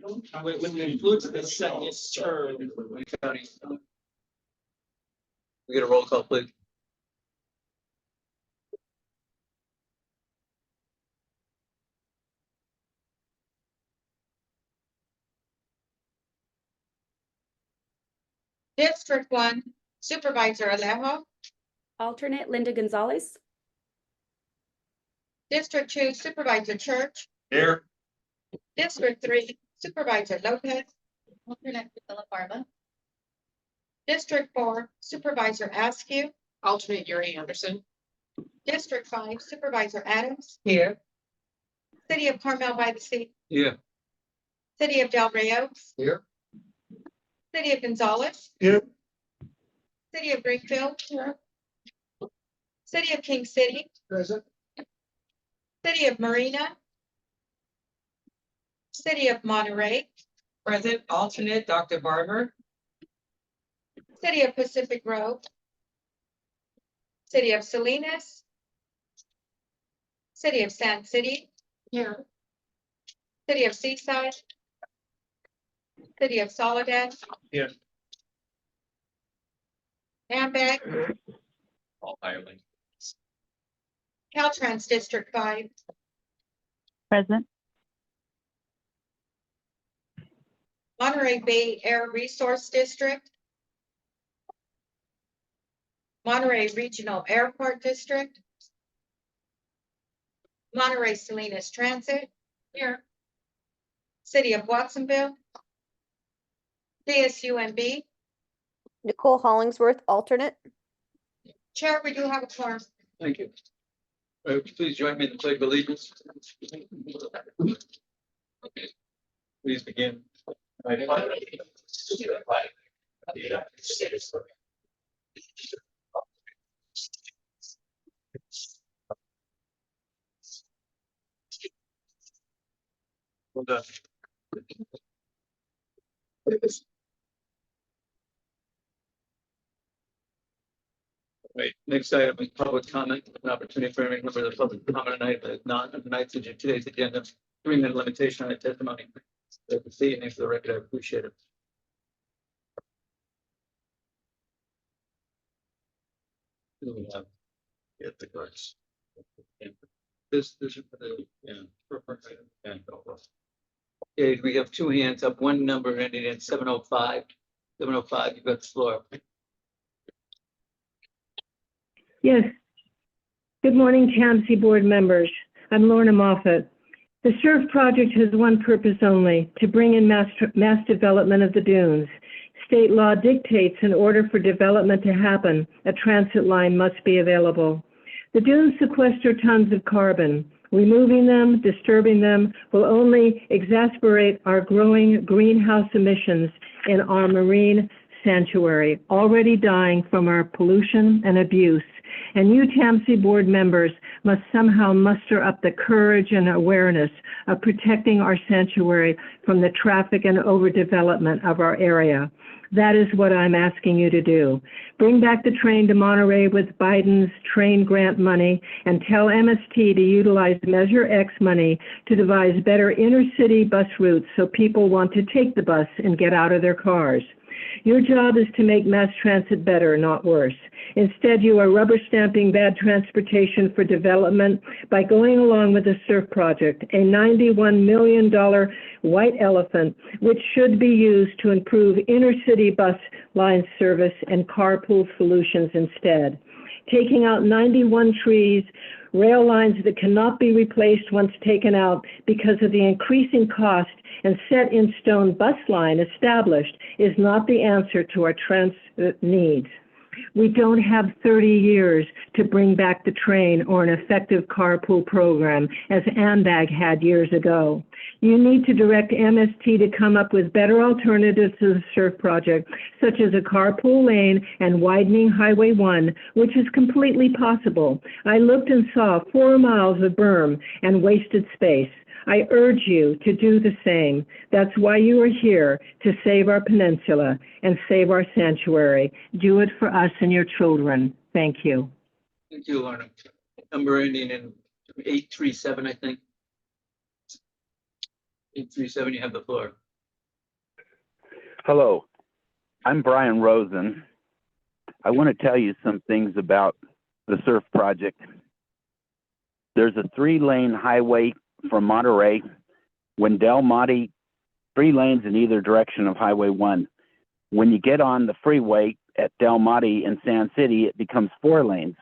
When it includes the second term. County. We get a roll call, please. District 1, Supervisor Alejo. Alternate Linda Gonzalez. District 2, Supervisor Church. Here. District 3, Supervisor Lopez. Alternate Priscilla Barba. District 4, Supervisor Askew. Alternate Yuri Anderson. District 5, Supervisor Adams. Here. City of Carmel by the Sea. Yeah. City of Del Rio. Here. City of Gonzales. Here. City of Greenfield. Here. City of King City. Present. City of Marina. City of Monterey. Present. Alternate Dr. Barber. City of Pacific Grove. City of Salinas. City of Sand City. Here. City of Seaside. City of Soledad. Here. Ambag. All Ireland. Caltrans District 5. Present. Monterey Bay Air Resource District. Monterey Regional Airport District. Monterey Salinas Transit. Here. City of Watsonville. DSUMB. Nicole Hollingsworth, alternate. Chair, we do have a quorum. Thank you. Please join me in the pledge of allegiance. Please begin. Well done. Right, next item is public comment, an opportunity for any member of the public to comment tonight, but not on tonight's today's agenda. 3-minute limitation on the testimony. See, and for the record, I appreciate it. Who do we have? Get the cards. This is for the, yeah. Okay, we have 2 hands up, one number ending in 705. 705, you've got the floor. Yes. Good morning, TAMC board members. I'm Lorna Moffett. The SURF project has one purpose only, to bring in mass development of the dunes. State law dictates in order for development to happen, a transit line must be available. The dunes sequester tons of carbon. Removing them, disturbing them, will only exacerbate our growing greenhouse emissions in our marine sanctuary, already dying from our pollution and abuse. And you TAMC board members must somehow muster up the courage and awareness of protecting our sanctuary from the traffic and overdevelopment of our area. That is what I'm asking you to do. Bring back the train to Monterey with Biden's train grant money and tell MST to utilize Measure X money to devise better inner city bus routes so people want to take the bus and get out of their cars. Your job is to make mass transit better, not worse. Instead, you are rubber stamping bad transportation for development by going along with the SURF project, a $91 million white elephant, which should be used to improve inner city bus line service and carpool solutions instead. Taking out 91 trees, rail lines that cannot be replaced once taken out because of the increasing cost, and set in stone bus line established is not the answer to our transit needs. We don't have 30 years to bring back the train or an effective carpool program as Ambag had years ago. You need to direct MST to come up with better alternatives to the SURF project, such as a carpool lane and widening Highway 1, which is completely possible. I looked and saw 4 miles of berm and wasted space. I urge you to do the same. That's why you are here, to save our peninsula and save our sanctuary. Do it for us and your children. Thank you. Thank you, Lorna. Number ending in 837, I think. 837, you have the floor. Hello, I'm Brian Rosen. I want to tell you some things about the SURF project. There's a 3-lane highway from Monterey, Wendell Monte, 3 lanes in either direction of Highway 1. When you get on the freeway at Del Monte in Sand City, it becomes 4 lanes.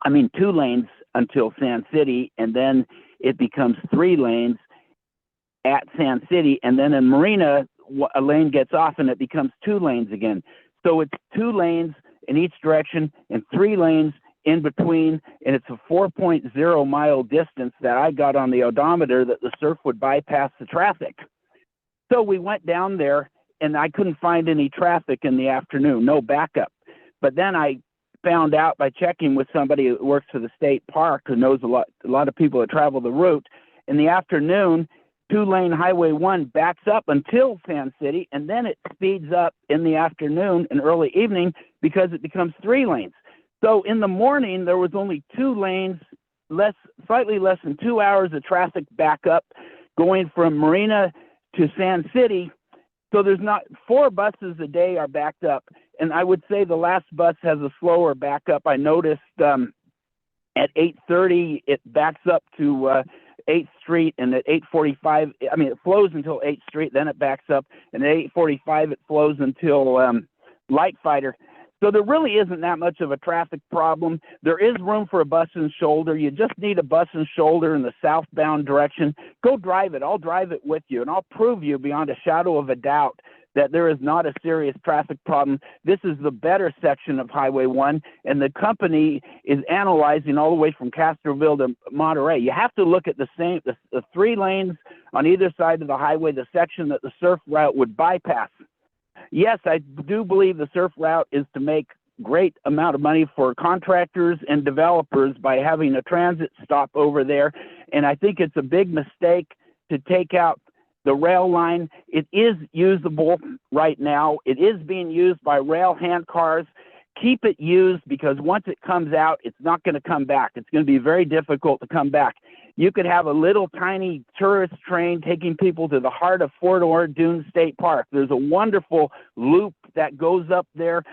2 lanes until Sand City, and then it becomes 3 lanes at Sand City, and then in Marina, a lane gets off and it becomes 2 lanes again. So it's 2 lanes in each direction and 3 lanes in between, and it's a 4.0 mile distance that I got on the odometer that the SURF would bypass the traffic. So we went down there and I couldn't find any traffic in the afternoon, no backup. But then I found out by checking with somebody who works for the state park who knows a lot of people that travel the route. In the afternoon, 2-lane Highway 1 backs up until Sand City, and then it speeds up in the afternoon and early evening because it becomes 3 lanes. So in the morning, there was only 2 lanes, slightly less than 2 hours of traffic backup going from Marina to Sand City. So there's not 4 buses a day are backed up. And I would say the last bus has a slower backup. I noticed at 8:30, it backs up to 8th Street, and at 8:45, it flows until 8th Street, then it backs up, and at 8:45, it flows until Light Fighter. So there really isn't that much of a traffic problem. There is room for a bus and shoulder. You just need a bus and shoulder in the southbound direction. Go drive it. I'll drive it with you, and I'll prove you beyond a shadow of a doubt that there is not a serious traffic problem. This is the better section of Highway 1, and the company is analyzing all the way from Castroville to Monterey. You have to look at the 3 lanes on either side of the highway, the section that the SURF route would bypass. Yes, I do believe the SURF route is to make great amount of money for contractors and developers by having a transit stop over there, and I think it's a big mistake to take out the rail line. It is usable right now. It is being used by rail hand cars. Keep it used, because once it comes out, it's not going to come back. It's going to be very difficult to come back. You could have a little tiny tourist train taking people to the heart of Fort Ord Dune State Park. There's a wonderful loop that goes up there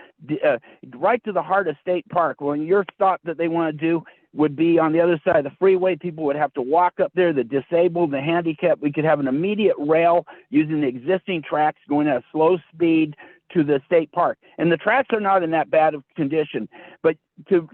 right to the heart of State Park. When your stop that they want to do would be on the other side of the freeway, people would have to walk up there, the disabled, the handicapped. We could have an immediate rail using the existing tracks going at a slow speed to the state park. And the tracks are not in that bad of condition. But to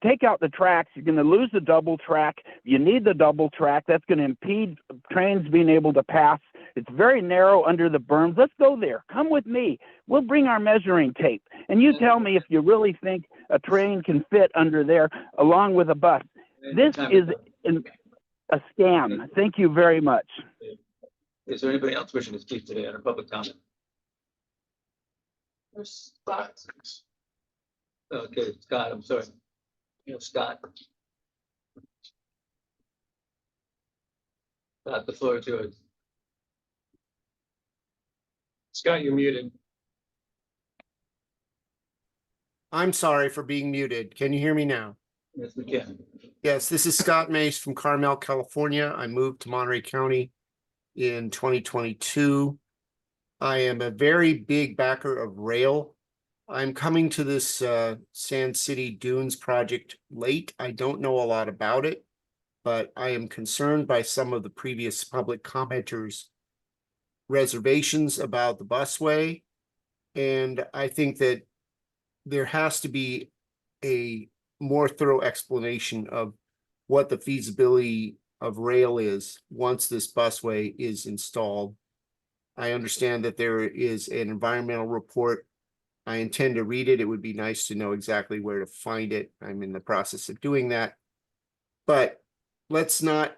take out the tracks, you're going to lose the double track. You need the double track. That's going to impede trains being able to pass. It's very narrow under the berms. Let's go there. Come with me. We'll bring our measuring tape. And you tell me if you really think a train can fit under there along with a bus. This is a scam. Thank you very much. Is there anybody else wishing to speak today under public comment? Okay, Scott, I'm sorry. Scott. Scott, the floor is yours. Scott, you're muted. I'm sorry for being muted. Can you hear me now? Yes, we can. Yes, this is Scott Mace from Carmel, California. I moved to Monterey County in 2022. I am a very big backer of rail. I'm coming to this Sand City Dunes project late. I don't know a lot about it, but I am concerned by some of the previous public commenters' reservations about the busway. And I think that there has to be a more thorough explanation of what the feasibility of rail is once this busway is installed. I understand that there is an environmental report. I intend to read it. It would be nice to know exactly where to find it. I'm in the process of doing that. But let's not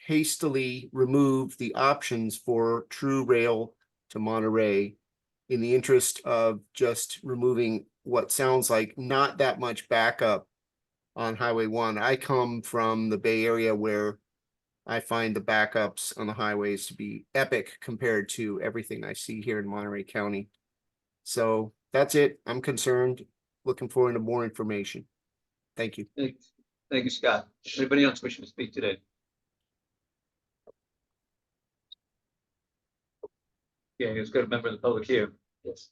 hastily remove the options for true rail to Monterey in the interest of just removing what sounds like not that much backup on Highway 1. I come from the Bay Area, where I find the backups on the highways to be epic compared to everything I see here in Monterey County. So that's it. I'm concerned. Looking forward to more information. Thank you. Thank you, Scott. Anybody else wishing to speak today? Yeah, it's got a member of the public here. Yes.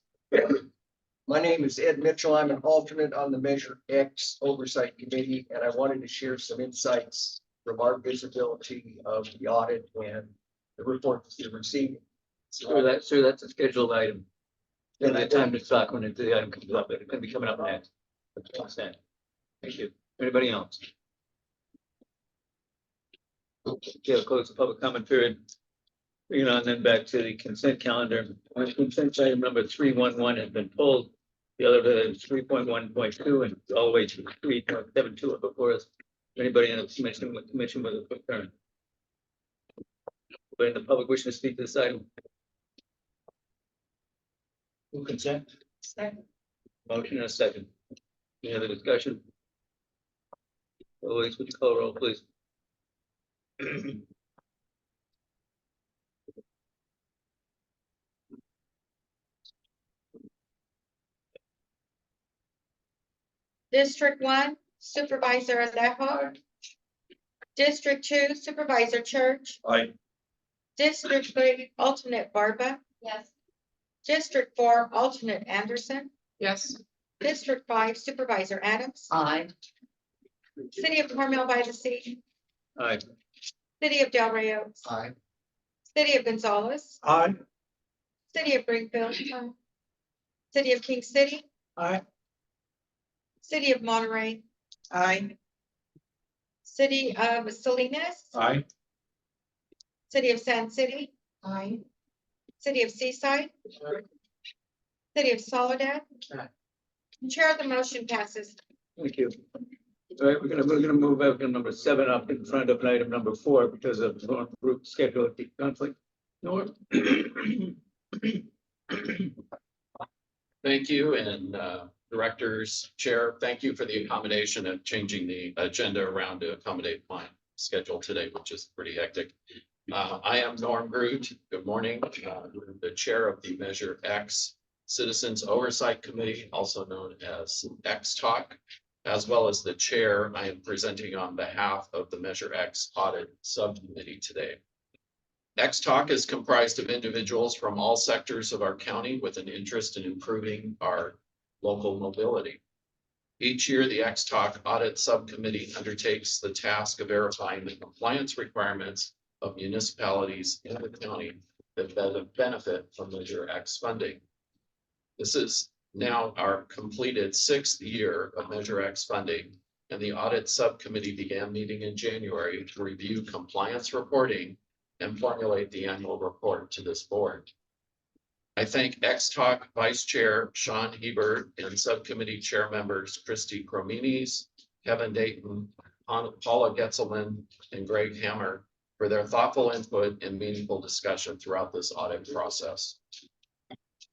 My name is Ed Mitchell. I'm an alternate on the Measure X Oversight Committee, and I wanted to share some insights from our visibility of the audit and the reports we've received. Sure, that's a scheduled item. Then I time to talk when the item comes up. It's gonna be coming up next. Understand. Thank you. Anybody else? Okay, I'll close the public comment period. You know, and then back to the consent calendar. Consent item number 311 has been pulled. The other is 3.1.2 and all the way to 3.72 before us. Anybody in the commission with a quick turn? Anybody in the public wishing to speak to this item? Who consent? Second. Motion and a second. Any other discussion? Always would you call roll, please? District 1 Supervisor Alejo. District 2 Supervisor Church. Aye. District 3 Alternate Barba. Yes. District 4 Alternate Anderson. Yes. District 5 Supervisor Adams. Aye. City of Carmel by the Sea. Aye. City of Del Rey Oaks. Aye. City of Gonzales. Aye. City of Greenfield. City of King City. Aye. City of Monterey. Aye. City of Salinas. Aye. City of Sand City. Aye. City of Seaside. City of Soledad. Aye. Chair, the motion passes. Thank you. All right, we're gonna move item number 7 up in front of item number 4 because of Norm group schedule conflict. Norm? Thank you, and directors, chair, thank you for the accommodation of changing the agenda around to accommodate my schedule today, which is pretty hectic. I am Norm Groot. Good morning. The chair of the Measure X Citizens Oversight Committee, also known as X Talk, as well as the chair. I am presenting on behalf of the Measure X Audit Subcommittee today. X Talk is comprised of individuals from all sectors of our county with an interest in improving our local mobility. Each year, the X Talk Audit Subcommittee undertakes the task of verifying the compliance requirements of municipalities in the county that benefit from Measure X funding. This is now our completed 6th year of Measure X funding, and the Audit Subcommittee began meeting in January to review compliance reporting and formulate the annual report to this board. I thank X Talk Vice Chair Sean Hebert and Subcommittee Chair members Christy Crominis, Kevin Dayton, Paula Getzelman, and Greg Hammer for their thoughtful input and meaningful discussion throughout this audit process.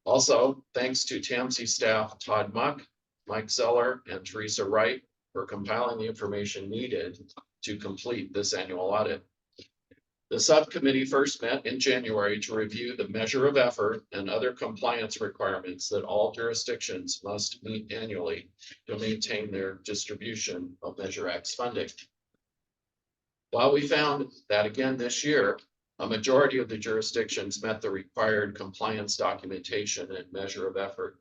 Also, thanks to TAMC staff Todd Muck, Mike Zeller, and Teresa Wright for compiling the information needed to complete this annual audit. The subcommittee first met in January to review the measure of effort and other compliance requirements that all jurisdictions must meet annually to maintain their distribution of Measure X funding. While we found that again this year, a majority of the jurisdictions met the required compliance documentation and measure of effort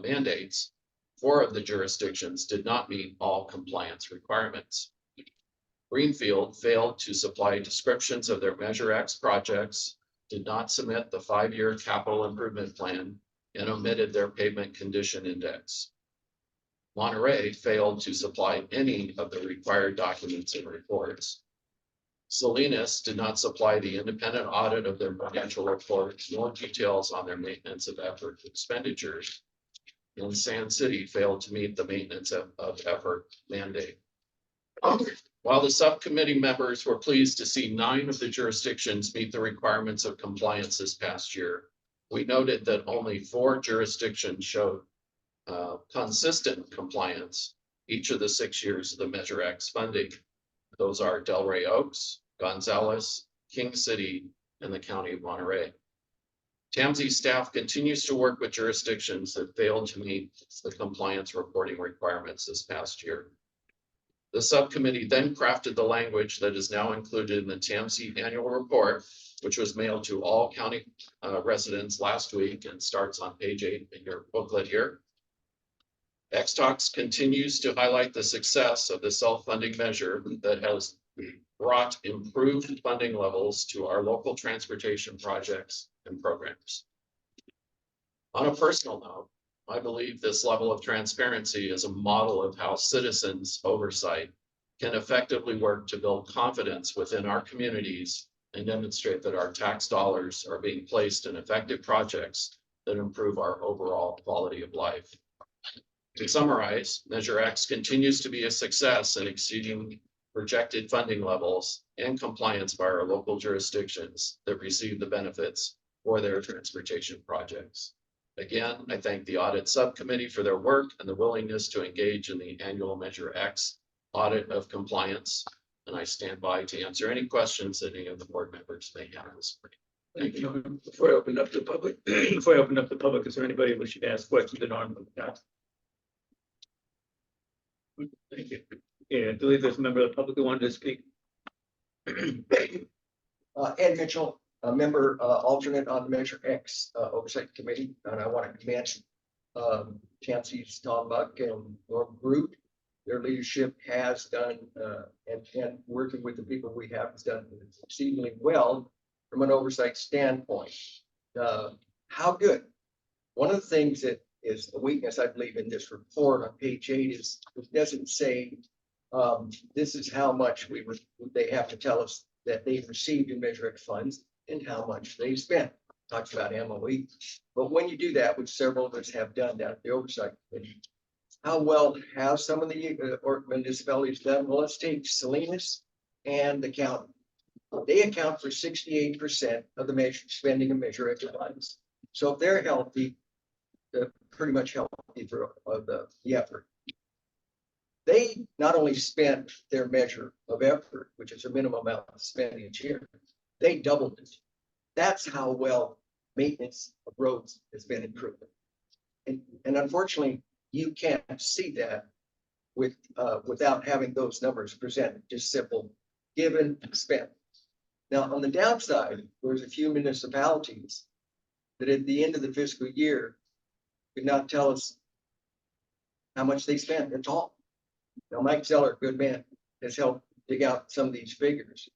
mandates, 4 of the jurisdictions did not meet all compliance requirements. Greenfield failed to supply descriptions of their Measure X projects, did not submit the 5-year capital improvement plan, and omitted their pavement condition index. Monterey failed to supply any of the required documents and reports. Salinas did not supply the independent audit of their financial reports, nor details on their maintenance of effort expenditures. And Sand City failed to meet the maintenance of effort mandate. While the subcommittee members were pleased to see 9 of the jurisdictions meet the requirements of compliance this past year, we noted that only 4 jurisdictions showed consistent compliance each of the 6 years of the Measure X funding. Those are Del Rey Oaks, Gonzales, King City, and the County of Monterey. TAMC staff continues to work with jurisdictions that failed to meet the compliance reporting requirements this past year. The subcommittee then crafted the language that is now included in the TAMC annual report which was mailed to all county residents last week and starts on page 8 in your booklet here. X-Talks continues to highlight the success of the self-funding measure that has brought improved funding levels to our local transportation projects and programs. On a personal note, I believe this level of transparency is a model of how citizens' oversight can effectively work to build confidence within our communities and demonstrate that our tax dollars are being placed in effective projects that improve our overall quality of life. To summarize, Measure X continues to be a success in exceeding projected funding levels and compliance by our local jurisdictions that receive the benefits for their transportation projects. Again, I thank the audit subcommittee for their work and the willingness to engage in the annual Measure X audit of compliance. And I stand by to answer any questions that any of the board members may have this morning. Thank you. Before I open up the public, is there anybody wishing to ask questions to Norm? Thank you. Yeah, I believe there's a member of the public who wanted to speak. Ed Mitchell, a member, alternate on the Measure X Oversight Committee, and I want to commend TAMC's Tom Buck and Norm Groot. Their leadership has done, and working with the people we have has done exceedingly well from an oversight standpoint. How good? One of the things that is a weakness, I believe, in this report on page 8 is it doesn't say this is how much they have to tell us that they've received in Measure X funds and how much they spent. Talks about MOE. But when you do that, which several of us have done down at the oversight committee, how well have some of the municipalities done? Well, let's take Salinas and the county. They account for 68% of the spending of Measure X funds. So if they're healthy, they're pretty much healthy for the effort. They not only spent their measure of effort, which is a minimum amount of spending each year, they doubled it. That's how well maintenance of roads has been improved. And unfortunately, you can't see that without having those numbers presented, just simple given, spent. Now, on the downside, there's a few municipalities that at the end of the fiscal year could not tell us how much they spent at all. Now, Mike Zeller, good man, has helped dig out some of these figures.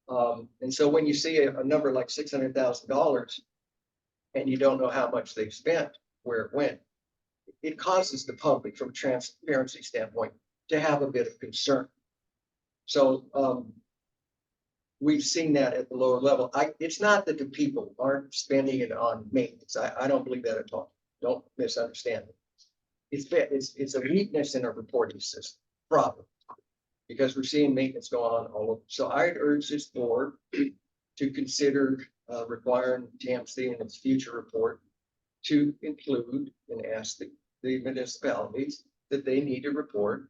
And so when you see a number like $600,000 and you don't know how much they've spent, where it went, it causes the public, from a transparency standpoint, to have a bit of concern. So we've seen that at the lower level. It's not that the people aren't spending it on maintenance. I don't believe that at all. Don't misunderstand it. It's a weakness in our reporting system, problem, because we're seeing maintenance go on all over. So I'd urge this board to consider requiring TAMC in its future report to include and ask the municipalities that they need to report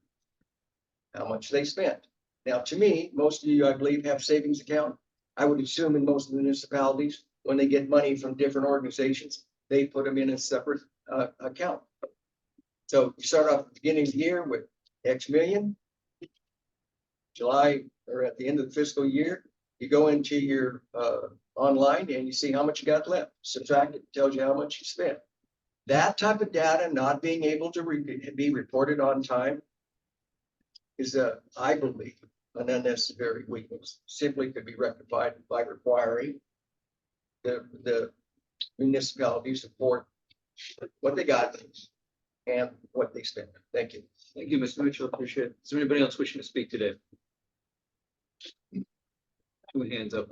how much they spent. Now, to me, most of you, I believe, have savings account. I would assume in most municipalities, when they get money from different organizations, they put them in a separate account. So you start off at the beginning of the year with X million. July or at the end of the fiscal year, you go into your online and you see how much you got left. Subtract it, tells you how much you spent. That type of data not being able to be reported on time is, I believe, an unnecessary weakness. Simply could be rectified by requiring the municipalities to report what they got and what they spent. Thank you. Thank you, Mr. Mitchell. Appreciate it. Is there anybody else wishing to speak today? Two hands up.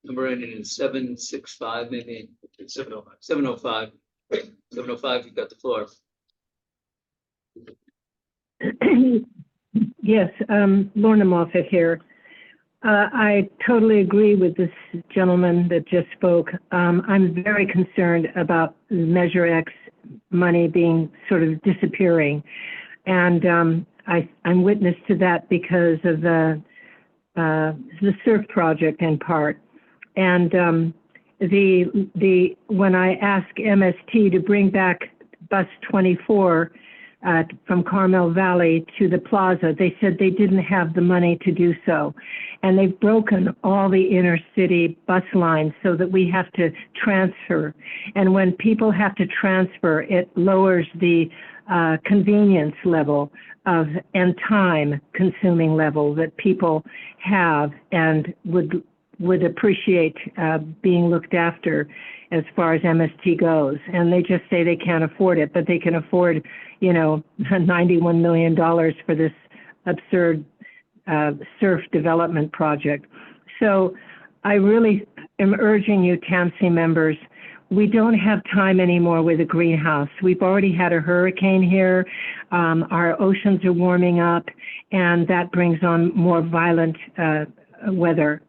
Number ending in 765, maybe 705. 705. 705, you've got the floor. Yes, Lorna Moffett here. I totally agree with this gentleman that just spoke. I'm very concerned about Measure X money being sort of disappearing. And I'm witness to that because of the SURF project in part. And when I asked MST to bring back bus 24, from Carmel Valley to the plaza. They said they didn't have the money to do so. And they've broken all the inner city bus lines so that we have to transfer. And when people have to transfer, it lowers the convenience level and time consuming level that people have and would appreciate being looked after as far as MST goes. And they just say they can't afford it, but they can afford, $91 million for this absurd surf development project. So I really am urging you, TAMC members, we don't have time anymore with a greenhouse. We've already had a hurricane here. Our oceans are warming up, and that brings on more violent weather.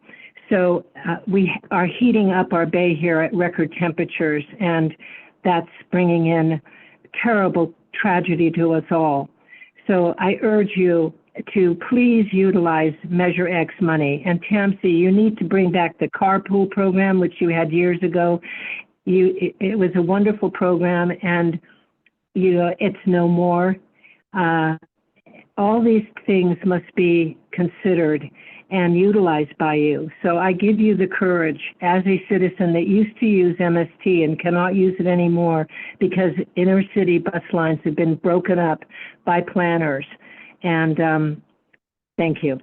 So we are heating up our bay here at record temperatures, and that's bringing in terrible tragedy to us all. So I urge you to please utilize Measure X money. And TAMC, you need to bring back the carpool program, which you had years ago. It was a wonderful program, and it's no more. All these things must be considered and utilized by you. So I give you the courage as a citizen that used to use MST and cannot use it anymore because inner city bus lines have been broken up by planners. And thank you.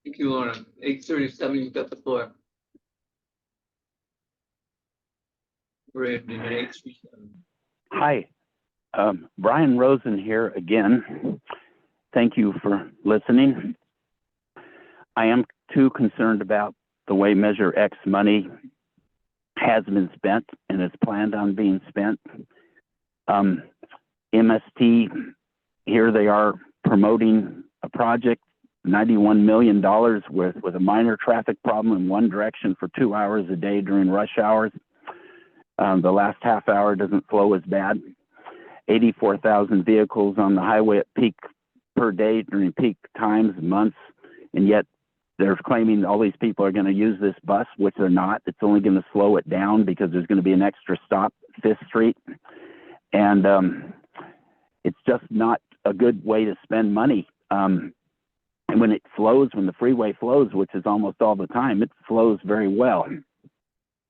Thank you, Laura. 8:37, you've got the floor. We're at 8:37. Hi, Brian Rosen here again. Thank you for listening. I am too concerned about the way Measure X money has been spent and is planned on being spent. MST, here they are promoting a project, $91 million with a minor traffic problem in one direction for 2 hours a day during rush hours. The last half hour doesn't flow as bad. 84,000 vehicles on the highway at peak per day during peak times, months, and yet they're claiming all these people are going to use this bus, which they're not. It's only going to slow it down because there's going to be an extra stop, 5th Street. And it's just not a good way to spend money. And when it flows, when the freeway flows, which is almost all the time, it flows very well.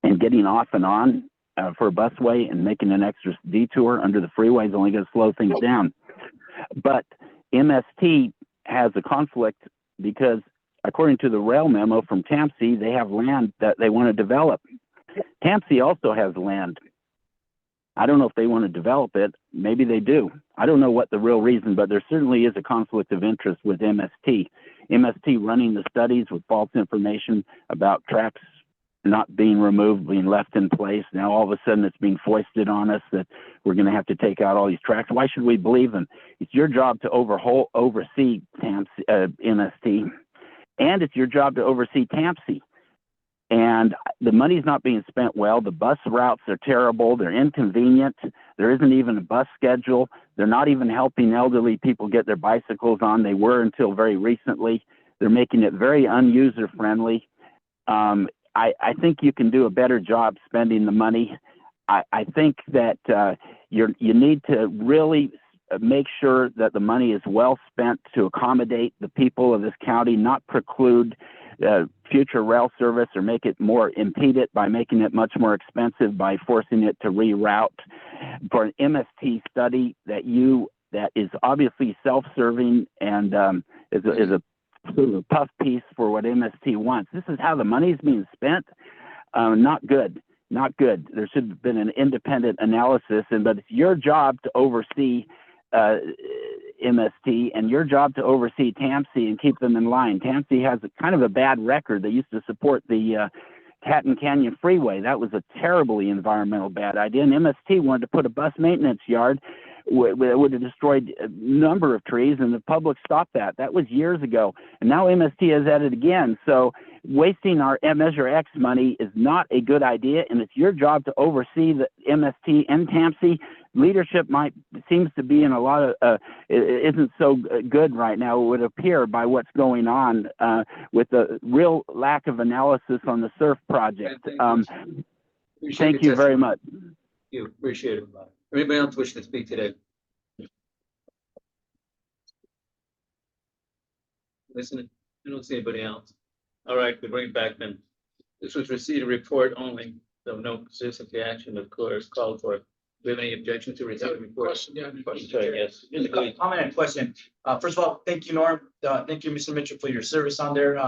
And getting off and on for a busway and making an extra detour under the freeway is only going to slow things down. But MST has a conflict because according to the rail memo from TAMC, they have land that they want to develop. TAMC also has land. I don't know if they want to develop it. Maybe they do. I don't know what the real reason, but there certainly is a conflict of interest with MST. MST running the studies with false information about tracks not being removed, being left in place. Now all of a sudden it's being foisted on us that we're going to have to take out all these tracks. Why should we believe them? It's your job to oversee MST. And it's your job to oversee TAMC. And the money's not being spent well. The bus routes are terrible. They're inconvenient. There isn't even a bus schedule. They're not even helping elderly people get their bicycles on. They were until very recently. They're making it very unuser friendly. I think you can do a better job spending the money. I think that you need to really make sure that the money is well spent to accommodate the people of this county, not preclude future rail service or make it more impede it by making it much more expensive by forcing it to reroute. For an MST study that is obviously self-serving and is a sort of a puff piece for what MST wants. This is how the money is being spent. Not good. Not good. There should have been an independent analysis, but it's your job to oversee MST and your job to oversee TAMC and keep them in line. TAMC has a kind of a bad record. They used to support the Hatton Canyon Freeway. That was a terribly environmental bad idea. And MST wanted to put a bus maintenance yard that would have destroyed a number of trees, and the public stopped that. That was years ago. And now MST has at it again. So wasting our Measure X money is not a good idea, and it's your job to oversee the MST and TAMC. Leadership seems to be in a lot of isn't so good right now, it would appear, by what's going on with the real lack of analysis on the surf project. Thank you very much. You appreciate it. Anybody else wish to speak today? Listening, I don't see anybody else. All right, we bring it back then. This was receipt of report only, so no specific action, of course, called for. Do we have any objection to receipt of report? Sorry, yes. Just a comment and question. First of all, thank you, Norm. Thank you, Mr. Mitchell, for your service on there.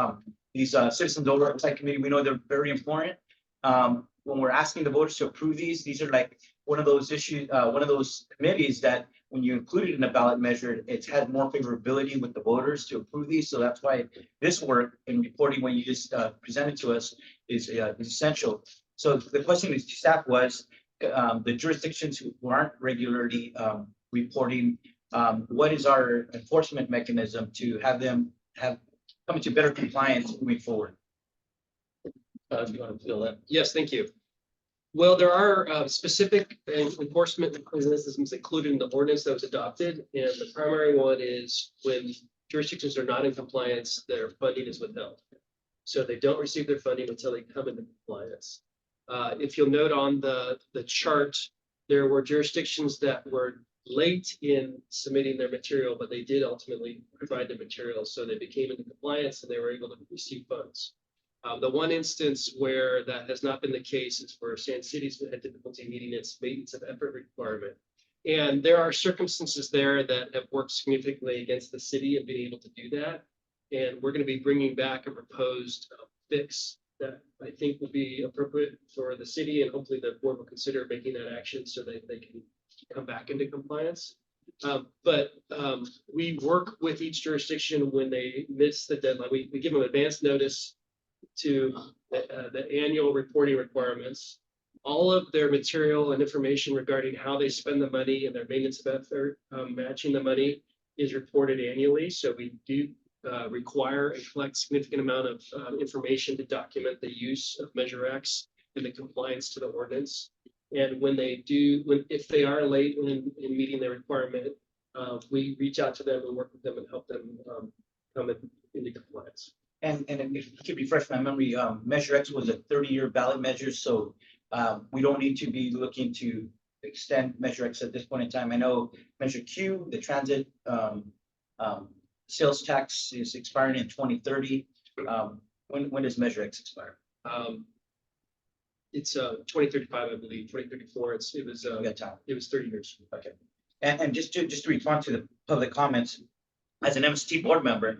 These citizens oversight committee, we know they're very important. When we're asking the voters to approve these are like one of those issues, one of those committees that when you include it in a ballot measure, it's had more favorability with the voters to approve these. So that's why this work in reporting, when you just presented to us, is essential. So the question to staff was, the jurisdictions who aren't regularly reporting, what is our enforcement mechanism to have them come into better compliance moving forward? Do you want to fill that? Yes, thank you. Well, there are specific enforcement mechanisms included in the ordinance that was adopted, and the primary one is when jurisdictions are not in compliance, their funding is withheld. So they don't receive their funding until they come into compliance. If you'll note on the chart, there were jurisdictions that were late in submitting their material, but they did ultimately provide the material, so they became into compliance and they were able to receive funds. The one instance where that has not been the case is where Sand City's had difficulty meeting its maintenance of effort requirement. And there are circumstances there that have worked significantly against the city of being able to do that. And we're going to be bringing back a proposed fix that I think will be appropriate for the city, and hopefully the board will consider making that action so that they can come back into compliance. But we work with each jurisdiction when they miss the deadline. We give them advance notice to the annual reporting requirements. All of their material and information regarding how they spend the money and their maintenance of effort, matching the money, is reported annually. So we do require and collect significant amount of information to document the use of Measure X and the compliance to the ordinance. And when they do, if they are late in meeting their requirement, we reach out to them and work with them and help them come into compliance. And if it could refresh my memory, Measure X was a 30-year ballot measure, so we don't need to be looking to extend Measure X at this point in time. I know Measure Q, the transit sales tax, is expiring in 2030. When does Measure X expire? It's 2035, I believe, 2034. We got time. It was 30 years. Okay. And just to respond to the public comments, as an MST board member,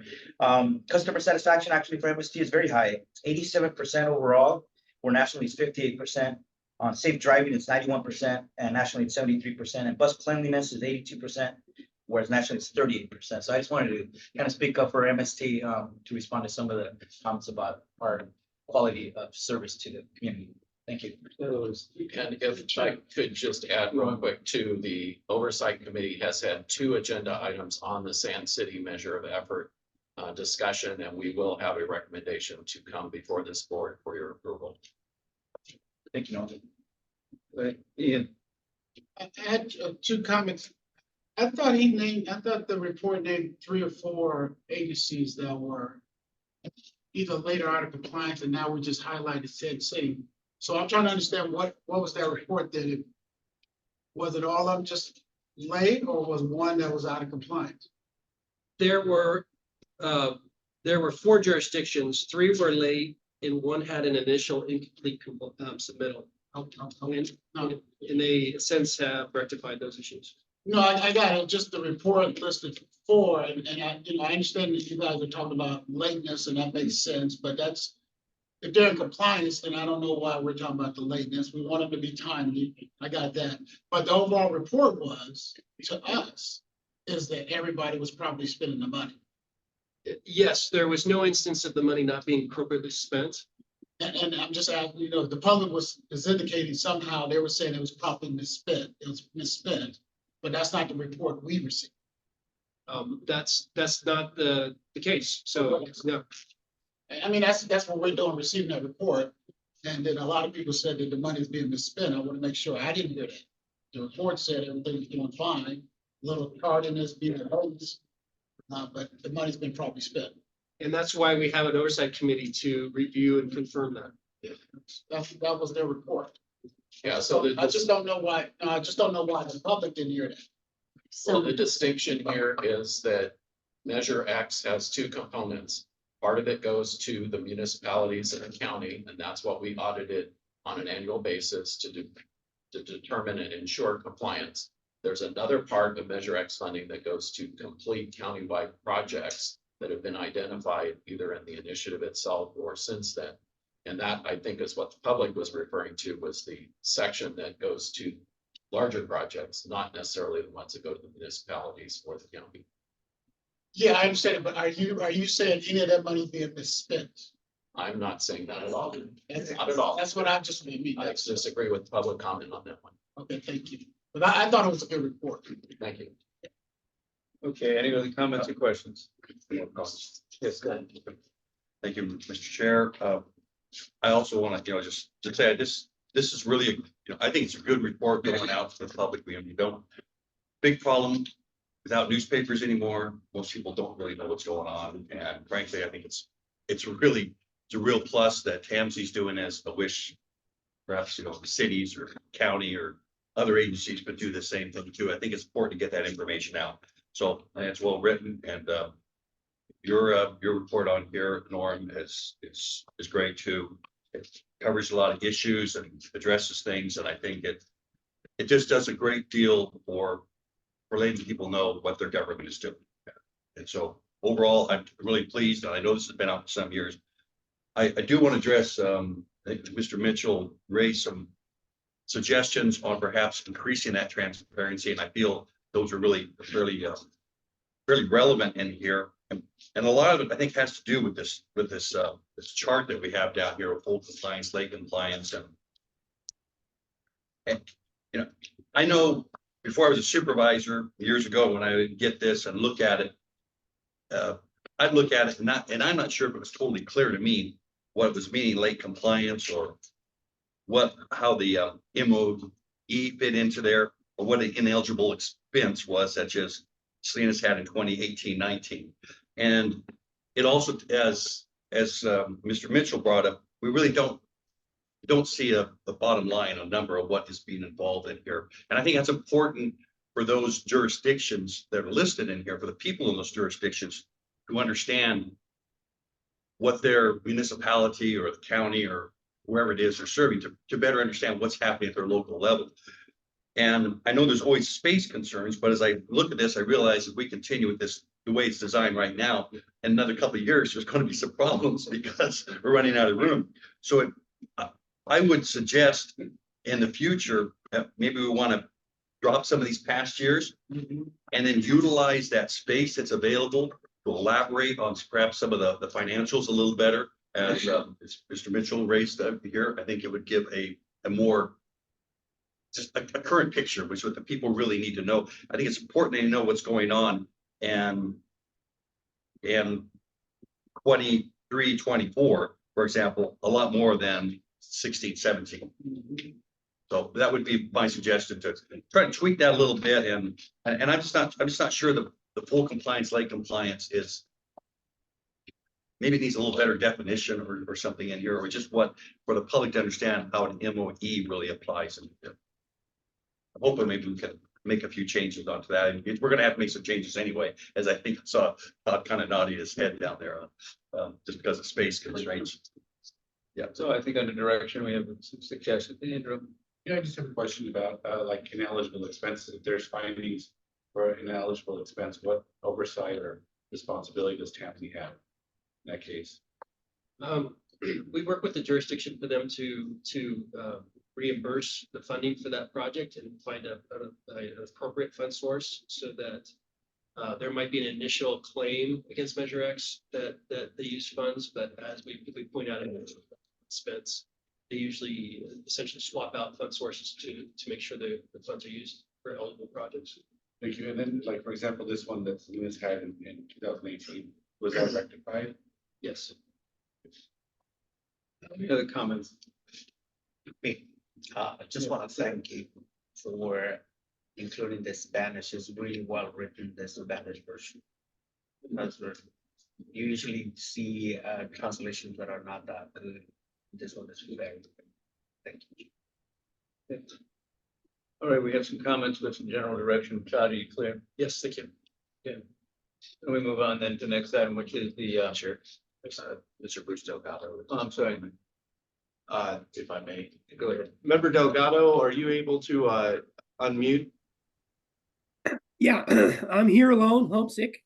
customer satisfaction actually for MST is very high. It's 87% overall, where nationally it's 58%. On safe driving, it's 91%, and nationally it's 73%. And bus cleanliness is 82%, whereas nationally it's 38%. So I just wanted to kind of speak up for MST to respond to some of the comments about our quality of service to the community. Thank you. And if I could just add real quick too, the Oversight Committee has had 2 agenda items on the Sand City measure of effort discussion, and we will have a recommendation to come before this board for your approval. Thank you, Norman. Right, Ian. I had 2 comments. I thought the report named 3 or 4 agencies that were either later out of compliance, and now we just highlighted Sand City. So I'm trying to understand what was that report then? Was it all of them just late, or was one that was out of compliance? There were 4 jurisdictions, 3 were late, and 1 had an initial incomplete submittal. And they since have rectified those issues. No, I got it. Just the report listed 4, and I understand that you guys are talking about lateness, and that makes sense, but that's, if they're in compliance, then I don't know why we're talking about the lateness. We want them to be timely. I got that. But the overall report was, to us, is that everybody was probably spending the money. Yes, there was no instance of the money not being appropriately spent. And I'm just asking, the public is indicating somehow they were saying it was probably misspent. It was misspent, but that's not the report we received. That's not the case. So no. I mean, that's what we're doing, receiving that report. And then a lot of people said that the money is being misspent. I want to make sure I didn't hear that. The report said everything's doing fine, little tardiness being noticed, but the money's been properly spent. And that's why we have an oversight committee to review and confirm that. That was their report. Yeah, so I just don't know why. I just don't know why the public didn't hear that. So the distinction here is that Measure X has two components. Part of it goes to the municipalities and the county, and that's what we audited on an annual basis to determine and ensure compliance. There's another part of Measure X funding that goes to complete countywide projects that have been identified either in the initiative itself or since then. And that, I think, is what the public was referring to, was the section that goes to larger projects, not necessarily the ones that go to the municipalities or the county. Yeah, I understand it, but are you saying any of that money being misspent? I'm not saying that at all. That's- Not at all. That's what I just made me. I disagree with public comment on that one. Okay, thank you. But I thought it was a good report. Thank you. Okay, any other comments or questions? Yes, go ahead. Thank you, Mr. Chair. I also want to, just to say this is really, I think it's a good report going out to the public. We don't, big problem without newspapers anymore. Most people don't really know what's going on. And frankly, I think it's a real plus that TAMC's doing as a wish. Perhaps, cities or county or other agencies could do the same thing too. I think it's important to get that information out. So it's well written, and your report on here, Norm, is great too. It covers a lot of issues and addresses things, and I think it just does a great deal for letting people know what their government is doing. And so overall, I'm really pleased, and I know this has been out for some years. I do want to address, I think Mr. Mitchell raised some suggestions on perhaps increasing that transparency, and I feel those are really fairly relevant in here. And a lot of it, I think, has to do with this chart that we have down here of full compliance, late compliance, and I know before I was a supervisor years ago, when I would get this and look at it, I'd look at it and I'm not sure if it was totally clear to me what it was meaning late compliance, or how the MOE fit into there, or what an ineligible expense was, such as Salinas had in 2018-19. And it also, as Mr. Mitchell brought up, we really don't see a bottom line, a number of what is being involved in here. And I think that's important for those jurisdictions that are listed in here, for the people in those jurisdictions to understand what their municipality or the county or wherever it is they're serving, to better understand what's happening at their local level. And I know there's always space concerns, but as I look at this, I realize if we continue with this the way it's designed right now, in another couple of years, there's going to be some problems because we're running out of room. So I would suggest in the future, maybe we want to drop some of these past years and then utilize that space that's available to elaborate on perhaps some of the financials a little better. As Mr. Mitchell raised here, I think it would give a more just a current picture, which is what the people really need to know. I think it's important to know what's going on, and 23, 24, for example, a lot more than 16, 17. So that would be my suggestion, to try to tweak that a little bit. And I'm just not sure the full compliance, late compliance is, maybe it needs a little better definition or something in here, or just what, for the public to understand how an MOE really applies. And I'm hoping maybe we can make a few changes onto that. And we're going to have to make some changes anyway, as I think I saw Todd kind of nodding his head down there, just because of space constraints. Yeah. So I think under direction, we have some suggestions. Andrew? Yeah, I just have a question about like ineligible expenses. If there's findings for an ineligible expense, what oversight or responsibility does TAMC have in that case? We work with the jurisdiction for them to reimburse the funding for that project and find an appropriate fund source, so that there might be an initial claim against Measure X that they use funds, but as we point out in the expense, they usually essentially swap out fund sources to make sure the funds are used for eligible projects. Thank you. And then, like, for example, this one that Salinas had in 2018, was that rectified? Yes. Any other comments? I just want to thank you for including the Spanish. It's really well written, the Spanish version. Because you usually see translations that are not that good. This one is very good. Thank you. All right, we have some comments with some general direction. Todd, are you clear? Yes, thank you. Yeah. And we move on then to the next item, which is the, Chair, Mr. Bruce Delgado. oh, I'm sorry. If I may. Go ahead. Member Delgado, are you able to unmute? Yeah, I'm here alone, homesick.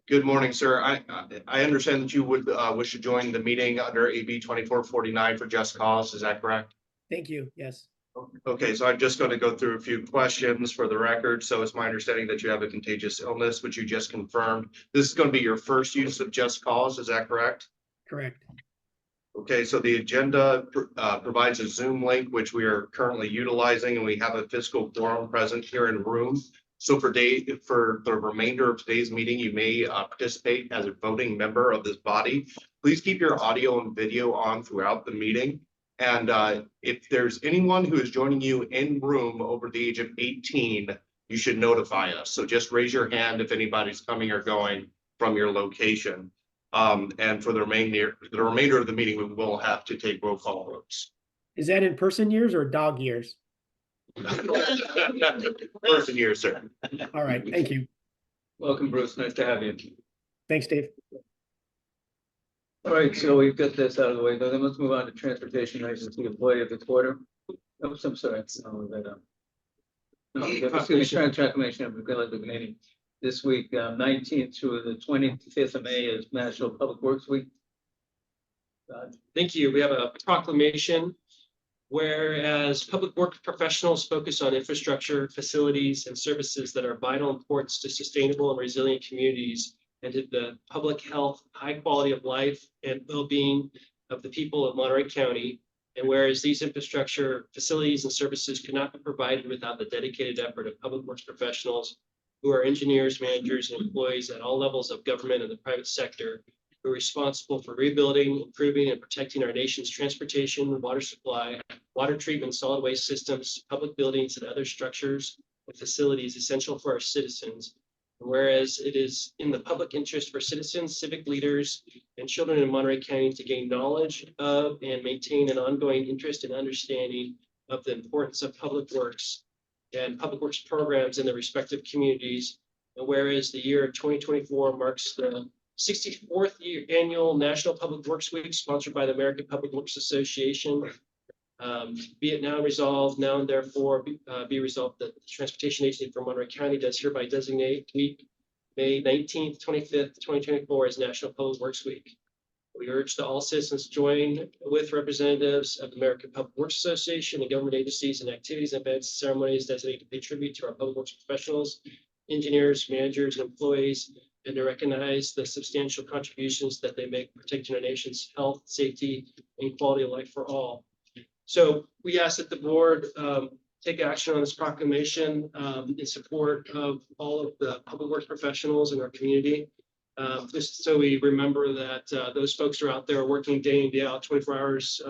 Good morning, sir. I understand that you would wish to join the meeting under AB 2449 for just cause. Is that correct? Thank you. Yes, Okay, so I'm just going to go through a few questions for the record. So it's my understanding that you have a contagious illness, which you just confirmed. This is going to be your first use of just cause. Is that correct? correct. Okay, so the agenda provides a Zoom link, which we are currently utilizing, and we have a fiscal quorum present here in room. So for the remainder of today's meeting, you may participate as a voting member of this body. Please keep your audio and video on throughout the meeting. And if there's anyone who is joining you in room over the age of 18, you should notify us. So just raise your hand if anybody's coming or going from your location. And for the remainder of the meeting, we will have to take roll call votes. Is that in person years or dog years? Person here, sir. All right, thank you. Welcome, Bruce. Nice to have you. Thanks, Dave. All right, so we've got this out of the way. Then let's move on to transportation agency employee of the quarter. Oh, I'm sorry. Transformation of the Canadian. This week, 19th through the 25th of May is National Public Works Week. Thank you. We have a proclamation. Whereas public work professionals focus on infrastructure, facilities, and services that are vital importance to sustainable and resilient communities and to the public health, high quality of life, and well-being of the people of Monterey County. And whereas these infrastructure, facilities, and services could not be provided without the dedicated effort of public works professionals who are engineers, managers, and employees at all levels of government and the private sector, who are responsible for rebuilding, improving, and protecting our nation's transportation, water supply, water treatment, solid waste systems, public buildings, and other structures and facilities essential for our citizens. Whereas it is in the public interest for citizens, civic leaders, and children in Monterey County to gain knowledge of and maintain an ongoing interest and understanding of the importance of public works and public works programs in the respective communities. And whereas the year of 2024 marks the 64th annual National Public Works Week, sponsored by the American Public Works Association. Be it now resolved, now and therefore be resolved that the Transportation Agency for Monterey County does hereby designate week May 19th, 25th, 2024 as National Public Works Week. We urge that all citizens join with representatives of the American Public Works Association and government agencies and activities, events, ceremonies designated to pay tribute to our public works professionals, engineers, managers, and employees, and to recognize the substantial contributions that they make protecting our nation's health, safety, and quality of life for all. So we ask that the board take action on this proclamation in support of all of the public works professionals in our community. Just so we remember that those folks are out there working day in, day out, 24 hours,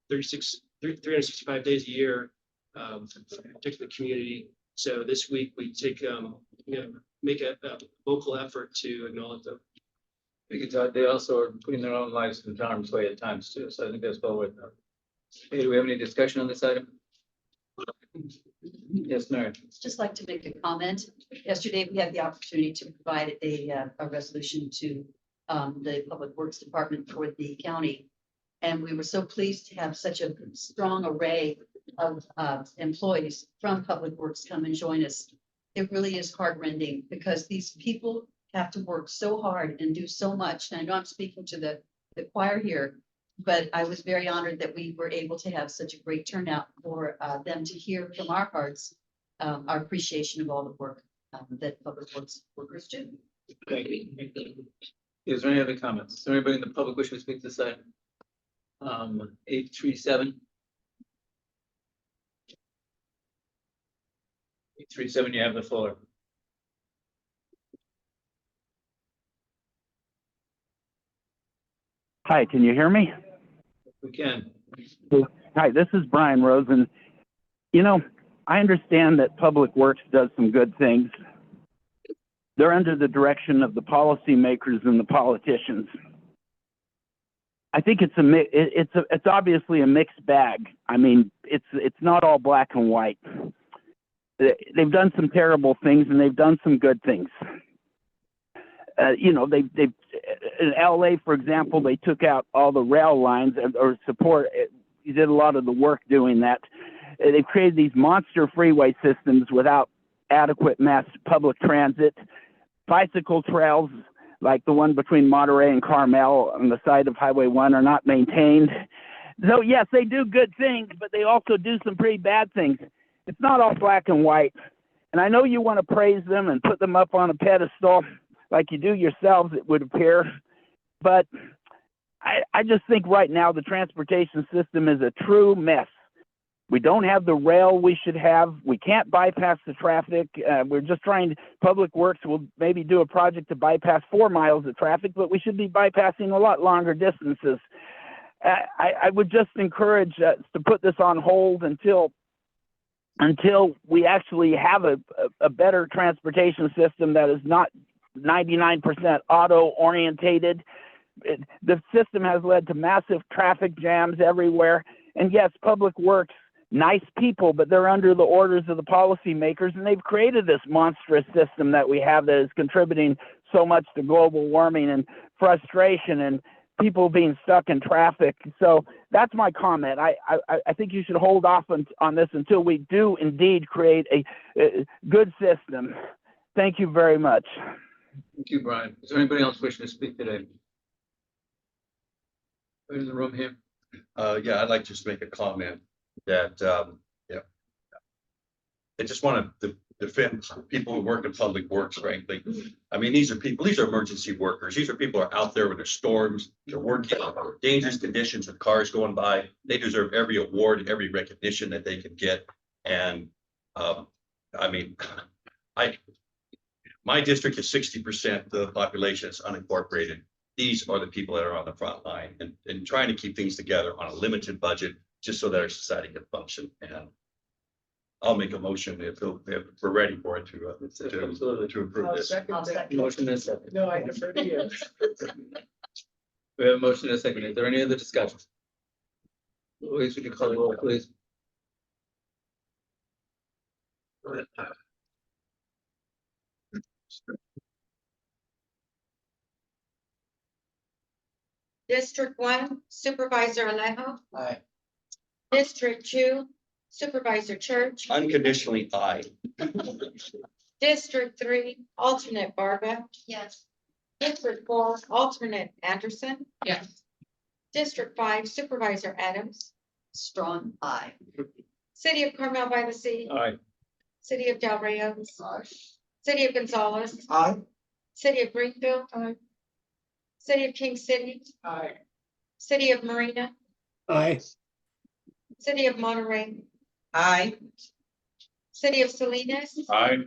365 days a year, protecting the community. So this week we take, make a vocal effort to acknowledge them. Because they also are putting their own lives in harm's way at times too. So I think that's well worth it. Hey, do we have any discussion on this item? Yes, Mary. Just like to make a comment. Yesterday, we had the opportunity to provide a resolution to the Public Works Department for the county. And we were so pleased to have such a strong array of employees from Public Works come and join us. It really is heartrending because these people have to work so hard and do so much. And I know I'm speaking to the choir here, but I was very honored that we were able to have such a great turnout for them to hear from our hearts our appreciation of all the work that public works workers do. Thank you. Is there any other comments? Is there anybody in the public wishing to speak to this item? 837. 837, you have the floor. Hi, can you hear me? We can. Hi, this is Brian Rosen. You know, I understand that Public Works does some good things. They're under the direction of the policymakers and the politicians. I think it's obviously a mixed bag. I mean, it's not all black and white. They've done some terrible things and they've done some good things. you know, they in LA, for example, they took out all the rail lines or support. You did a lot of the work doing that. They've created these monster freeway systems without adequate mass public transit. Bicycle trails like the one between Monterey and Carmel on the side of Highway 1 are not maintained. So yes, they do good things, but they also do some pretty bad things. It's not all black and white. And I know you want to praise them and put them up on a pedestal like you do yourselves, it would appear. But I just think right now the transportation system is a true mess. We don't have the rail we should have. We can't bypass the traffic. We're just trying to, Public Works will maybe do a project to bypass 4 miles of traffic, but we should be bypassing a lot longer distances. I would just encourage us to put this on hold until we actually have a better transportation system that is not 99% auto orientated. The system has led to massive traffic jams everywhere. And yes, Public Works, nice people, but they're under the orders of the policymakers, and they've created this monstrous system that we have that is contributing so much to global warming and frustration and people being stuck in traffic. So that's my comment. I think you should hold off on this until we do indeed create a good system. Thank you very much. Thank you, Brian. Is there anybody else wishing to speak today? Right in the room here. Yeah, I'd like to just make a comment that, I just want to defend people who work in public works, frankly. I mean, these are emergency workers. These are people who are out there when there's storms, they're working in dangerous conditions with cars going by. They deserve every award, every recognition that they can get. And, I mean, my district is 60% of the population is unincorporated. These are the people that are on the front line and trying to keep things together on a limited budget, just so that our society can function. And I'll make a motion if we're ready for it to approve this. Motion is second. No, I defer to you. We have a motion and a second. Is there any other discussion? Louise, would you call the roll, please? District 1, Supervisor Alejo. Aye. District 2, Supervisor Church. Unconditionally, aye. District 3, alternate Barba. Yes. District 4, alternate Anderson. Yes. District 5, Supervisor Adams. Strong eye. City of Carmel by the Sea. Aye. City of Del Reyes. City of Gonzales. Aye. City of Greenfield. City of King City. Aye. City of Marina. Aye. City of Monterey. Aye. City of Salinas. Aye.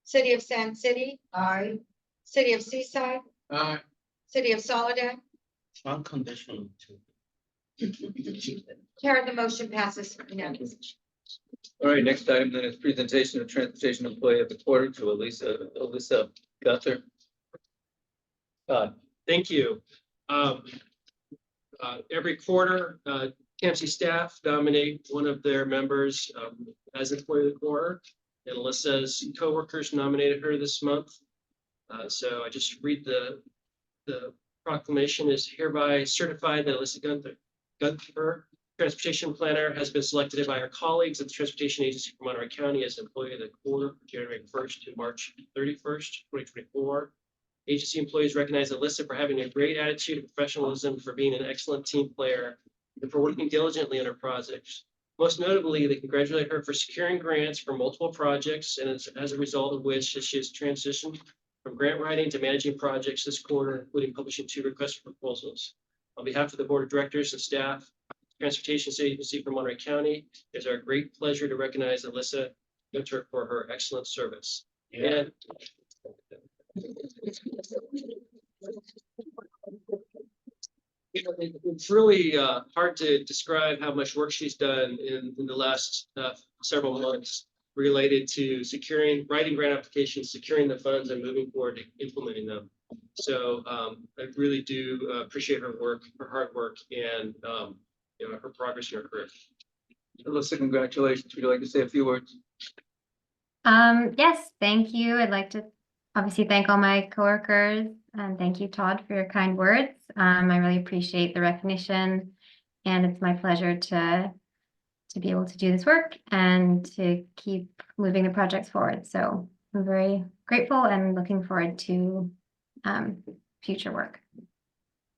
City of San City. Aye. City of Seaside. Aye. City of Soledad. Unconditional too. Chair, the motion passes unanimously. All right, next item then is presentation of transportation employee of the quarter to Alyssa Guther. Thank you. Every quarter, TAMC staff nominate one of their members as employee of the quarter. And Alyssa's coworkers nominated her this month. So I just read the proclamation is hereby certified that Alyssa Gunther, transportation planner, has been selected by our colleagues at the Transportation Agency for Monterey County as employee of the quarter from January 1st to March 31st, 2024. Agency employees recognize Alyssa for having a great attitude of professionalism, for being an excellent team player, and for working diligently on her projects. Most notably, they congratulate her for securing grants for multiple projects, and as a result of which she has transitioned from grant writing to managing projects this quarter, including publishing 2 requests for proposals. On behalf of the Board of Directors and staff, Transportation Agency for Monterey County, it is our great pleasure to recognize Alyssa Gunther for her excellent service. Yeah. And it's really hard to describe how much work she's done in the last several months related to writing grant applications, securing the funds, and moving forward to implementing them. So I really do appreciate her work, her hard work, and her progress in her career. Alyssa, congratulations. Would you like to say a few words? Yes, thank you. I'd like to obviously thank all my coworkers and thank you, Todd, for your kind words. I really appreciate the recognition, and it's my pleasure to be able to do this work and to keep moving the projects forward. So I'm very grateful and looking forward to future work.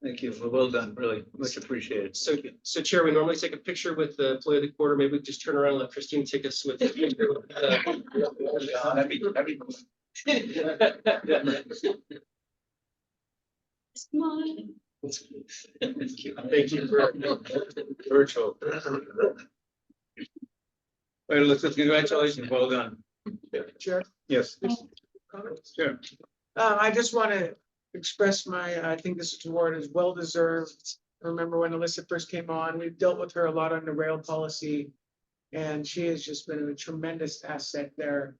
Thank you. Well done. Really much appreciated. So Chair, we normally take a picture with the employee of the quarter. Maybe we just turn around and let Christine take us with. That'd be. Thank you for Virtual. All right, let's congratulations. Well done. Chair? Yes. Sure. I just want to express I think this award is well deserved. I remember when Alyssa first came on, we've dealt with her a lot on the rail policy. And she has just been a tremendous asset there.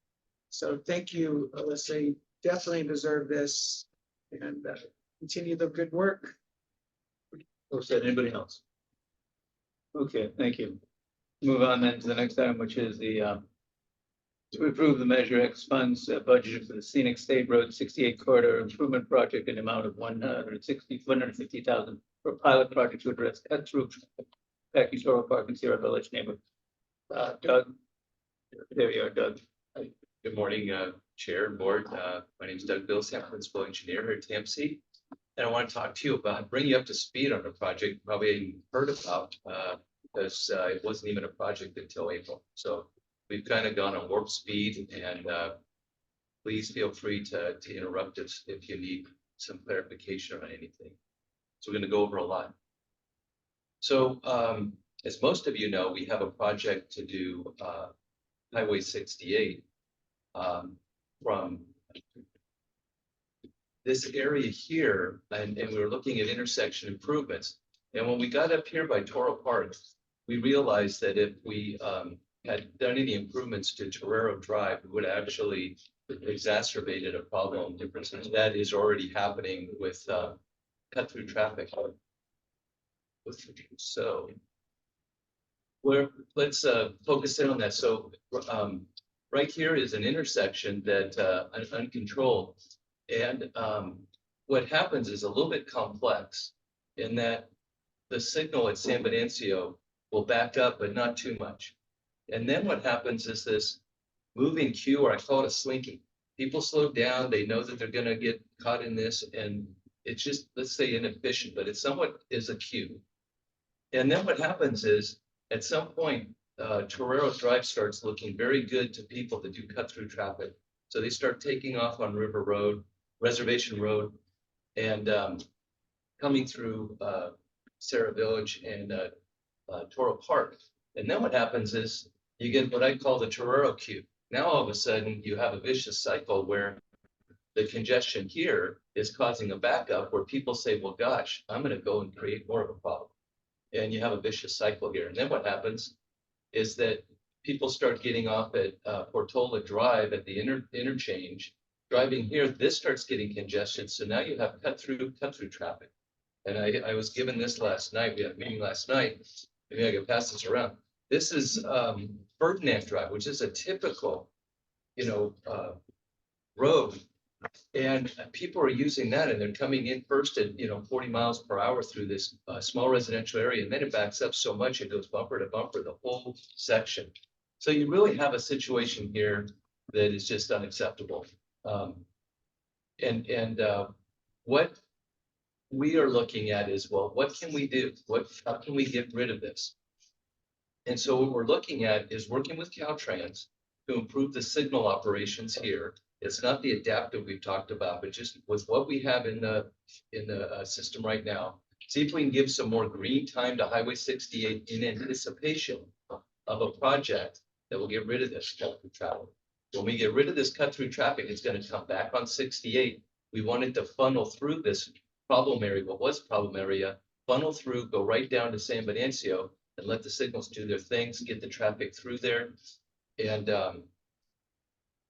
So thank you, Alyssa. You definitely deserve this and continue the good work. Or said anybody else? Okay, thank you. Move on then to the next item, which is the to approve the Measure X funds budgeted for the Scenic State Road 68 corridor improvement project in the amount of 150,000 for pilot project to address cut through Toro Park and Sierra Village neighborhood. Doug, there you are, Doug. Good morning, Chair and Board. My name is Doug Billsam, Principal Engineer here at TAMC. And I want to talk to you about, bring you up to speed on a project you probably hadn't heard about because it wasn't even a project until April. So we've kind of gone on warp speed, and please feel free to interrupt us if you need some clarification on anything. So we're going to go over a lot. So as most of you know, we have a project to do Highway 68 from this area here, and we were looking at intersection improvements. And when we got up here by Toro Park, we realized that if we had done any improvements to Torero Drive, we would have actually exacerbated a problem that is already happening with cut through traffic. So let's focus in on that. So right here is an intersection that uncontrolled. And what happens is a little bit complex in that the signal at San Venancio will back up, but not too much. And then what happens is this moving queue, or I call it a slinky. People slow down, they know that they're gonna get caught in this, and it's just, let's say, inefficient, but it somewhat is a queue. And then what happens is, at some point, Torero Drive starts looking very good to people that do cut through traffic. So they start taking off on River Road, Reservation Road, and coming through Sarah Village and Toro Park. And then what happens is you get what I call the Torero queue. Now all of a sudden you have a vicious cycle where the congestion here is causing a backup where people say, well, gosh, I'm going to go and create more of a problem. And you have a vicious cycle here. And then what happens is that people start getting off at Portola Drive at the interchange. Driving here, this starts getting congestion. So now you have cut through traffic. And I was given this last night. We had a meeting last night. Maybe I can pass this around. This is Ferdinand Drive, which is a typical, road. And people are using that, and they're coming in first at 40 miles per hour through this small residential area, and then it backs up so much it goes bumper to bumper the whole section. So you really have a situation here that is just unacceptable. What we are looking at is, well, what can we do? How can we get rid of this? And so what we're looking at is working with Caltrans to improve the signal operations here. It's not the adaptive we've talked about, but just with what we have in the system right now. See if we can give some more green time to Highway 68 in anticipation of a project that will get rid of this cut through traffic. When we get rid of this cut through traffic, it's going to come back on 68. We want it to funnel through this problem area, what was problem area, funnel through, go right down to San Venancio, and let the signals do their things, get the traffic through there, and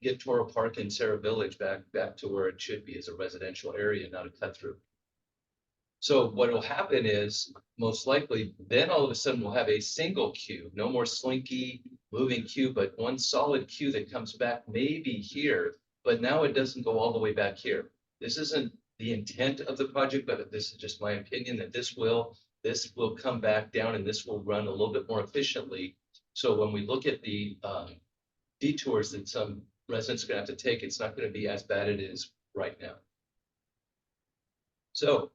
get Toro Park and Sarah Village back to where it should be as a residential area, not a cut through. So what will happen is, most likely, then all of a sudden we'll have a single queue, no more slinky moving queue, but one solid queue that comes back maybe here But now it doesn't go all the way back here. This isn't the intent of the project, but this is just my opinion that this will come back down and this will run a little bit more efficiently. So when we look at the detours that some residents are gonna have to take, it's not gonna be as bad as it is right now. So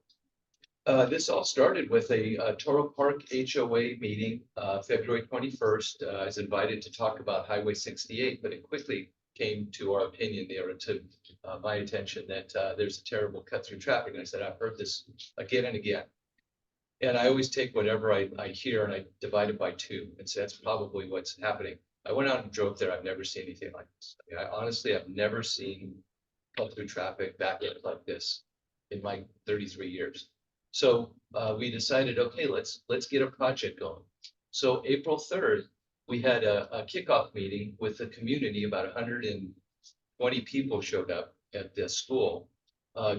this all started with a Toro Park HOA meeting, February 21st. I was invited to talk about Highway 68, but it quickly came to our opinion there, to my attention, that there's a terrible cut through traffic. And I said, I've heard this again and again. And I always take whatever I hear and I divide it by 2. And so that's probably what's happening. I went out and drove there. I've never seen anything like this. I mean, honestly, I've never seen cut through traffic back end like this in my 33 years. So we decided, okay, let's get a project going. So April 3rd, we had a kickoff meeting with the community. About 120 people showed up at the school.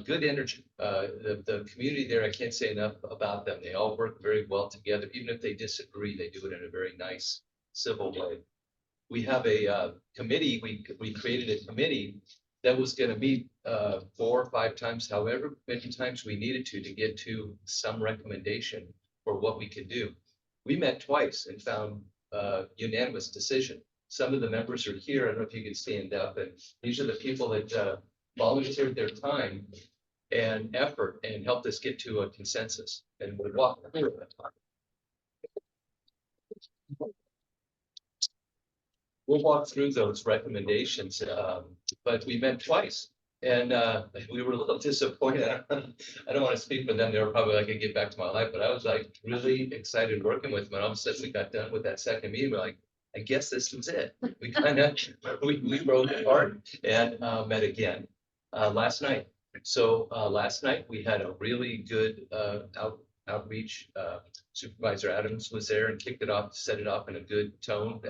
Good energy. The community there, I can't say enough about them. They all work very well together. Even if they disagree, they do it in a very nice, civil way. We have a committee. We created a committee that was going to meet 4 or 5 times, however many times we needed to get to some recommendation for what we could do. We met twice and found unanimous decision. Some of the members are here. I don't know if you can stand up, and these are the people that volunteered their time and effort and helped us get to a consensus. And we'll walk through it. We'll walk through those recommendations, but we met twice. And we were a little disappointed. I don't want to speak for them. They were probably like, I get back to my life, but I was like really excited working with them. And all of a sudden we got done with that second meeting. We're like, I guess this was it. We kind of, we broke apart and met again last night. So last night we had a really good outreach. Supervisor Adams was there and kicked it off, set it off in a good tone,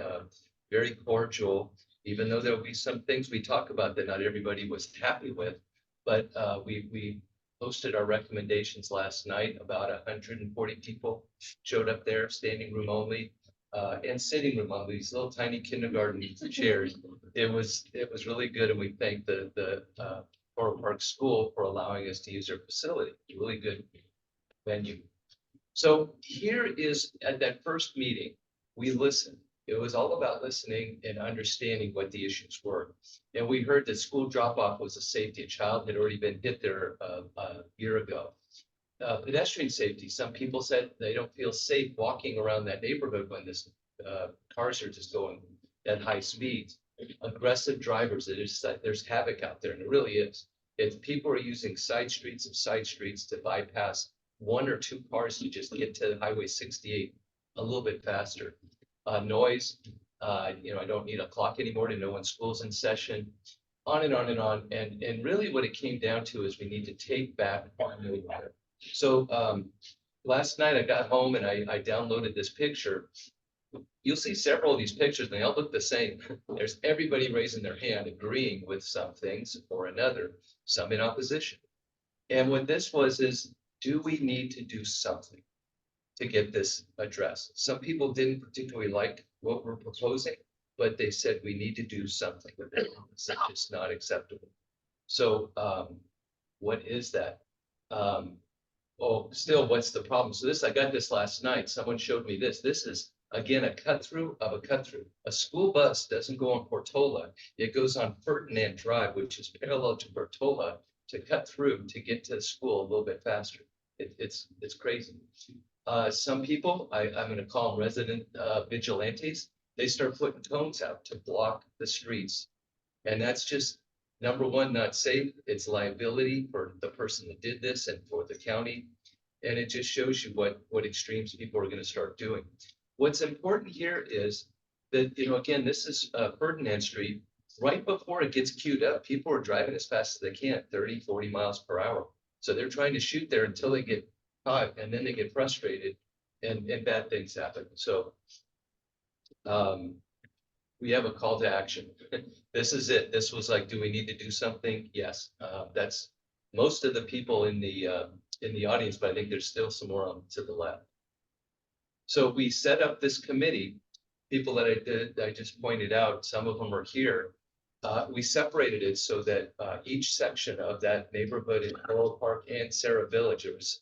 very cordial. Even though there'll be some things we talk about that not everybody was happy with, but we posted our recommendations last night. About 140 people showed up there, standing room only, and sitting room only. These little tiny kindergarten chairs. It was really good, and we thank the Toro Park School for allowing us to use their facility. Really good venue. So here is at that first meeting, we listened. It was all about listening and understanding what the issues were. And we heard that school drop-off was a safety. A child had already been hit there a year ago. Pedestrian safety. Some people said they don't feel safe walking around that neighborhood when this cars are just going at high speeds. Aggressive drivers. There's havoc out there, and it really is. If people are using side streets to bypass 1 or 2 cars to just get to Highway 68 a little bit faster. Noise, I don't need a clock anymore to know when school's in session, on and on and on. And really what it came down to is we need to take back our neighborhood. So last night I got home and I downloaded this picture. You'll see several of these pictures and they all look the same. There's everybody raising their hand, agreeing with some things or another, some in opposition. And what this was is, do we need to do something to get this addressed? Some people didn't particularly like what we're proposing, but they said we need to do something with it. It's just not acceptable. So what is that? Still, what's the problem? So I got this last night. Someone showed me this. This is, again, a cut through of a cut through. A school bus doesn't go on Portola. It goes on Ferdinand Drive, which is parallel to Portola, to cut through to get to the school a little bit faster. It's crazy. Some people, I'm going to call them resident vigilantes, they start putting cones out to block the streets. And that's just, number one, not safe. It's liability for the person that did this and for the county. And it just shows you what extremes people are going to start doing. What's important here is that, again, this is Ferdinand Street. Right before it gets queued up, people are driving as fast as they can, 30, 40 miles per hour. So they're trying to shoot there until they get caught, and then they get frustrated and bad things happen. So we have a call to action. This is it. This was like, do we need to do something? Yes. That's most of the people in the audience, but I think there's still some more on to the left. So we set up this committee. People that I just pointed out, some of them are here. we separated it so that each section of that neighborhood in Coral Park and Sarah Village, there was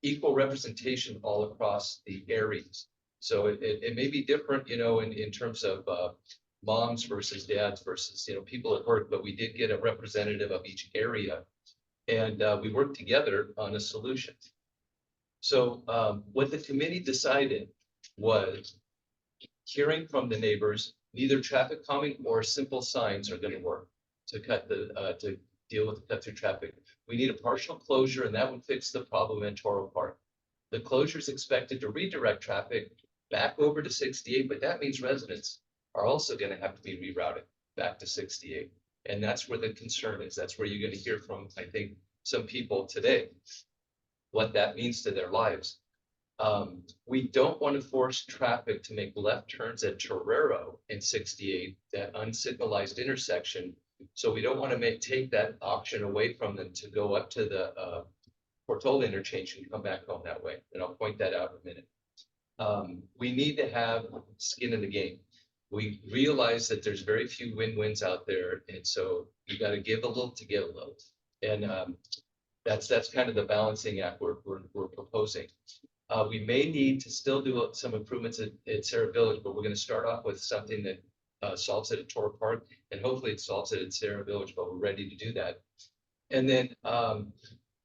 equal representation all across the areas. So it may be different, in terms of moms versus dads versus, people at work, but we did get a representative of each area. And we worked together on a solution. So what the committee decided was, hearing from the neighbors, neither traffic calming or simple signs are going to work to to deal with the cut through traffic. We need a partial closure, and that would fix the problem in Toro Park. The closure is expected to redirect traffic back over to 68, but that means residents are also going to have to be rerouted back to 68. And that's where the concern is. That's where you're going to hear from, I think, some people today, what that means to their lives. We don't want to force traffic to make left turns at Torero in 68, that unsignalized intersection. So we don't want to take that option away from them to go up to the Portola interchange and come back home that way. And I'll point that out in a minute. We need to have skin in the game. We realize that there's very few win-wins out there. And so you got to give a little to get a little. And that's kind of the balancing act we're proposing. We may need to still do some improvements at Sarah Village, but we're going to start off with something that solves it at Toro Park, and hopefully it solves it at Sarah Village, but we're ready to do that. And then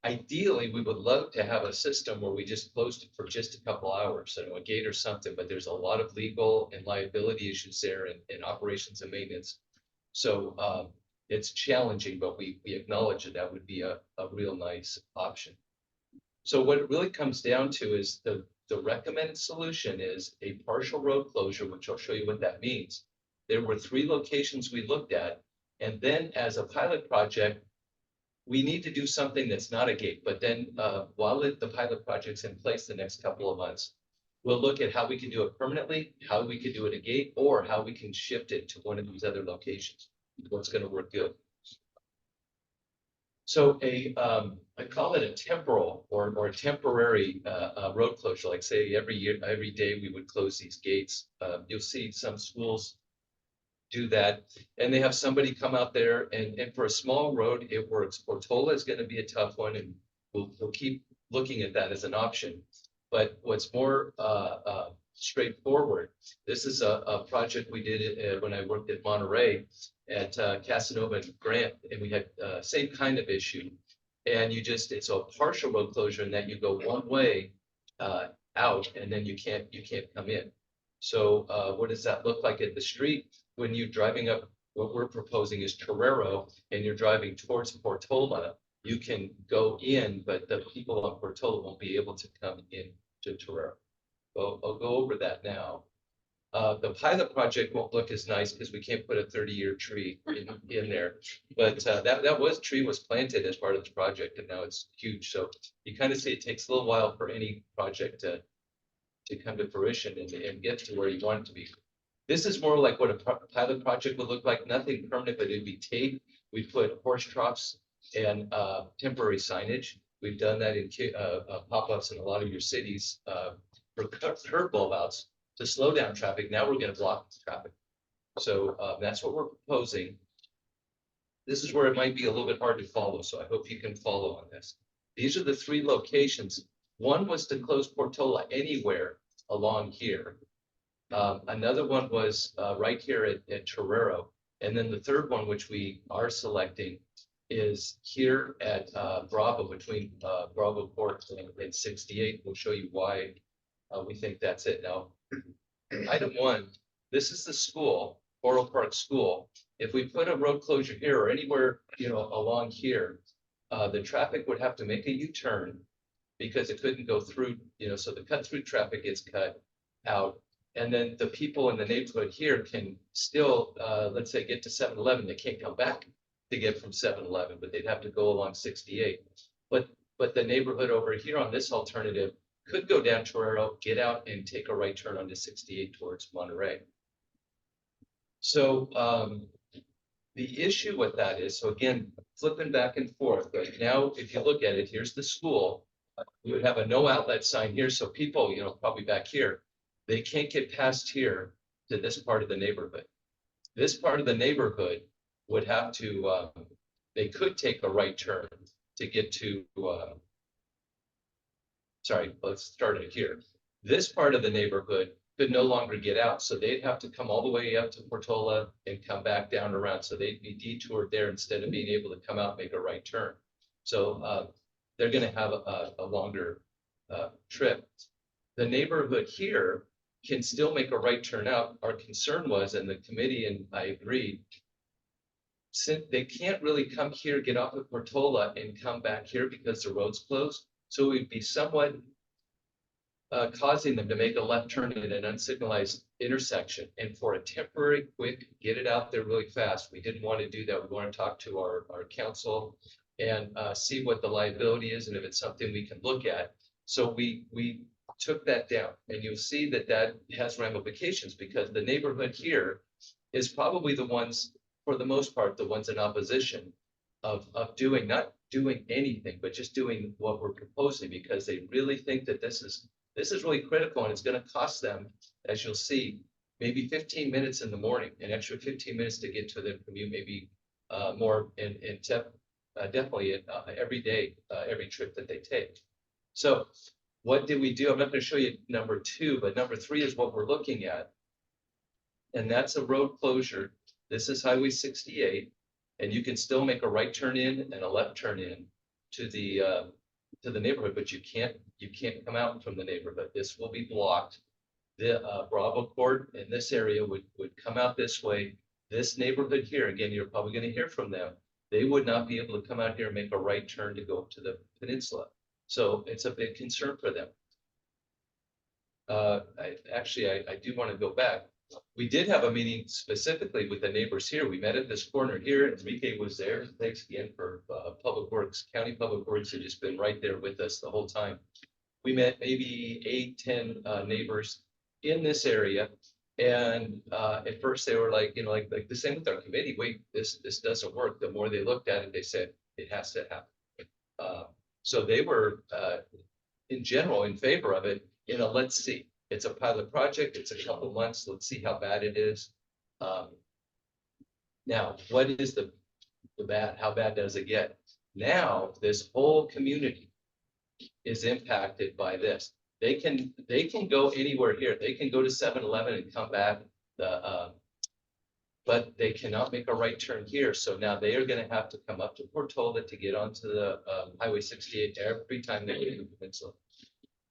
ideally, we would love to have a system where we just closed it for just a couple hours, a gate or something, but there's a lot of legal and liability issues there in operations and maintenance. So it's challenging, but we acknowledge that would be a real nice option. So what it really comes down to is the recommended solution is a partial road closure, which I'll show you what that means. There were 3 locations we looked at, and then as a pilot project, we need to do something that's not a gate, but then while the pilot project's in place the next couple of months, we'll look at how we can do it permanently, how we can do it a gate, or how we can shift it to one of these other locations. What's going to work good. So I call it a temporal or temporary road closure. Like say every day we would close these gates. You'll see some schools do that, and they have somebody come out there and for a small road it works. Portola is going to be a tough one, and we'll keep looking at that as an option. But what's more straightforward, this is a project we did when I worked at Monterey at Casanova and Grant, and we had same kind of issue. And it's a partial road closure in that you go one way out, and then you can't come in. So what does that look like at the street when you're driving up? What we're proposing is Torero, and you're driving towards Portola. You can go in, but the people on Portola won't be able to come in to Torero. I'll go over that now. The pilot project won't look as nice because we can't put a 30-year tree in there. But that tree was planted as part of this project, and now it's huge. So you kind of see it takes a little while for any project to come to fruition and get to where you want it to be. This is more like what a pilot project would look like. Nothing permanent, but it'd be tape. We put horse troughs and temporary signage. We've done that in pop-ups in a lot of your cities for curb bulb outs to slow down traffic. Now we're going to block traffic. So that's what we're proposing. This is where it might be a little bit hard to follow, so I hope you can follow on this. These are the 3 locations. One was to close Portola anywhere along here. Another one was right here at Torero. And then the third one, which we are selecting, is here at Bravo, between Bravo Court and 68. We'll show you why we think that's it. Now, item 1, this is the school, Coral Park School. If we put a road closure here or anywhere, along here, the traffic would have to make a U-turn because it couldn't go through, so the cut-through traffic gets cut out. And then the people in the neighborhood here can still, let's say, get to 7-Eleven. They can't come back to get from 7-Eleven, but they'd have to go along 68. But the neighborhood over here on this alternative could go down Torero, get out, and take a right turn onto 68 towards Monterey. So the issue with that is, so again, flipping back and forth. Right now, if you look at it, here's the school. We would have a no outlet sign here, so people, probably back here, they can't get past here to this part of the neighborhood. This part of the neighborhood would have to, they could take a right turn to get to, sorry, let's start it here. This part of the neighborhood could no longer get out, so they'd have to come all the way up to Portola and come back down around, so they'd be detoured there instead of being able to come out and make a right turn. So they're gonna have a longer trip. The neighborhood here can still make a right turn out. Our concern was, and the committee and I agreed, since they can't really come here, get off of Portola and come back here because the road's closed. So we'd be somewhat causing them to make a left turn in an unsignalized intersection. And for a temporary, quick, get it out there really fast, we didn't want to do that. We want to talk to our council and see what the liability is and if it's something we can look at. So we took that down, and you'll see that that has ramifications because the neighborhood here is probably the ones, for the most part, the ones in opposition of doing, not doing anything, but just doing what we're proposing, because they really think that this is really critical, and it's going to cost them, as you'll see, maybe 15 minutes in the morning, an extra 15 minutes to get to their commute, maybe more, and definitely every day, every trip that they take. So what did we do? I'm not going to show you number 2, but number 3 is what we're looking at. And that's a road closure. This is Highway 68, and you can still make a right turn in and a left turn in to the neighborhood, but you can't come out from the neighborhood. This will be blocked. The Bravo Court in this area would come out this way. This neighborhood here, again, you're probably going to hear from them. They would not be able to come out here and make a right turn to go up to the peninsula. So it's a big concern for them. I do want to go back. We did have a meeting specifically with the neighbors here. We met at this corner here. Enrique was there. Thanks again for Public Works. County Public Works had just been right there with us the whole time. We met maybe 8, 10 neighbors in this area. And at first they were like, like the same with our committee. Wait, this doesn't work. The more they looked at it, they said it has to happen. So they were in general in favor of it. Let's see. It's a pilot project. It's a couple months. Let's see how bad it is. Now, what is the bad? How bad does it get? Now, this whole community is impacted by this. They can go anywhere here. They can go to 7-Eleven and come back. But they cannot make a right turn here. So now they are going to have to come up to Portola to get onto the Highway 68 every time they get to the peninsula.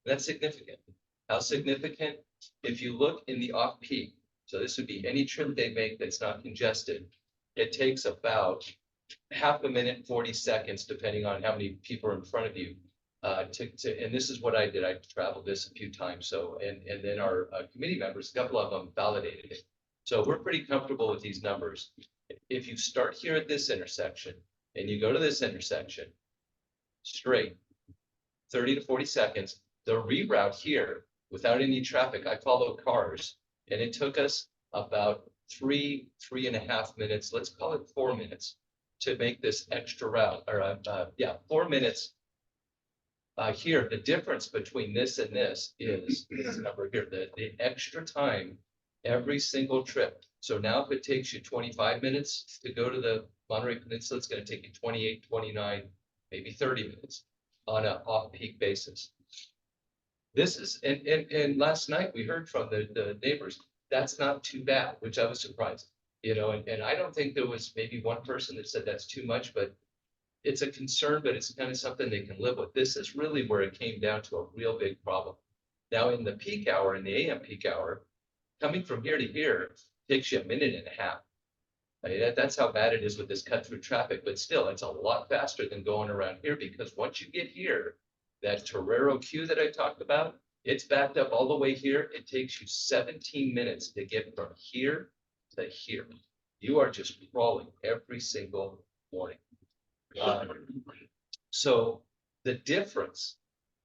That's significant. How significant? If you look in the off-peak, so this would be any trip they make that's not congested, it takes about half a minute, 40 seconds, depending on how many people are in front of you. And this is what I did. I traveled this a few times. So, and then our committee members, a couple of them validated it. So we're pretty comfortable with these numbers. If you start here at this intersection and you go to this intersection straight, 30 to 40 seconds, the reroute here without any traffic, I followed cars, and it took us about 3.5 minutes, let's call it 4 minutes, to make this extra route, or 4 minutes. Here, the difference between this and this is this number here, the extra time every single trip. So now if it takes you 25 minutes to go to the Monterey Peninsula, it's going to take you 28, 29, maybe 30 minutes on an off-peak basis. This is, and last night we heard from the neighbors, that's not too bad, which I was surprised, and I don't think there was maybe one person that said that's too much, but it's a concern, but it's kind of something they can live with. This is really where it came down to a real big problem. Now in the peak hour, in the AM peak hour, coming from here to here takes you 1.5 minutes. I mean, that's how bad it is with this cut through traffic, but still it's a lot faster than going around here, because once you get here, that Torero queue that I talked about, it's backed up all the way here. It takes you 17 minutes to get from here to here. You are just crawling every single morning. So the difference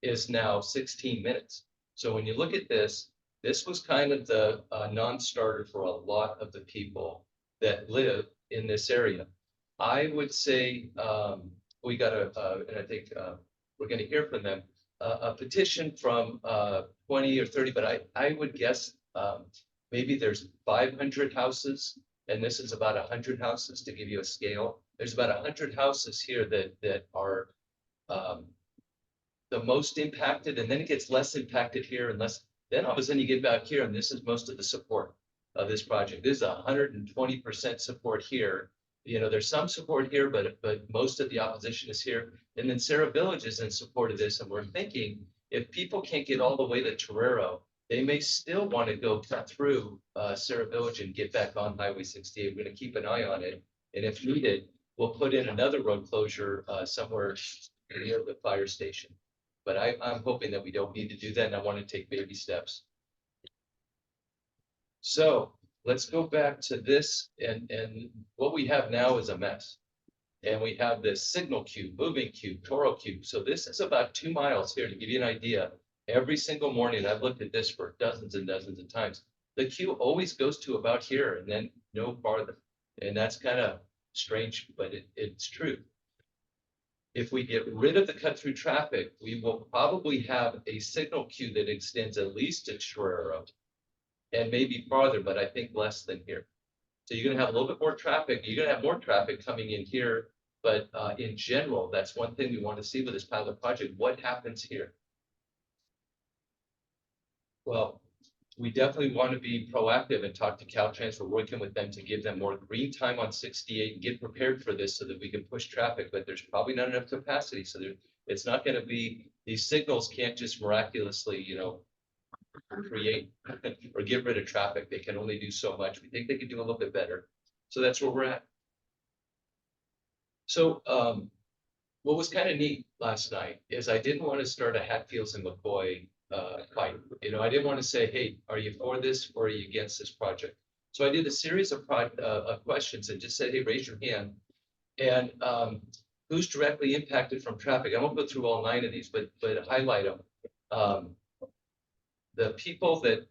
is now 16 minutes. So when you look at this, this was kind of the non-starter for a lot of the people that live in this area. I would say we got and I think we're going to hear from them, a petition from 20 or 30, but I would guess maybe there's 500 houses and this is about 100 houses to give you a scale. There's about 100 houses here that are the most impacted, and then it gets less impacted here and less. Then all of a sudden you get back here, and this is most of the support of this project. This is 120% support here. You know, there's some support here, but most of the opposition is here. And then Sarah Village is in support of this, and we're thinking if people can't get all the way to Torero, they may still want to go cut through Sarah Village and get back on Highway 68. We're going to keep an eye on it, and if needed, we'll put in another road closure somewhere near the fire station. But I'm hoping that we don't need to do that, and I want to take baby steps. So let's go back to this, and what we have now is a mess. And we have this signal cube, moving cube, Toro cube. So this is about 2 miles here to give you an idea. Every single morning, I've looked at this for dozens and dozens of times. The queue always goes to about here and then no farther. And that's kind of strange, but it's true. If we get rid of the cut through traffic, we will probably have a signal queue that extends at least to Torero and maybe farther, but I think less than here. So you're gonna have a little bit more traffic. You're gonna have more traffic coming in here, but in general, that's one thing we want to see with this pilot project. What happens here? Well, we definitely want to be proactive and talk to Caltrans. We're working with them to give them more green time on 68 and get prepared for this so that we can push traffic, but there's probably not enough capacity. So it's not going to be, these signals can't just miraculously, you know, create or get rid of traffic. They can only do so much. We think they can do a little bit better. So that's where we're at. So what was kind of neat last night is I didn't want to start a Hatfields and McCoy fight. You know, I didn't want to say, hey, are you for this or are you against this project? So I did a series of questions and just said, hey, raise your hand. And who's directly impacted from traffic? I won't go through all 9 of these, but highlight them. The people that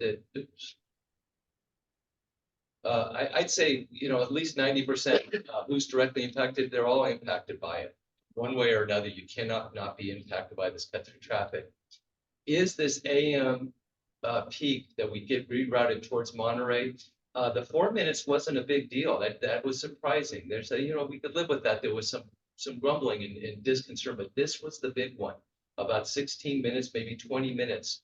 I'd say, you know, at least 90% who's directly impacted, they're all impacted by it. One way or another, you cannot not be impacted by this cut through traffic. Is this AM peak that we get rerouted towards Monterey? The 4 minutes wasn't a big deal. That was surprising. There's a, you know, we could live with that. There was some grumbling and disconcern, but this was the big one. About 16 minutes, maybe 20 minutes.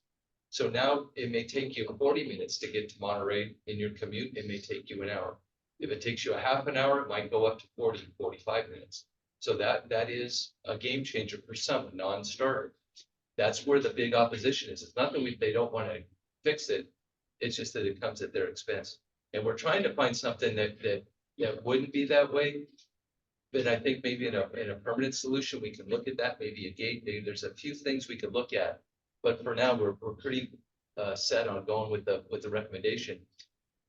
So now it may take you 40 minutes to get to Monterey in your commute. It may take you an hour. If it takes you a half an hour, it might go up to 40, 45 minutes. So that is a game changer for some, a non-starter. That's where the big opposition is. It's not that they don't want to fix it. It's just that it comes at their expense. And we're trying to find something that wouldn't be that way. But I think maybe in a permanent solution, we can look at that, maybe a gate. Maybe there's a few things we could look at. But for now, we're pretty set on going with the recommendation.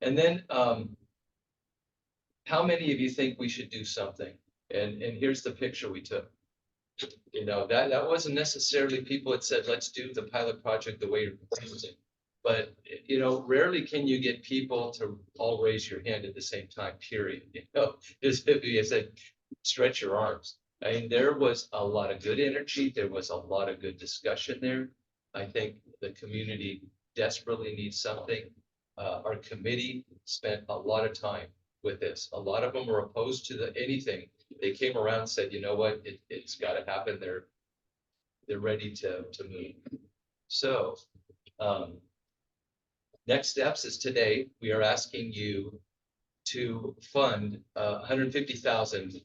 And then how many of you think we should do something? And here's the picture we took. You know, that wasn't necessarily people that said, let's do the pilot project the way you're proposing. But, you know, rarely can you get people to all raise your hand at the same time, period. You know, just if you said, stretch your arms. I mean, there was a lot of good energy. There was a lot of good discussion there. I think the community desperately needs something. Our committee spent a lot of time with this. A lot of them were opposed to anything. They came around and said, you know what, it's got to happen. They're ready to move. So next steps is today, we are asking you to fund 150,000.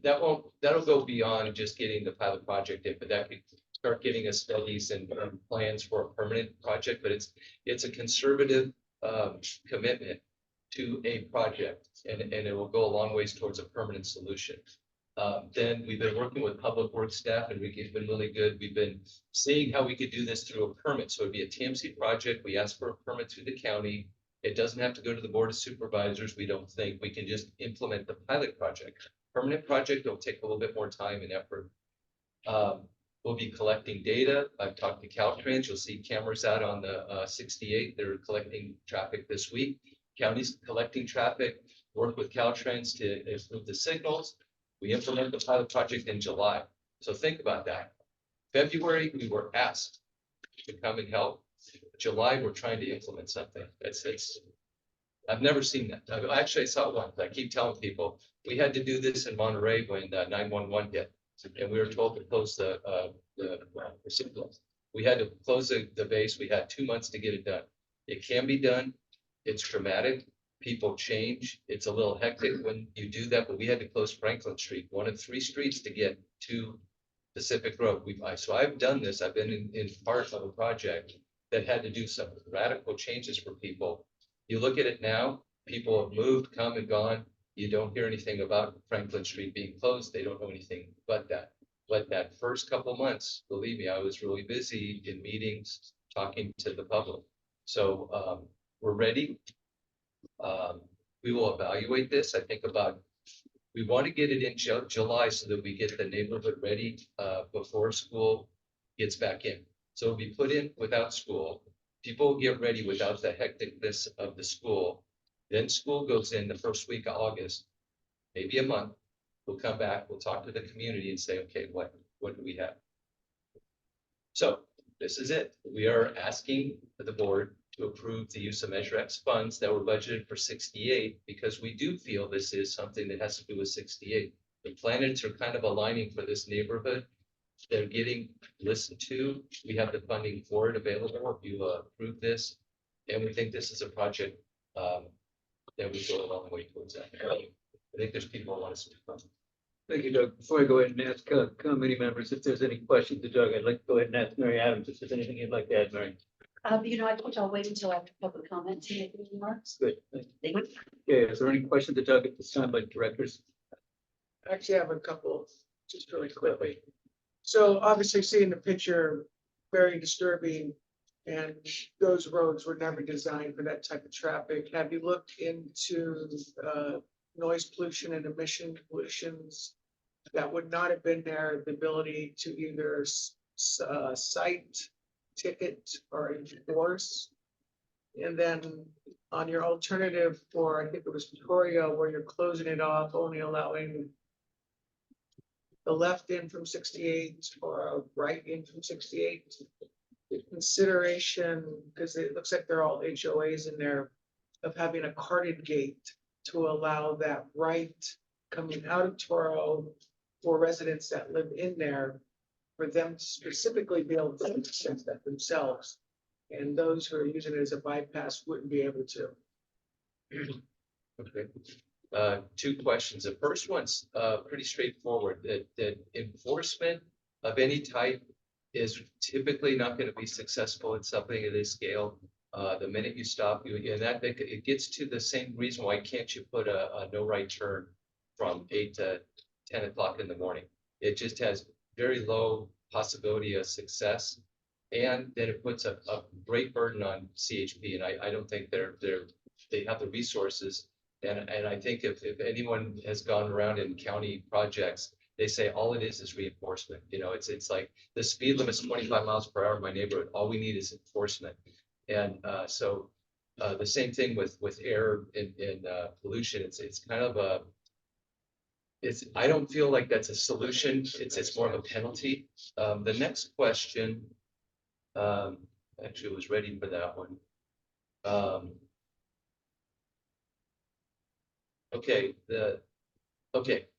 That'll go beyond just getting the pilot project in, but that could start getting us studies and plans for a permanent project. But it's a conservative commitment to a project, and it will go a long ways towards a permanent solution. Then we've been working with public works staff, and we've been really good. We've been seeing how we could do this through a permit. So it'd be a TAMC project. We ask for a permit through the county. It doesn't have to go to the Board of Supervisors. We don't think we can just implement the pilot project. Permanent project will take a little bit more time and effort. We'll be collecting data. I've talked to Caltrans. You'll see cameras out on the 68. They're collecting traffic this week. County's collecting traffic, work with Caltrans to improve the signals. We implement the pilot project in July. So think about that. February, we were asked to come and help. July, we're trying to implement something. I've never seen that. I actually saw one. I keep telling people, we had to do this in Monterey when 911 hit. And we were told to close the signal. We had to close the base. We had 2 months to get it done. It can be done. It's traumatic. People change. It's a little hectic when you do that, but we had to close Franklin Street, one of 3 streets to get to Pacific Road. So I've done this. I've been in part of a project that had to do some radical changes for people. You look at it now, people have moved, come and gone. You don't hear anything about Franklin Street being closed. They don't know anything but that. But that first couple months, believe me, I was really busy in meetings, talking to the public. So we're ready. We will evaluate this. I think we want to get it in July so that we get the neighborhood ready before school gets back in. So it'll be put in without school. People will get ready without the hecticness of the school. Then school goes in the first week of August, maybe a month. We'll come back, we'll talk to the community and say, okay, what do we have? So this is it. We are asking the board to approve the use of Measure X funds that were budgeted for 68, because we do feel this is something that has to do with 68. The planets are kind of aligning for this neighborhood. They're getting listened to. We have the funding for it available if you approve this. And we think this is a project that we go a long way towards that. I think there's people who want us to do. Thank you, Doug. Before I go ahead and ask committee members if there's any questions to Doug, I'd like to go ahead and ask Mary Adams if there's anything you'd like to add, Mary. You know, I told you I'll wait until after public comment to make any remarks. Good. Thank you. Thank Okay, is there any question to Doug at this time by directors? Actually, I have a couple, just really quickly. So obviously seeing the picture, very disturbing. And those roads were never designed for that type of traffic. Have you looked into noise pollution and emission pollutions that would not have been there, the ability to either cite, ticket, or enforce? And then on your alternative for, I think it was Victoria, where you're closing it off, only allowing the left in from 68 or a right in from 68. Consideration, because it looks like they're all HOAs in there, of having a carded gate to allow that right coming out of Toro for residents that live in there, for them to specifically be able to access that themselves. And those who are using it as a bypass wouldn't be able to. Okay. 2 questions. The first one's pretty straightforward, that enforcement of any type is typically not going to be successful at something of this scale. The minute you stop, it gets to the same reason why can't you put a no right turn from 8 to 10 o'clock in the morning. It just has very low possibility of success. And then it puts a great burden on CHP. And I don't think they have the resources. And I think if anyone has gone around in county projects, they say all it is reinforcement. You know, it's like the speed limit is 25 miles per hour in my neighborhood. All we need is enforcement. And so the same thing with air and pollution. It's kind of I don't feel like that's a solution. It's more of a penalty. The next question, actually I was ready for that one. Okay,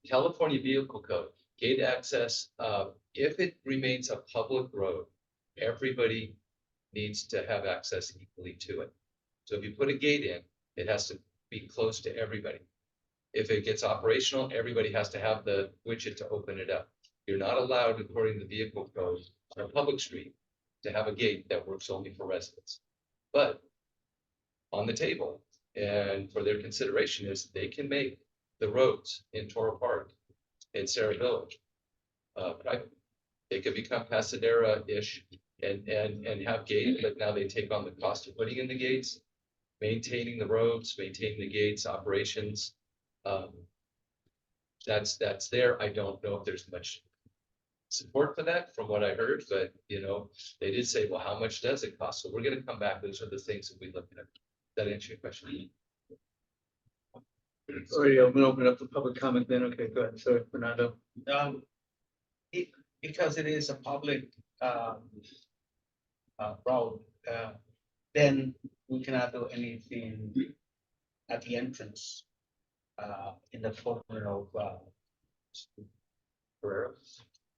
California Vehicle Code, gate access, if it remains a public road, everybody needs to have access equally to it. So if you put a gate in, it has to be close to everybody. If it gets operational, everybody has to have the widget to open it up. You're not allowed, according to the vehicle code, on a public street to have a gate that works only for residents. But on the table, and for their consideration, is they can make the roads in Toro Park, in Sarah Village, private. They could become Pasadena-ish and have gates, but now they take on the cost of putting in the gates, maintaining the roads, maintaining the gates, operations. That's there. I don't know if there's much support for that from what I heard, but you know, they did say, well, how much does it cost? So we're going to come back. Those are the things that we look at. That answer your question? Sorry, I'm gonna open up the public comment then. Okay, go ahead. Sorry, Fernando. Because it is a public road, then we cannot do anything at the entrance. In the corner of,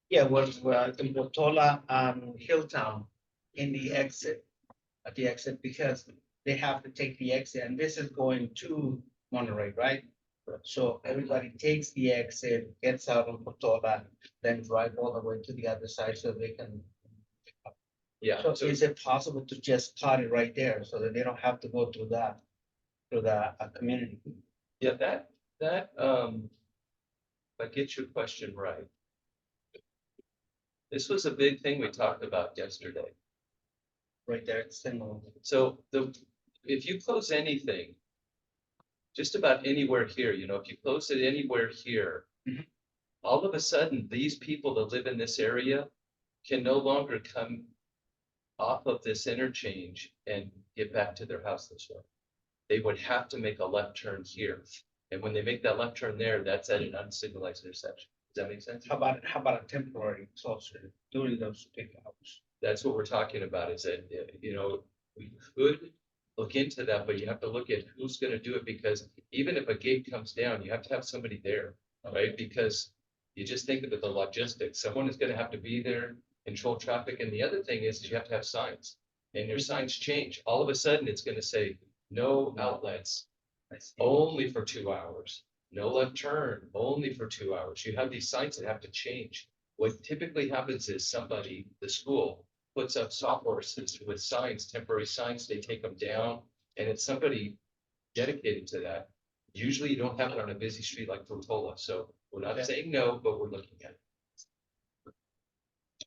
yeah, well, in Portola and Hilltown in the exit, at the exit, because they have to take the exit, and this is going to Monterey, right? So everybody takes the exit, gets out on Portola, then drive all the way to the other side so they can. Yeah. So is it possible to just cut it right there so that they don't have to go through that, through the community? Yeah, if I get your question right. This was a big thing we talked about yesterday. Right there, it's similar. So if you close anything, just about anywhere here, if you close it anywhere here, all of a sudden, these people that live in this area can no longer come off of this interchange and get back to their house this way. They would have to make a left turn here. And when they make that left turn there, that's at an unsignalized intersection. Does that make sense? How about a temporary closure during those peak hours? That's what we're talking about, is that, we could look into that, but you have to look at who's gonna do it, because even if a gate comes down, you have to have somebody there, right? Because you just think of the logistics, someone is gonna have to be there, control traffic, and the other thing is you have to have signs. And your signs change, all of a sudden, it's gonna say, no outlets, only for 2 hours, no left turn, only for 2 hours. You have these signs that have to change. What typically happens is somebody, the school, puts up sawhorses with signs, temporary signs, they take them down, and it's somebody dedicated to that. Usually you don't have it on a busy street like Portola, so we're not saying no, but we're looking at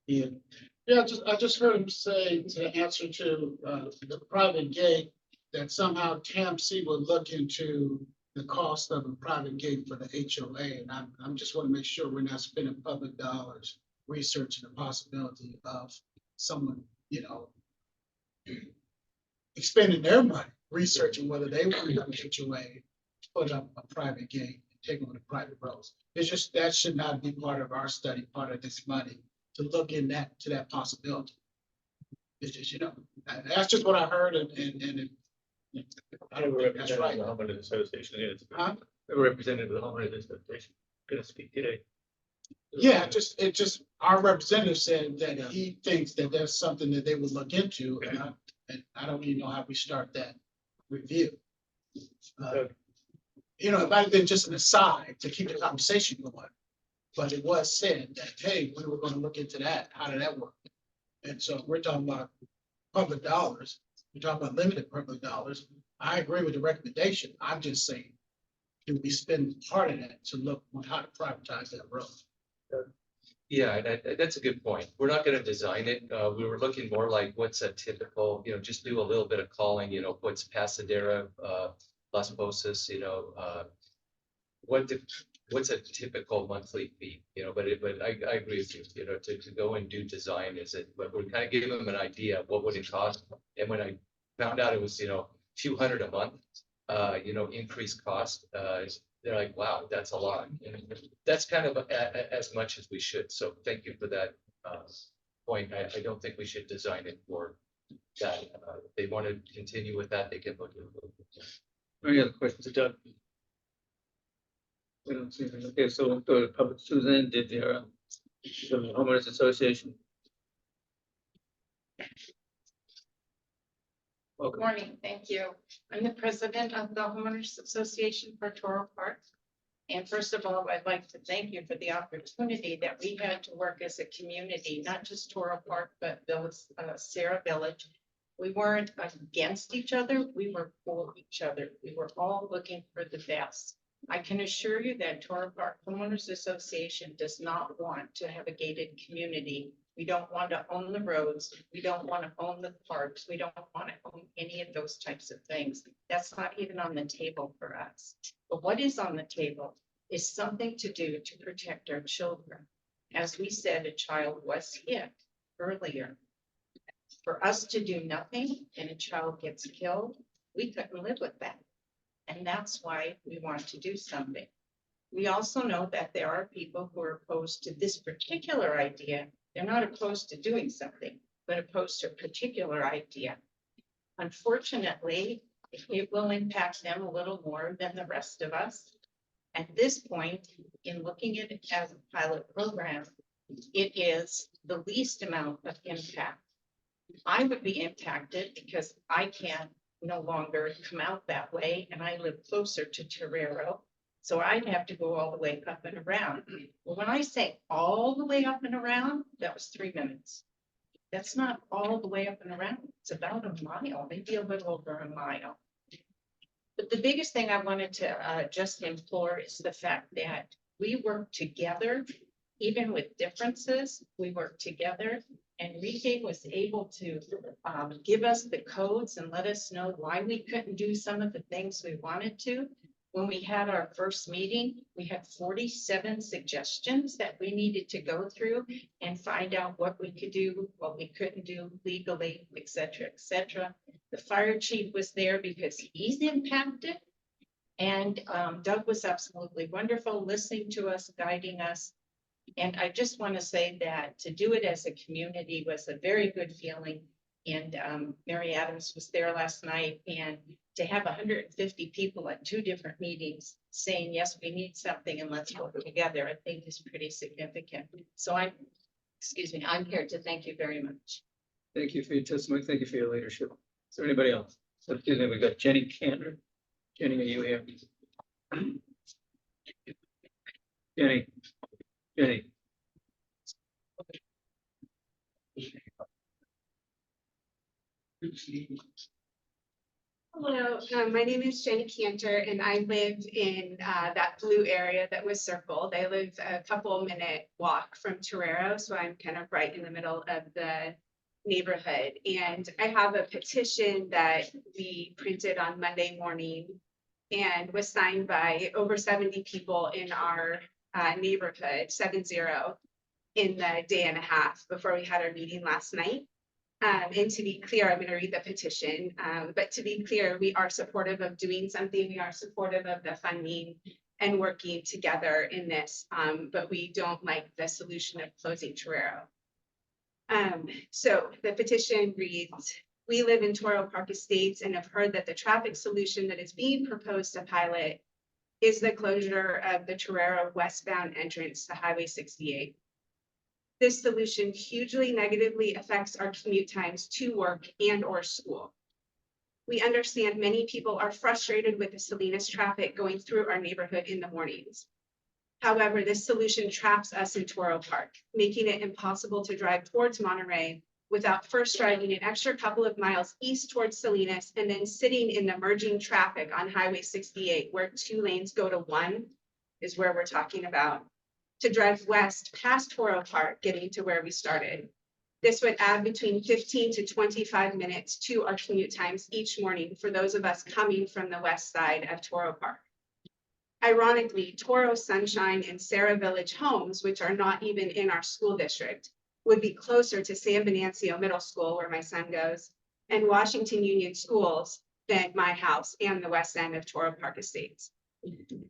it. Yeah, I just heard him say to answer to the private gate that somehow TAMC will look into the cost of a private gate for the HOA, and I'm just want to make sure we're not spending public dollars researching the possibility of someone, expending their money, researching whether they want to have an HOA, put up a private gate, take on the private roads. It's just, that should not be part of our study, part of this money, to look in to that possibility. It's just, that's just what I heard, and I don't think that's right. The homeowners association is. Huh? A representative of the homeowners association gonna speak today. Yeah, it just, our representative said that he thinks that there's something that they would look into, and I don't even know how we start that review. It might have been just an aside to keep the conversation going, but it was said that, hey, we were gonna look into that, how did that work? And so we're talking about public dollars, we're talking about limited public dollars. I agree with the recommendation, I'm just saying, do we spend part of that to look on how to privatize that road? Yeah, that's a good point. We're not gonna design it. We were looking more like what's a typical, just do a little bit of calling, what's Pasadena, Las Posas, what's a typical monthly fee, but I agree with you, to go and do design but we're kind of giving them an idea of what would it cost. And when I found out it was, few hundred a month, increased cost, they're like, wow, that's a lot. And that's kind of as much as we should. So thank you for that point. I don't think we should design it for that. If they want to continue with that, they can look at it. Any other questions, Doug? We don't see any. Okay, so we'll go to public. Suzanne did their the homeowners association. Good morning, thank you. I'm the president of the Homeowners Association for Toro Park. And first of all, I'd like to thank you for the opportunity that we had to work as a community, not just Toro Park, but Sarah Village. We weren't against each other, we were for each other. We were all looking for the best. I can assure you that Toro Park Homeowners Association does not want to have a gated community. We don't want to own the roads. We don't want to own the parks. We don't want to own any of those types of things. That's not even on the table for us. But what is on the table is something to do to protect our children. As we said, a child was hit earlier. For us to do nothing and a child gets killed, we couldn't live with that. And that's why we want to do something. We also know that there are people who are opposed to this particular idea. They're not opposed to doing something, but opposed to a particular idea. Unfortunately, It will impact them a little more than the rest of us. At this point, in looking at it as a pilot program, it is the least amount of impact. I would be impacted because I can no longer come out that way and I live closer to Torero. So I'd have to go all the way up and around. Well, when I say all the way up and around, that was 3 minutes. That's not all the way up and around. It's about a mile, maybe a little over a mile. But the biggest thing I wanted to just implore is the fact that we work together, even with differences, we work together. Enrique was able to give us the codes and let us know why we couldn't do some of the things we wanted to. When we had our first meeting, we had 47 suggestions that we needed to go through and find out what we could do, what we couldn't do legally, et cetera, et cetera. The fire chief was there because he's impacted. And Doug was absolutely wonderful, listening to us, guiding us. And I just want to say that to do it as a community was a very good feeling. And Mary Adams was there last night, and to have 150 people at 2 different meetings saying, yes, we need something and let's work together, I think is pretty significant. So I'm here to thank you very much. Thank you for your testimony. Thank you for your leadership. Is there anybody else? So then we got Jenny Cantor. Jenny, are you here? Jenny. Hello, my name is Jenny Cantor and I live in that blue area that was circled. I live a couple-minute walk from Torero, so I'm kind of right in the middle of the neighborhood. And I have a petition that we printed on Monday morning and was signed by over 70 people in our neighborhood, 70, in the day and a half before we had our meeting last night. And to be clear, I'm going to read the petition, but to be clear, we are supportive of doing something. We are supportive of the funding and working together in this, but we don't like the solution of closing Torero. So the petition reads, we live in Toro Park Estates and have heard that the traffic solution that is being proposed to pilot is the closure of the Torero westbound entrance to Highway 68. This solution hugely negatively affects our commute times to work and or school. We understand many people are frustrated with the Salinas traffic going through our neighborhood in the mornings. However, this solution traps us in Toro Park, making it impossible to drive towards Monterey without first driving an extra couple of miles east towards Salinas and then sitting in the merging traffic on Highway 68 where 2 lanes go to 1 is where we're talking about, to drive west past Toro Park, getting to where we started. This would add between 15 to 25 minutes to our commute times each morning for those of us coming from the west side of Toro Park. Ironically, Toro, Sunshine, and Sarah Village homes, which are not even in our school district, would be closer to San Venancio Middle School, where my son goes, and Washington Union Schools than my house and the west end of Toro Park Estates.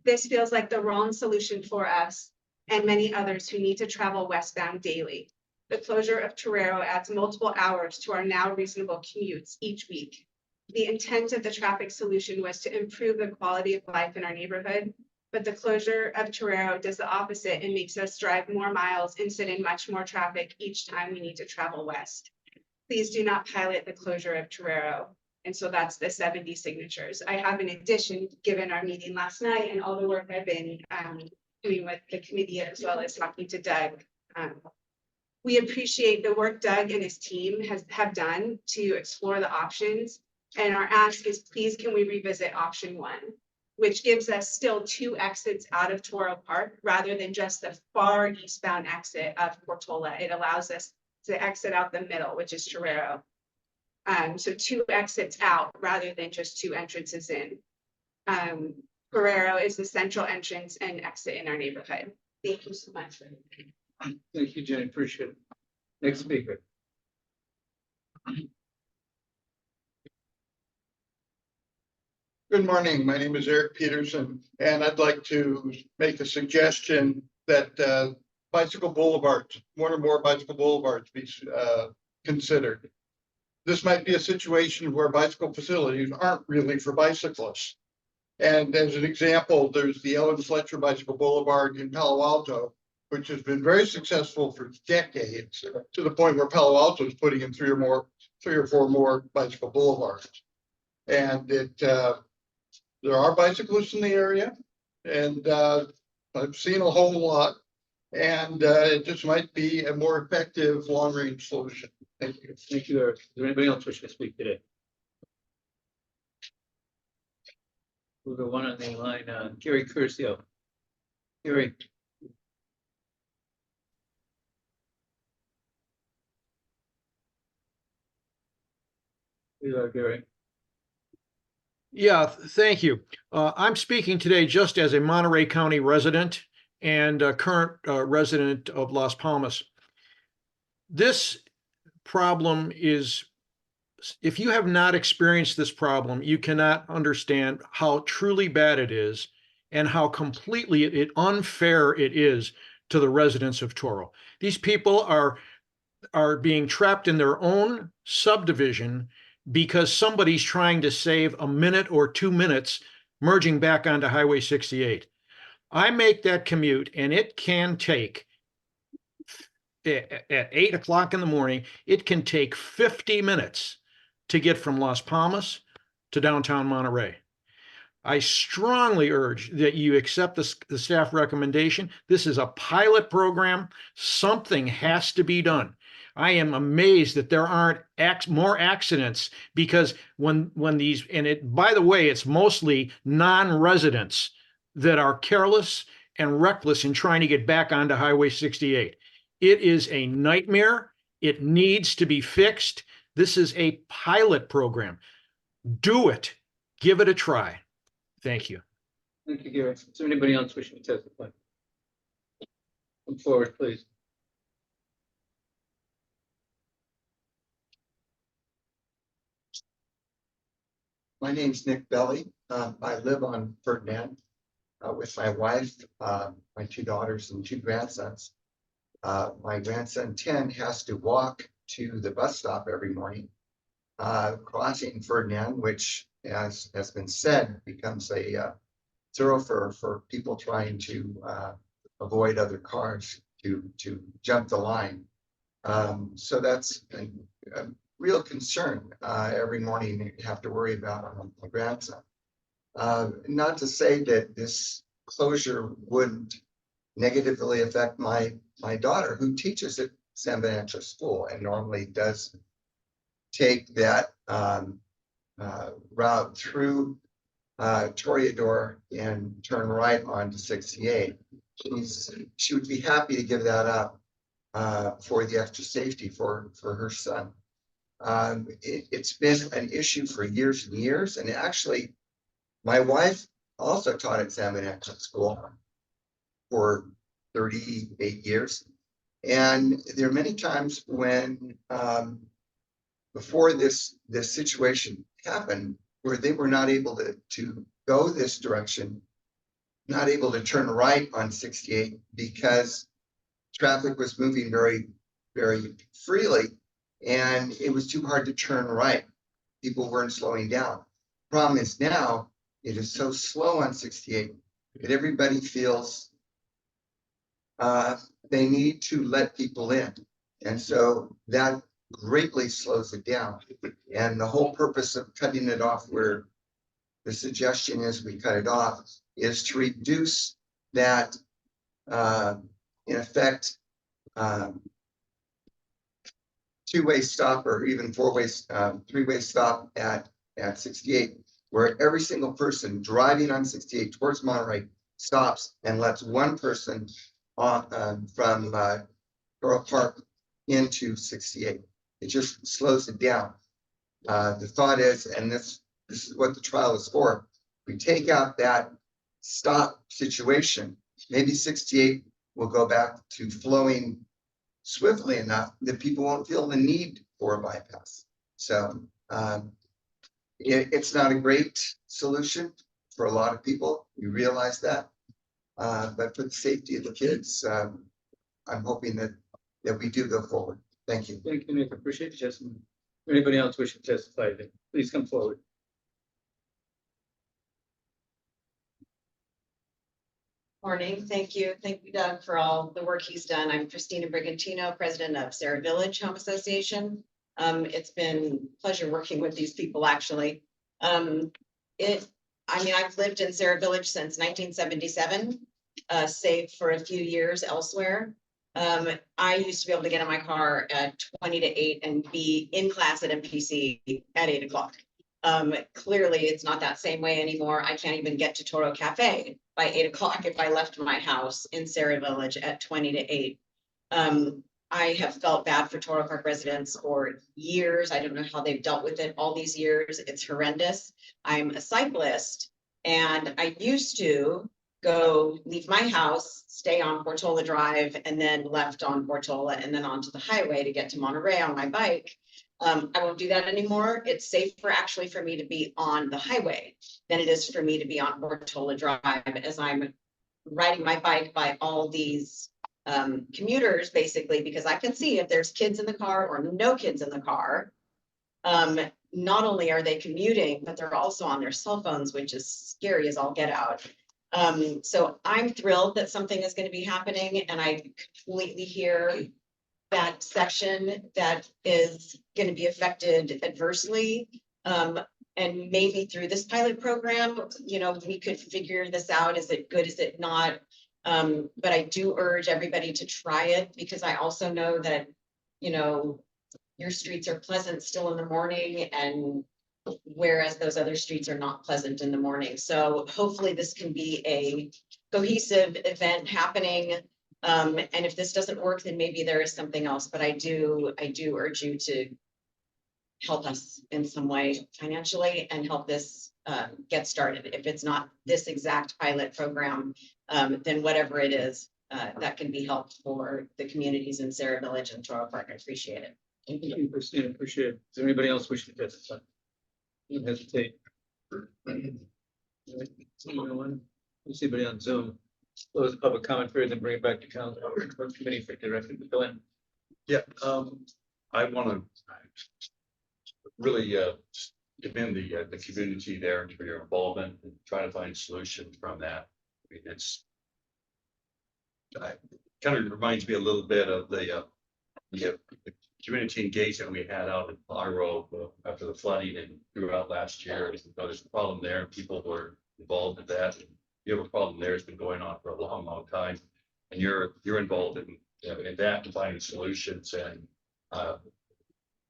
This feels like the wrong solution for us and many others who need to travel westbound daily. The closure of Torero adds multiple hours to our now reasonable commutes each week. The intent of the traffic solution was to improve the quality of life in our neighborhood, but the closure of Torero does the opposite and makes us drive more miles and sit in much more traffic each time we need to travel west. Please do not pilot the closure of Torero. And so that's the 70 signatures. I have an addition, given our meeting last night and all the work I've been doing with the committee as well as talking to Doug. We appreciate the work Doug and his team have done to explore the options. And our ask is, please, can we revisit option 1, which gives us still 2 exits out of Toro Park rather than just the far eastbound exit of Portola. It allows us to exit out the middle, which is Torero. So 2 exits out rather than just 2 entrances in. Guerrero is the central entrance and exit in our neighborhood. Thank you so much. Thank you, Jenny. Appreciate it. Next speaker. Good morning. My name is Eric Peterson, and I'd like to make a suggestion that bicycle boulevards, one or more bicycle boulevards be considered. this might be a situation where bicycle facilities aren't really for bicyclists. And as an example, there's the Ellen Fletcher Bicycle Boulevard in Palo Alto, which has been very successful for decades, to the point where Palo Alto is putting in three or four more bicycle boulevards. And there are bicyclists in the area, and I've seen a whole lot. And it just might be a more effective long-range solution. Thank you. Thank you, Eric. Is there anybody else wishing to speak today? We'll go one on the line, Gary Curcio. Gary. You are Gary. Yeah, thank you. I'm speaking today just as a Monterey County resident and a current resident of Las Palmas. This problem is, if you have not experienced this problem, you cannot understand how truly bad it is and how completely unfair it is to the residents of Toro. These people are being trapped in their own subdivision because somebody's trying to save a minute or 2 minutes merging back onto Highway 68. I make that commute and it can take, at 8 o'clock in the morning, it can take 50 minutes to get from Las Palmas to downtown Monterey. I strongly urge that you accept the staff recommendation. This is a pilot program. Something has to be done. I am amazed that there aren't more accidents, because when these, and it, by the way, it's mostly non-residents that are careless and reckless in trying to get back onto Highway 68. It is a nightmare. It needs to be fixed. This is a pilot program. Do it. Give it a try. Thank you. Thank you, Gary. Is there anybody else wishing to testify? Come forward, please. My name's Nick Belly. I live on Ferdinand with my wife, my 2 daughters and 2 grandsons. My grandson 10 has to walk to the bus stop every morning, crossing Ferdinand, which, as has been said, becomes a thoroughfare for people trying to avoid other cars to jump the line. So that's a real concern. Every morning you have to worry about my grandson. Not to say that this closure wouldn't negatively affect my daughter, who teaches at San Benito School and normally does take that route through Toreador and turn right onto 68. She would be happy to give that up for the extra safety for her son. It's been an issue for years and years, and actually my wife also taught at San Benito School for 38 years. And there are many times when before this situation happened, where they were not able to go this direction, not able to turn right on 68 because traffic was moving very, very freely, and it was too hard to turn right. People weren't slowing down. Problem is now it is so slow on 68 that everybody feels they need to let people in. And so that greatly slows it down. And the whole purpose of cutting it off, where the suggestion is we cut it off, is to reduce that, in effect, two-way stop, or even three-way stop at 68, where every single person driving on 68 towards Monterey stops and lets one person from Coral Park into 68. It just slows it down. The thought is, and this is what the trial is for, we take out that stop situation, maybe 68 will go back to flowing swiftly enough that people won't feel the need for a bypass. So it's not a great solution for a lot of people. We realize that. But for the safety of the kids, I'm hoping that we do go forward. Thank you. Thank you, Nick. Appreciate the testimony. Anybody else wishing to testify, then please come forward. Morning, thank you. Thank you, Doug, for all the work he's done. I'm Christina Brigantino, president of Sarah Village Home Association. It's been a pleasure working with these people, actually. I mean, I've lived in Sarah Village since 1977, save for a few years elsewhere. I used to be able to get in my car at 20 to 8 and be in class at MPC at 8 o'clock. Clearly, it's not that same way anymore. I can't even get to Toro Cafe by 8 o'clock if I left my house in Sarah Village at 20 to 8. I have felt bad for Toro Park residents for years. I don't know how they've dealt with it all these years. It's horrendous. I'm a cyclist, and I used to leave my house, stay on Portola Drive, and then left on Portola and then onto the highway to get to Monterey on my bike. I won't do that anymore. It's safer actually for me to be on the highway than it is for me to be on Portola Drive, as I'm riding my bike by all these commuters, basically, because I can see if there's kids in the car or no kids in the car. Not only are they commuting, but they're also on their cell phones, which is scary as all get out. So I'm thrilled that something is going to be happening, and I completely hear that section that is going to be affected adversely. And maybe through this pilot program, you know, we could figure this out. Is it good? Is it not? But I do urge everybody to try it, because I also know that, you know, your streets are pleasant still in the morning, and whereas those other streets are not pleasant in the morning. So hopefully this can be a cohesive event happening. And if this doesn't work, then maybe there is something else, but I do urge you to help us in some way financially and help this get started. If it's not this exact pilot program, then whatever it is, that can be helped for the communities in Sarah Village and Toro Park. I appreciate it. Thank you, Christina. Appreciate it. Is there anybody else wishing to testify? Don't hesitate. Let's see anybody on Zoom. Close the public comment period, then bring it back to council or committee for direction to go in. Yeah, I want to really commend the community there for your involvement and try to find solutions from that. I mean, it's kind of reminds me a little bit of the community engagement we had out in Pyro after the flooding and throughout last year. There's a problem there. People were involved in that. And you have a problem there. It's been going on for a long, long time, and you're involved in that and finding solutions. And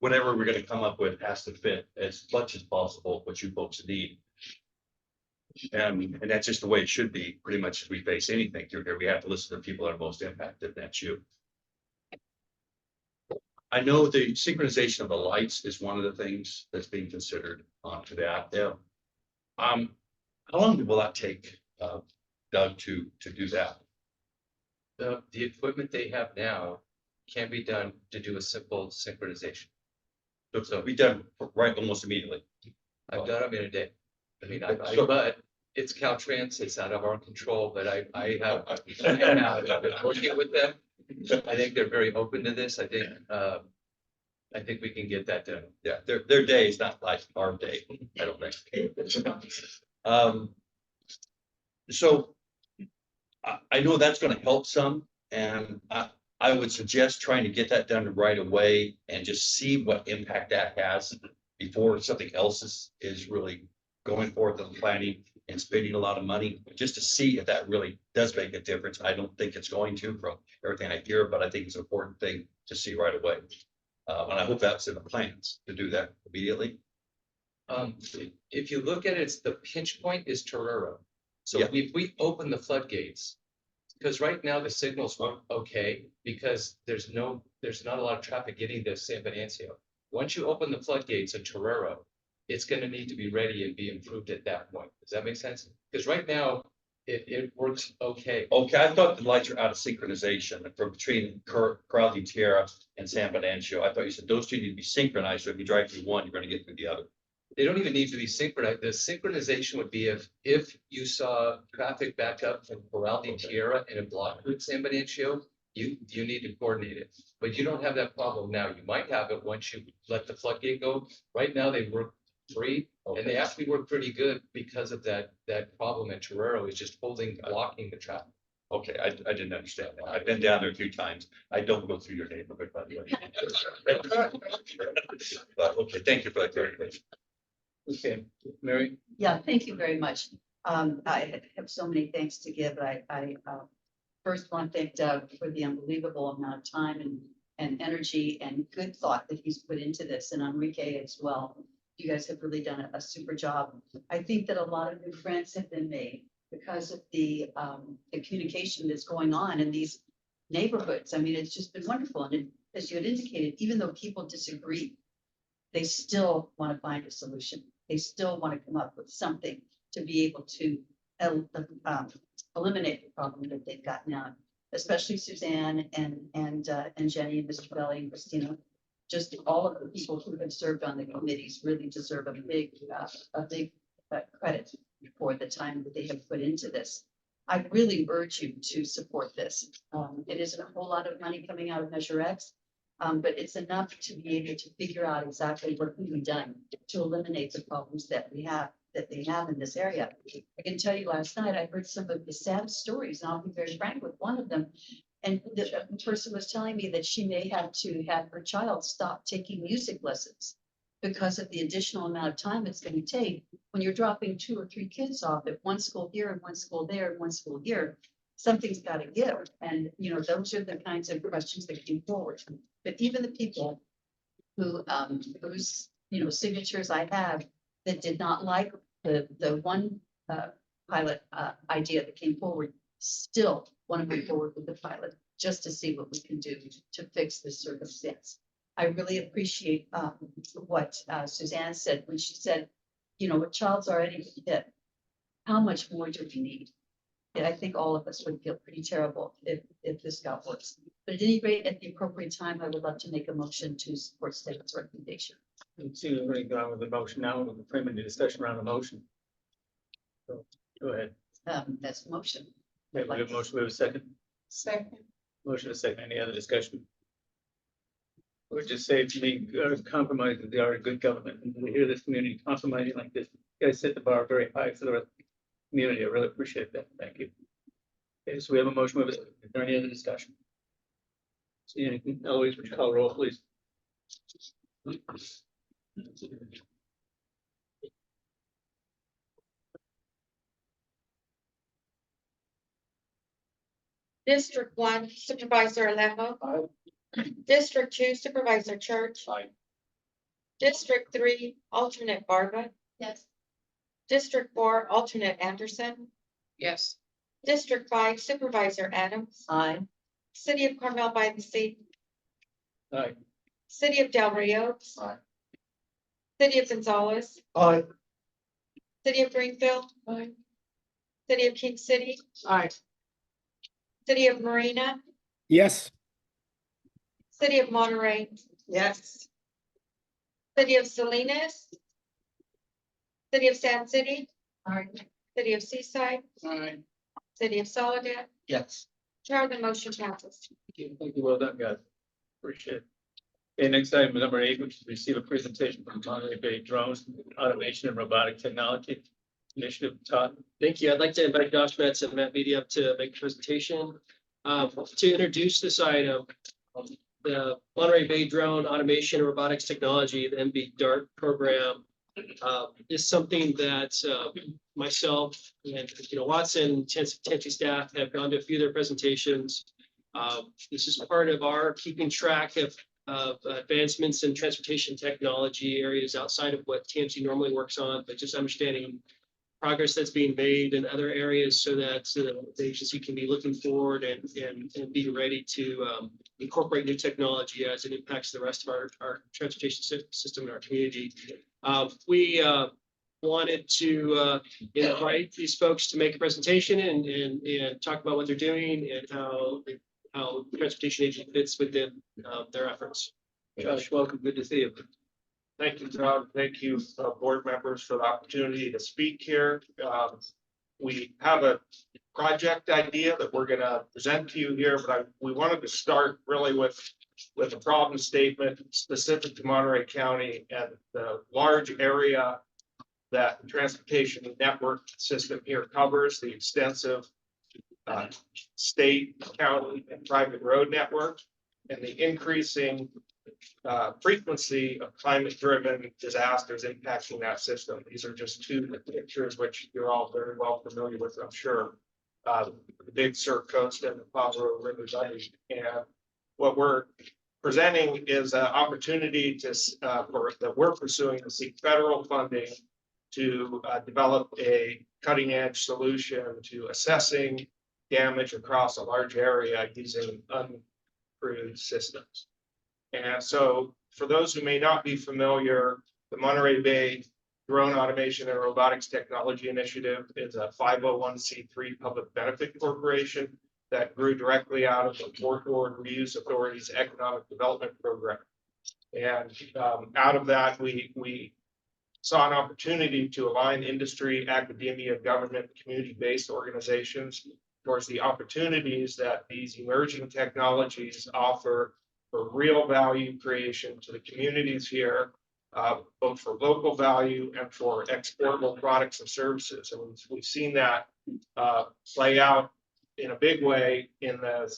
whatever we're going to come up with has to fit as much as possible what you folks need. And that's just the way it should be. Pretty much, if we face anything through here, we have to listen to people that are most impacted. And that's you. I know the synchronization of the lights is one of the things that's being considered onto that. Yeah. How long will that take, Doug, to do that? The equipment they have now can be done to do a simple synchronization. So be done right almost immediately. I've done them in a day. I mean, but it's Caltrans, it's out of our control, but I have been working with them. I think they're very open to this. I think we can get that done. Yeah, their day is not like our day, I don't think. So I know that's going to help some, and I would suggest trying to get that done right away and just see what impact that has before something else is really going forth and planning and spending a lot of money, just to see if that really does make a difference. I don't think it's going to from everything I hear, but I think it's an important thing to see right away. And I hope that's in the plans to do that immediately. If you look at it, the pinch point is Torero. So Yeah. if we open the floodgates, because right now the signals work okay, because there's not a lot of traffic getting to San Venancio. Once you open the floodgates in Torero, it's going to need to be ready and be improved at that point. Does that make sense? Because right now it works okay. Okay, I thought the lights are out of synchronization from between Corral de Tierra and San Venancio. I thought you said those two need to be synchronized. So if you drive through one, you're going to get through the other. They don't even need to be synchronized. The synchronization would be if you saw traffic back up from Corral de Tierra and a block route San Venancio, you need to coordinate it. But you don't have that problem now. You might have it once you let the floodgate go. Right now, they work free, and they actually work pretty good because of that problem at Torero is just blocking the traffic. Okay, I didn't understand that. I've been down there a few times. I don't go through your neighborhood, by the way. But, okay, thank you for that clarification. Okay, Mary? Yeah, thank you very much. I have so many thanks to give. I first want to thank Doug for the unbelievable amount of time and energy and good thought that he's put into this, and Enrique as well. You guys have really done a super job. I think that a lot of new friends have been made because of the communication that's going on in these neighborhoods. I mean, it's just been wonderful. And as you had indicated, even though people disagree, they still want to find a solution. They still want to come up with something to be able to eliminate the problem that they've got now, especially Suzanne and Jenny and Mr. Belli and Christina. Just all of the people who have served on the committees really deserve a big credit for the time that they have put into this. I really urge you to support this. It isn't a whole lot of money coming out of Measure X, but it's enough to be able to figure out exactly what can be done to eliminate the problems that they have in this area. I can tell you last night, I heard some of the sad stories, and I'll be very frank with one of them. And the person was telling me that she may have to have her child stop taking music lessons because of the additional amount of time it's going to take when you're dropping 2 or 3 kids off at one school here and one school there and one school here. Something's got to give. And, you know, those are the kinds of questions that came forward. But even the people who, whose, you know, signatures I have that did not like the one pilot idea that came forward, still want to move forward with the pilot just to see what we can do to fix this circumstance. I really appreciate what Suzanne said when she said, you know, a child's already hit. How much more do we need? And I think all of us would feel pretty terrible if this got worse. But at any rate, at the appropriate time, I would love to make a motion to support state's recommendation. Let's see, we're going to go on with the motion now. We'll frame the discussion around the motion. So, go ahead. That's a motion. Okay, we have a motion, we have a second. Second. Motion a second. Any other discussion? I would just say to me, compromises, they are a good government. And to hear this community compromising like this, you guys set the bar very high for the rest of the community. I really appreciate that. Thank you. Okay, so we have a motion. Is there any other discussion? See anything? Eloise, would you call roll, please? District 1 Supervisor Alejo. District 2 Supervisor Church. District 3 Alternate Barba. Yes. District 4 Alternate Anderson. Yes. District 5 Supervisor Adams. Aye. City of Carmel by the Sea. Aye. City of Del Rio. Aye. City of Gonzales. Aye. City of Greenfield. Aye. City of King City. Aye. City of Marina. Yes. City of Monterey. Yes. City of Salinas. City of Sand City. Aye. City of Seaside. Aye. City of Soledad. Yes. Chair, the motion passes. Thank you. Well done, guys. Appreciate it. Okay, next item, number 8, which is receive a presentation from Monterey Bay Drones, Automation and Robotic Technology Initiative. Todd. Thank you. I'd like to invite Josh Metz and Matt Beatty up to make a presentation. To introduce this item, the Monterey Bay Drone Automation and Robotics Technology, the MB DART program, is something that myself and Watson, TAMC staff have gone to a few of their presentations. This is part of our keeping track of advancements in transportation technology areas outside of what TAMC normally works on, but just understanding progress that's being made in other areas so that the agency can be looking forward and be ready to incorporate new technology as it impacts the rest of our transportation system in our community. We wanted to invite these folks to make a presentation and talk about what they're doing and how the transportation agency fits within their efforts. Josh, welcome. Good to see you. Thank you, Todd. Thank you, board members, for the opportunity to speak here. we have a project idea that we're gonna present to you here, but we wanted to start really with a problem statement specific to Monterey County and the large area that the transportation network system here covers, the extensive state, county, and private road network, and the increasing frequency of climate-driven disasters impacting that system. These are just two pictures which you're all very well familiar with, I'm sure. The Big Sur Coast and the Pajaro River Valley. And what we're presenting is an opportunity to that we're pursuing to seek federal funding to develop a cutting-edge solution to assessing damage across a large area using uncrewed systems. And so for those who may not be familiar, the Monterey Bay Drone Automation and Robotics Technology Initiative is a 501c3 public benefit corporation that grew directly out of the Port Ward Reuse Authority's Economic Development Program. And out of that, we saw an opportunity to align industry, academia, government, community-based organizations towards the opportunities that these emerging technologies offer for real value creation to the communities here, both for local value and for exportable products and services. And we've seen that play out in a big way in the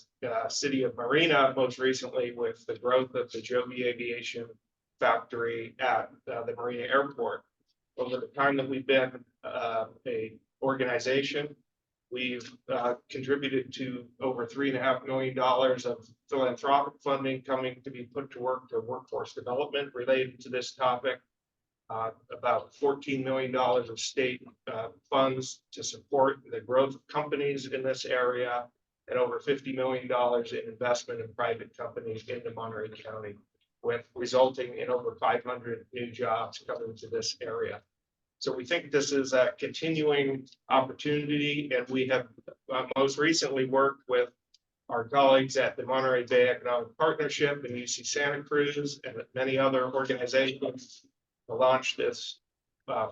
city of Marina, most recently with the growth of the Joby Aviation factory at the Marina Airport. Over the time that we've been a organization, we've contributed to over $3.5 million of philanthropic funding coming to be put to work to workforce development related to this topic. About $14 million of state funds to support the growth of companies in this area, and over $50 million in investment in private companies into Monterey County, with resulting in over 500 new jobs coming to this area. So we think this is a continuing opportunity, and we have most recently worked with our colleagues at the Monterey Bay Economic Partnership and UC Santa Cruz and many other organizations to launch this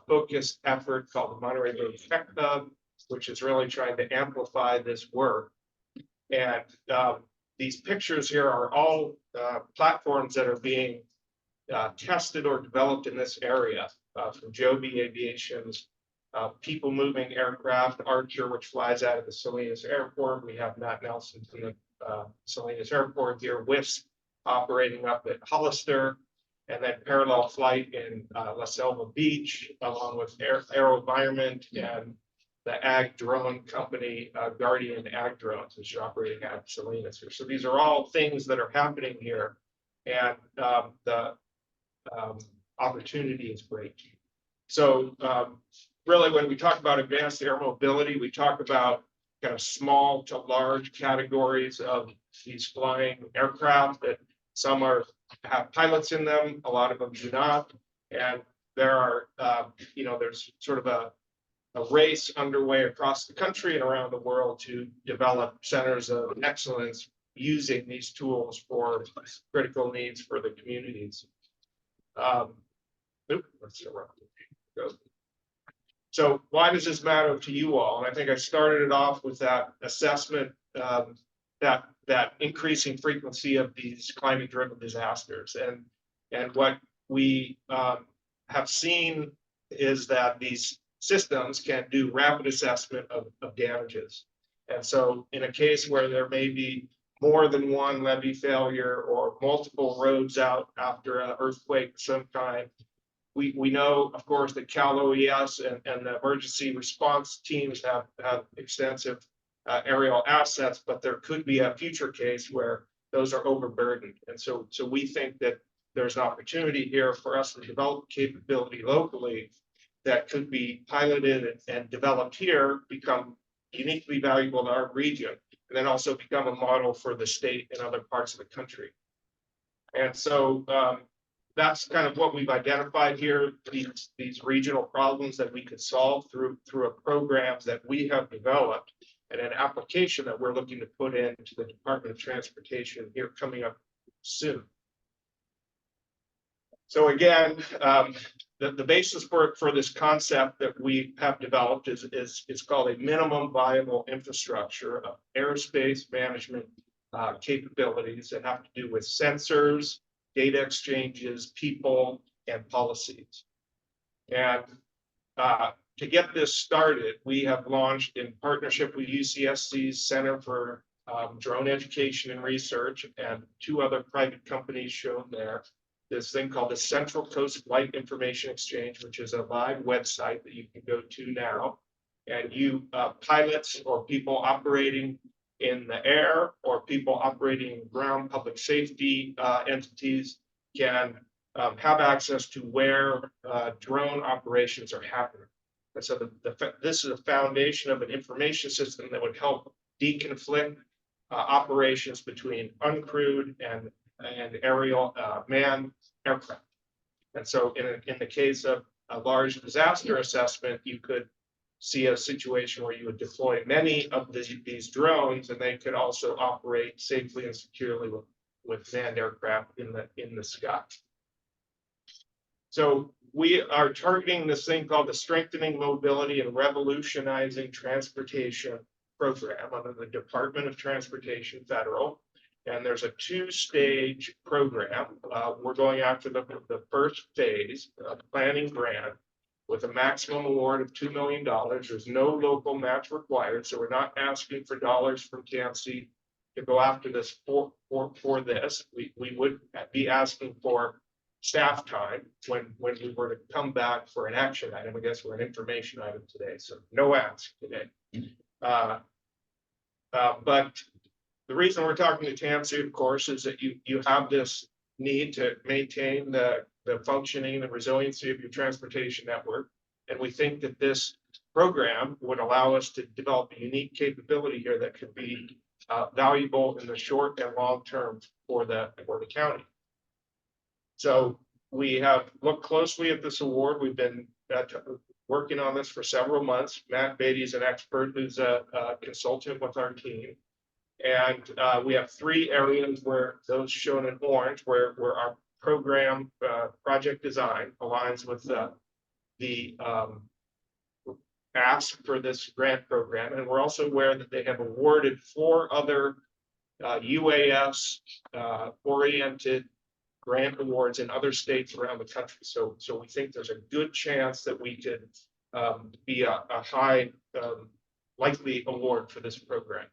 focused effort called the Monterey Bay Tech Hub, which is really trying to amplify this work. And these pictures here are all platforms that are being tested or developed in this area. From Joby Aviation's people moving aircraft, Archer, which flies out of the Salinas Airport. We have Matt Nelson from the Salinas Airport here, WISP operating up at Hollister, and then Parallel Flight in La Selva Beach, along with AeroVironment and the ag drone company, Guardian Ag Drones, which is operating out of Salinas here. So these are all things that are happening here, and the opportunity is great. So really, when we talk about advanced air mobility, we talk about kind of small to large categories of these flying aircraft that some have pilots in them, a lot of them do not. And there are, there's sort of a race underway across the country and around the world to develop centers of excellence using these tools for critical needs for the communities. So why does this matter to you all? And I think I started it off with that assessment, that increasing frequency of these climate-driven disasters. And what we have seen is that these systems can do rapid assessment of damages. And so in a case where there may be more than one levee failure or multiple roads out after an earthquake of some kind, we know, of course, that Cal OES and the emergency response teams have extensive aerial assets, but there could be a future case where those are overburdened. And so we think that there's an opportunity here for us to develop capability locally that could be piloted and developed here, become uniquely valuable to our region, and then also become a model for the state and other parts of the country. And so that's kind of what we've identified here, these regional problems that we could solve through a programs that we have developed and an application that we're looking to put into the Department of Transportation here coming up soon. So again, the basis for this concept that we have developed is it's called a minimum viable infrastructure of airspace management capabilities that have to do with sensors, data exchanges, people, and policies. And to get this started, we have launched in partnership with UCSC's Center for Drone Education and Research and 2 other private companies shown there, this thing called the Central Coast Flight Information Exchange, which is a live website that you can go to now. And you pilots or people operating in the air or people operating in ground public safety entities can have access to where drone operations are happening. And so this is a foundation of an information system that would help deconflict operations between uncrewed and aerial manned aircraft. And so in the case of a large disaster assessment, you could see a situation where you would deploy many of these drones, and they could also operate safely and securely with manned aircraft in the sky. So we are targeting this thing called the Strengthening Mobility and Revolutionizing Transportation program under the Department of Transportation Federal. And there's a 2-stage program. We're going after the first phase, planning grant, with a maximum award of $2 million. There's no local match required, so we're not asking for dollars from TAMC to go after this for this. We would be asking for staff time when we were to come back for an action item. I guess we're an information item today, so no ask today. But the reason we're talking to TAMC, of course, is that you have this need to maintain the functioning and resiliency of your transportation network. And we think that this program would allow us to develop a unique capability here that could be valuable in the short and long term for the county. So we have looked closely at this award. We've been working on this for several months. Matt Beatty is an expert who's a consultant with our team. And we have 3 areas where those shown in orange, where our program project design aligns with the ask for this grant program. And we're also aware that they have awarded 4 other UAS oriented grant awards in other states around the country. So we think there's a good chance that we could be a high likely award for this program.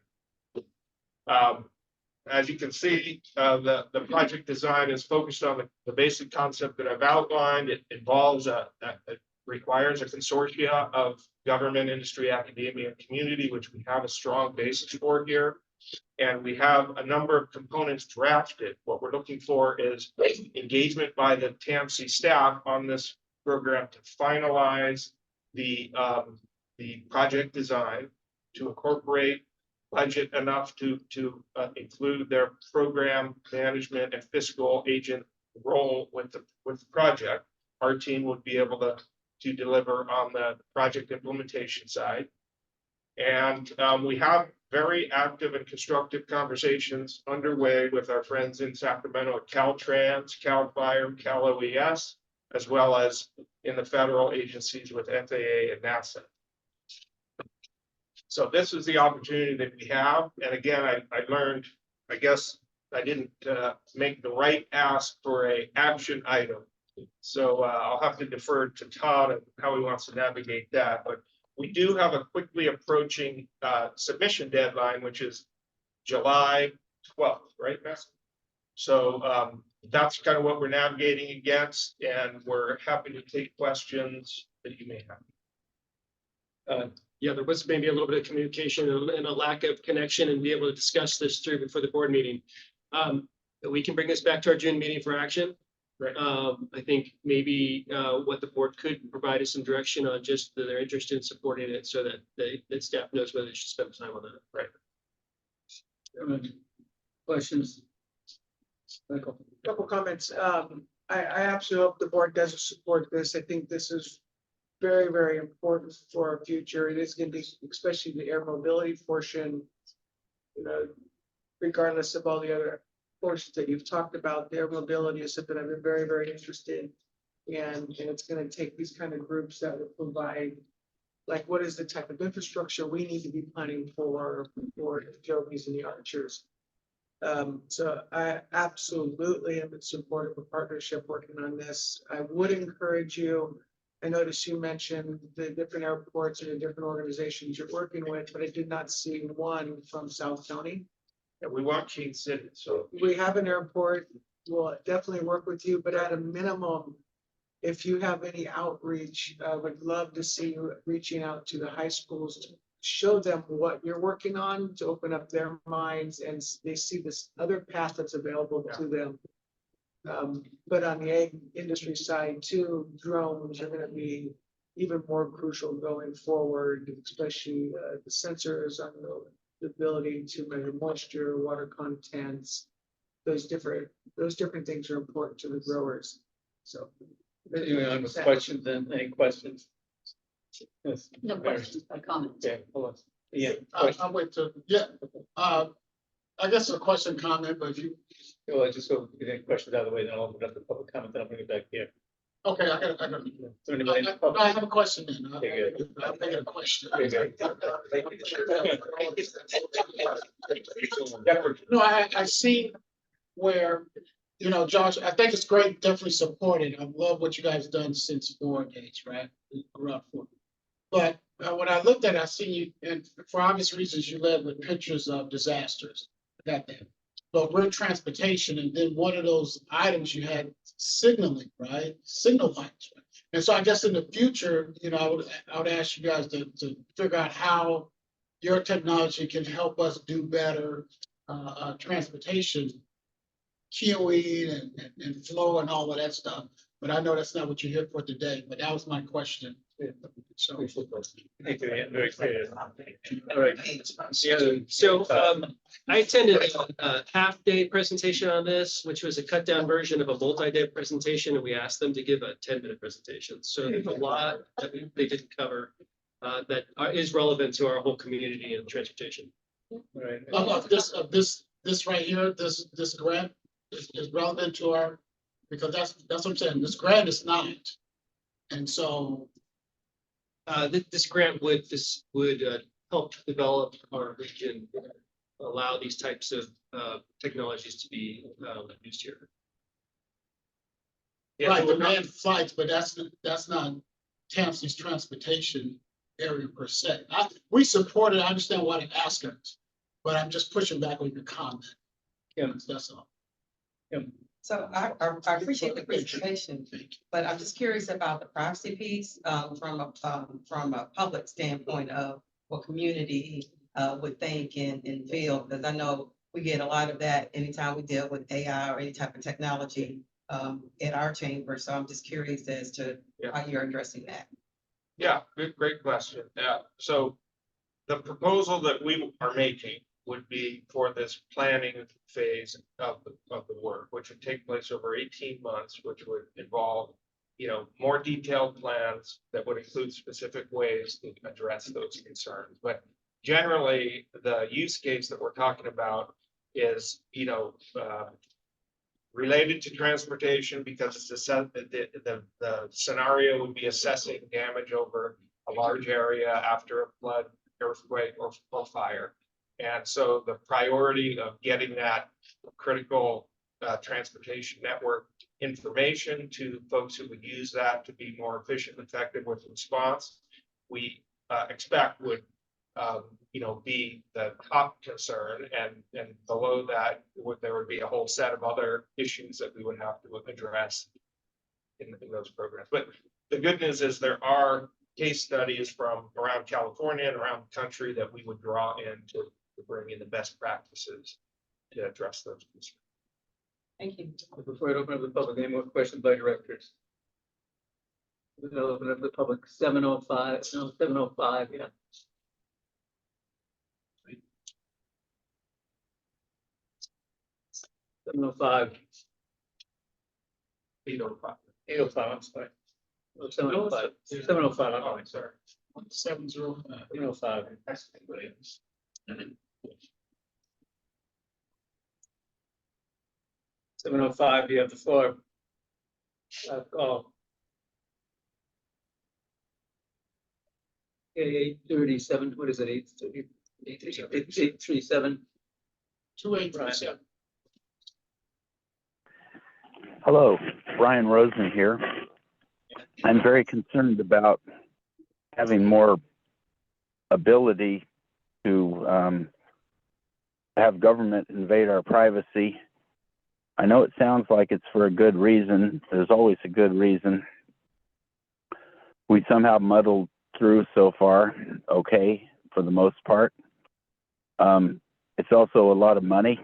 As you can see, the project design is focused on the basic concept that I've outlined. It involves it requires a consortia of government, industry, academia, and community, which we have a strong basis for here. And we have a number of components drafted. What we're looking for is engagement by the TAMC staff on this program to finalize the project design, to incorporate budget enough to include their program management and fiscal agent role with the project. Our team would be able to deliver on the project implementation side. And we have very active and constructive conversations underway with our friends in Sacramento at Caltrans, Cal Fire, Cal OES, as well as in the federal agencies with FAA and NASA. So this is the opportunity that we have. And again, I learned, I guess I didn't make the right ask for an action item. So I'll have to defer to Todd and how he wants to navigate that. But we do have a quickly approaching submission deadline, which is July 12th, right, Matt? So that's kind of what we're navigating against, and we're happy to take questions that you may have. Yeah, there was maybe a little bit of communication and a lack of connection and be able to discuss this through before the board meeting. We can bring this back to our June meeting for action. Right. I think maybe what the board could provide is some direction on just their interest in supporting it so that staff knows whether they should spend time on that. Right. Questions? Michael. Couple comments. I absolutely hope the board does support this. I think this is very, very important for our future. It is going to be, especially the air mobility portion, you know, regardless of all the other portions that you've talked about. The air mobility is something I've been very, very interested And it's gonna take these kind of groups that will provide, like, what is the type of infrastructure we need to be planning for the Jovies and the Archers. So I absolutely am in support of a partnership working on this. I would encourage you. I noticed you mentioned the different airports and the different organizations you're working with, but I did not see one from South County. And we want King City, so. We have an airport, we'll definitely work with you, but at a minimum, if you have any outreach, I would love to see you reaching out to the high schools to show them what you're working on, to open up their minds and they see this other path that's available to them. But on the ag industry side too, drones are gonna be even more crucial going forward, especially the sensors on the ability to measure moisture, water contents. Those different things are important to the growers, so. Anyone on with questions then? Any questions? Yes. No questions, by comments. Okay, hold on. Yeah. I'll wait to, I guess a question, comment, but if you, Well, just so we get any questions out of the way, then I'll open up the public comment, then I'll bring it back here. okay, I got. So anybody in the public? I have a question then. Okay, good. I'm making a question. Okay, No, I see where, Josh, I think it's great, definitely supported. I love what you guys done since board days, right? Grew up for. But when I looked at it, I see you, and for obvious reasons, you led with pictures of disasters. I got that. But we're transportation, and then one of those items you had signaling, right? Signal lights. Right? And so I guess in the future, I would ask you guys to figure out how your technology can help us do better transportation, queuing and flow and all of that stuff. But I know that's not what you're here for today, but that was my question. So. Thank you, Ian. Very clear. All right. So I attended a half-day presentation on this, which was a cut-down version of a multi-day presentation, and we asked them to give a 10-minute presentation. So there's a lot that they didn't cover that is relevant to our whole community and transportation. Right. This right here, this grant is relevant to our, because that's what I'm saying. This grant is not. And so. This grant would help develop our region, allow these types of technologies to be used here. Yeah, Right, so the we're not- manned flights, but that's not TAMC's transportation area per se. We support it. I understand why they ask us, but I'm just pushing back on your comment. Yeah. That's all. Yeah. So I appreciate the presentation, but I'm just curious about the privacy piece, from a public standpoint of what community would think and feel, because I know we get a lot of that anytime we deal with AI or any type of technology in our chamber. So I'm just curious as to how you're addressing that. Yeah, great question. Yeah, so the proposal that we are making would be for this planning phase of the work, which would take place over 18 months, which would involve, more detailed plans that would include specific ways to address those concerns. But generally, the use case that we're talking about is, related to transportation, because it's the scenario would be assessing damage over a large area after a flood, earthquake, or fire. And so the priority of getting that critical transportation network information to folks who would use that to be more efficient and effective with response, we expect would be the top concern, and below that there would be a whole set of other issues that we would have to address in those programs. But the good news is there are case studies from around California and around the country that we would draw in to bring in the best practices to address those concerns. Thank you. Before I open up the public, any more questions by directors? We'll open up the public 7:05, yeah. 7:05. 8:05. 8:05, I'm sorry. 7:05, 7:05, I'm sorry. 7:05. 8:05. 7:05, you have the floor. Okay, 8:37, what is it, 8:30? 8:37. 2837. Hello, Brian Rosen here. I'm very concerned about having more ability to have government invade our privacy. I know it sounds like it's for a good reason. There's always a good reason. We somehow muddled through so far, okay, for the most part. It's also a lot of money.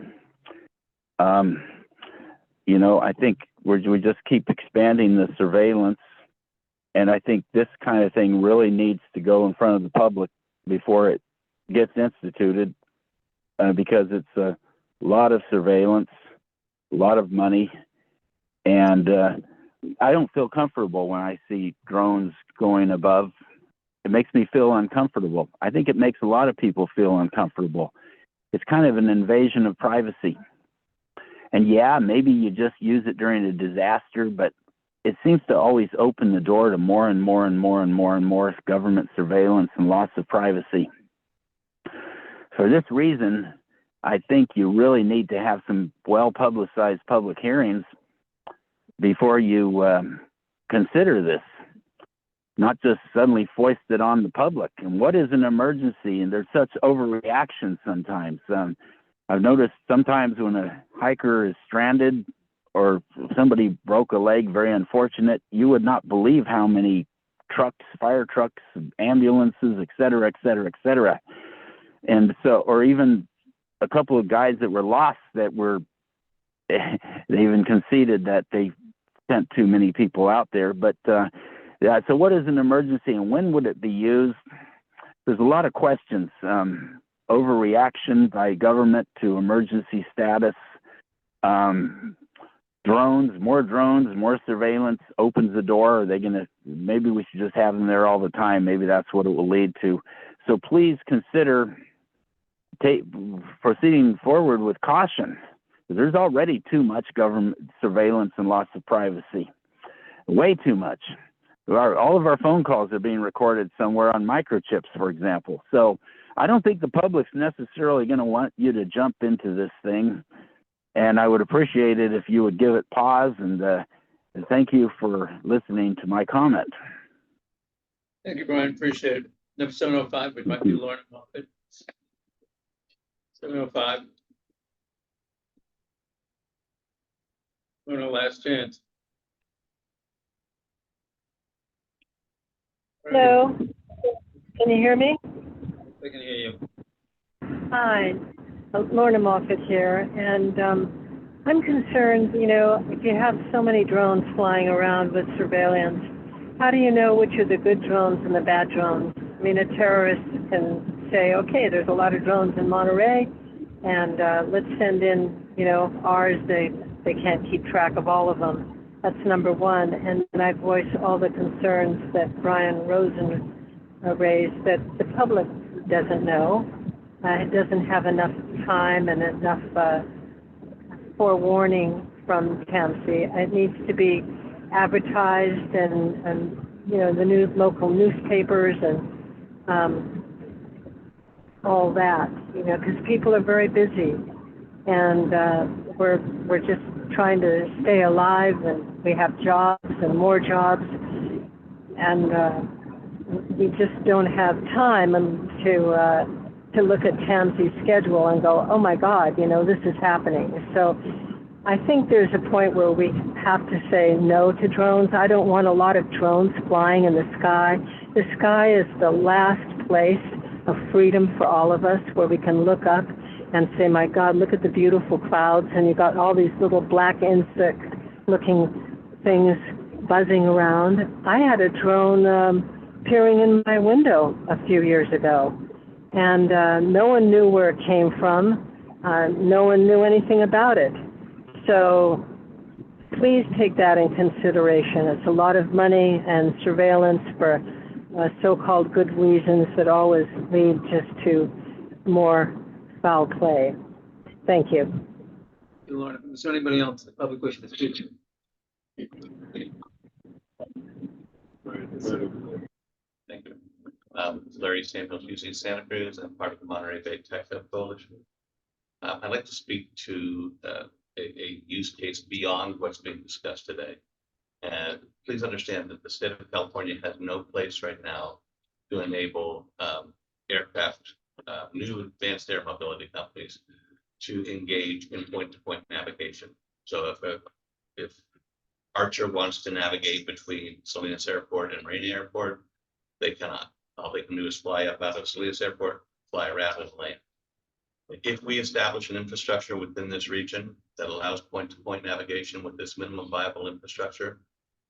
You know, I think we just keep expanding the surveillance, and I think this kind of thing really needs to go in front of the public before it gets instituted, because it's a lot of surveillance, a lot of money, and I don't feel comfortable when I see drones going above. It makes me feel uncomfortable. I think it makes a lot of people feel uncomfortable. It's kind of an invasion of privacy. And yeah, maybe you just use it during a disaster, but it seems to always open the door to more and more and more and more and more government surveillance and loss of privacy. For this reason, I think you really need to have some well-publicized public hearings before you consider this, not just suddenly foist it on the public. And what is an emergency? And there's such overreaction sometimes. I've noticed sometimes when a hiker is stranded or somebody broke a leg, very unfortunate, you would not believe how many trucks, fire trucks, ambulances, et cetera, et cetera, et cetera. And so, or even a couple of guys that were lost that were, they even conceded that they sent too many people out there. But yeah, so what is an emergency and when would it be used? There's a lot of questions. Overreaction by government to emergency status. Drones, more surveillance opens the door. Are they going to, maybe we should just have them there all the time. Maybe that's what it will lead to. So please consider proceeding forward with caution. There's already too much government surveillance and loss of privacy. Way too much. All of our phone calls are being recorded somewhere on microchips, for example. So I don't think the public's necessarily going to want you to jump into this thing. And I would appreciate it if you would give it pause, and thank you for listening to my comment. Thank you, Brian, appreciate it. Number 705, which might be Lauren Moffett. 705. Lauren, last chance. Hello, can you hear me? I can hear you. Hi, Lorna Moffett here, and I'm concerned, you know, if you have so many drones flying around with surveillance, how do you know which are the good drones and the bad drones? I mean, a terrorist can say, okay, there's a lot of drones in Monterey, and let's send in, you know, ours. They can't keep track of all of them. That's number one. And I voice all the concerns that Brian Rosen raised, that the public doesn't know. It doesn't have enough time and enough forewarning from TAMC. It needs to be advertised and you know, the new local newspapers and all that, you know, because people are very busy, and we're just trying to stay alive, and we have jobs and more jobs, and we just don't have time to look at TAMC's schedule and go, oh my God, you know, this is happening. So I think there's a point where we have to say no to drones. I don't want a lot of drones flying in the sky. The sky is the last place of freedom for all of us, where we can look up and say, my God, look at the beautiful clouds, and you got all these little black insect-looking things buzzing around. I had a drone peering in my window a few years ago, and no one knew where it came from. No one knew anything about it. So please take that in consideration. It's a lot of money and surveillance for so-called good reasons that always lead just to more foul play. Thank you. Lauren, is there anybody else in the public wishing to speak? Thank you. Larry Samuels, UC Santa Cruz, and part of the Monterey Bay Tech Hub Coalition. I'd like to speak to a use case beyond what's being discussed today. And please understand that the state of California has no place right now to enable aircraft, new advanced air mobility companies to engage in point-to-point navigation. So if Archer wants to navigate between Salinas Airport and Rainy Airport, they cannot. All they can do is fly up out of Salinas Airport, fly around and land. If we establish an infrastructure within this region that allows point-to-point navigation with this minimum viable infrastructure,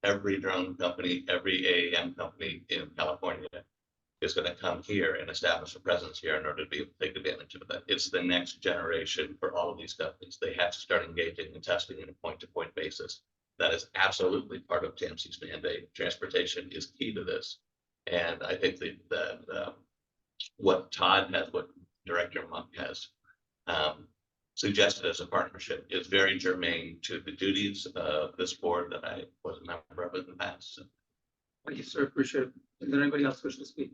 every drone company, every AAM company in California is going to come here and establish a presence here in order to be able to take advantage of that. It's the next generation for all of these companies. They have to start engaging and testing in a point-to-point basis. That is absolutely part of TAMC's mandate. Transportation is key to this. And I think that what Todd has, what Director Monk has suggested as a partnership is very germane to the duties of this board that I was a member of in the past. So. Thank you, sir. Appreciate it. Is there anybody else wishing to speak?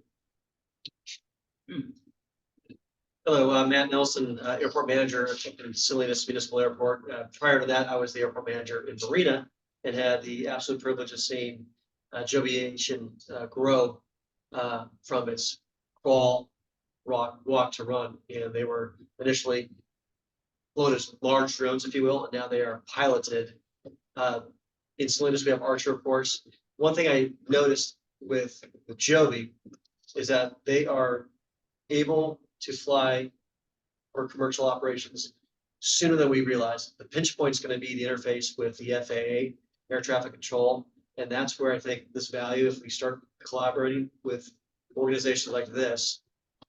Hello, I'm Matt Nelson, Airport Manager at Salinas Municipal Airport. Prior to that, I was the Airport Manager in Marina and had the absolute privilege of seeing Joby Aviation grow from its crawl, walk to run. And they were initially flown as large drones, if you will, and now they are piloted. In Salinas, we have Archer, of course. One thing I noticed with Joby is that they are able to fly for commercial operations sooner than we realize. The pinch point is going to be the interface with the FAA, air traffic control. And that's where I think this value, if we start collaborating with organizations like this,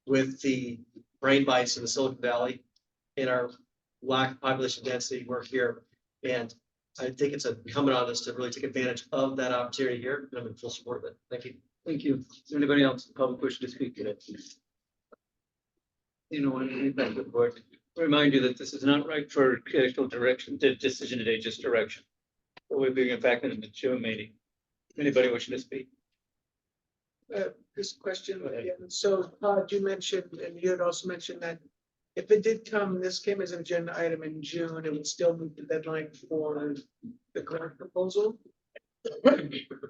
with the brain bites in the Silicon Valley, in our lack of population density, we're here. And I think it's incumbent on us to really take advantage of that opportunity here. And I'm in full support of it. Thank you. Thank you. Is there anybody else in public wishing to speak today? You know, I thank the board. Remind you that this is not right for actual direction, decision today, just direction. But we're bringing it back into the June meeting. Anybody wishing to speak? This question, yeah, so Todd, you mentioned, and you had also mentioned that if it did come, this came as an agenda item in June, it would still meet the deadline for the grant proposal.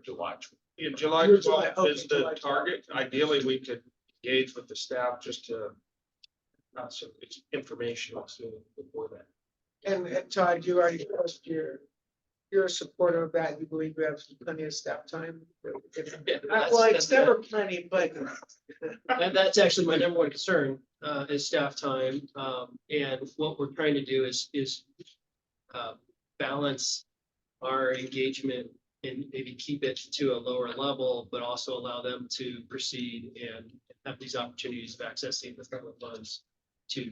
July. Yeah, July July, 12th is okay, the July 12th. target. Ideally, we could engage with the staff just to so it's informational before that. And Todd, you already expressed you're a supporter of that. You believe we have plenty of staff time. Well, it's never plenty, but. That's actually my number one concern, is staff time. And what we're trying to do is balance our engagement and maybe keep it to a lower level, but also allow them to proceed and have these opportunities of accessing the federal funds to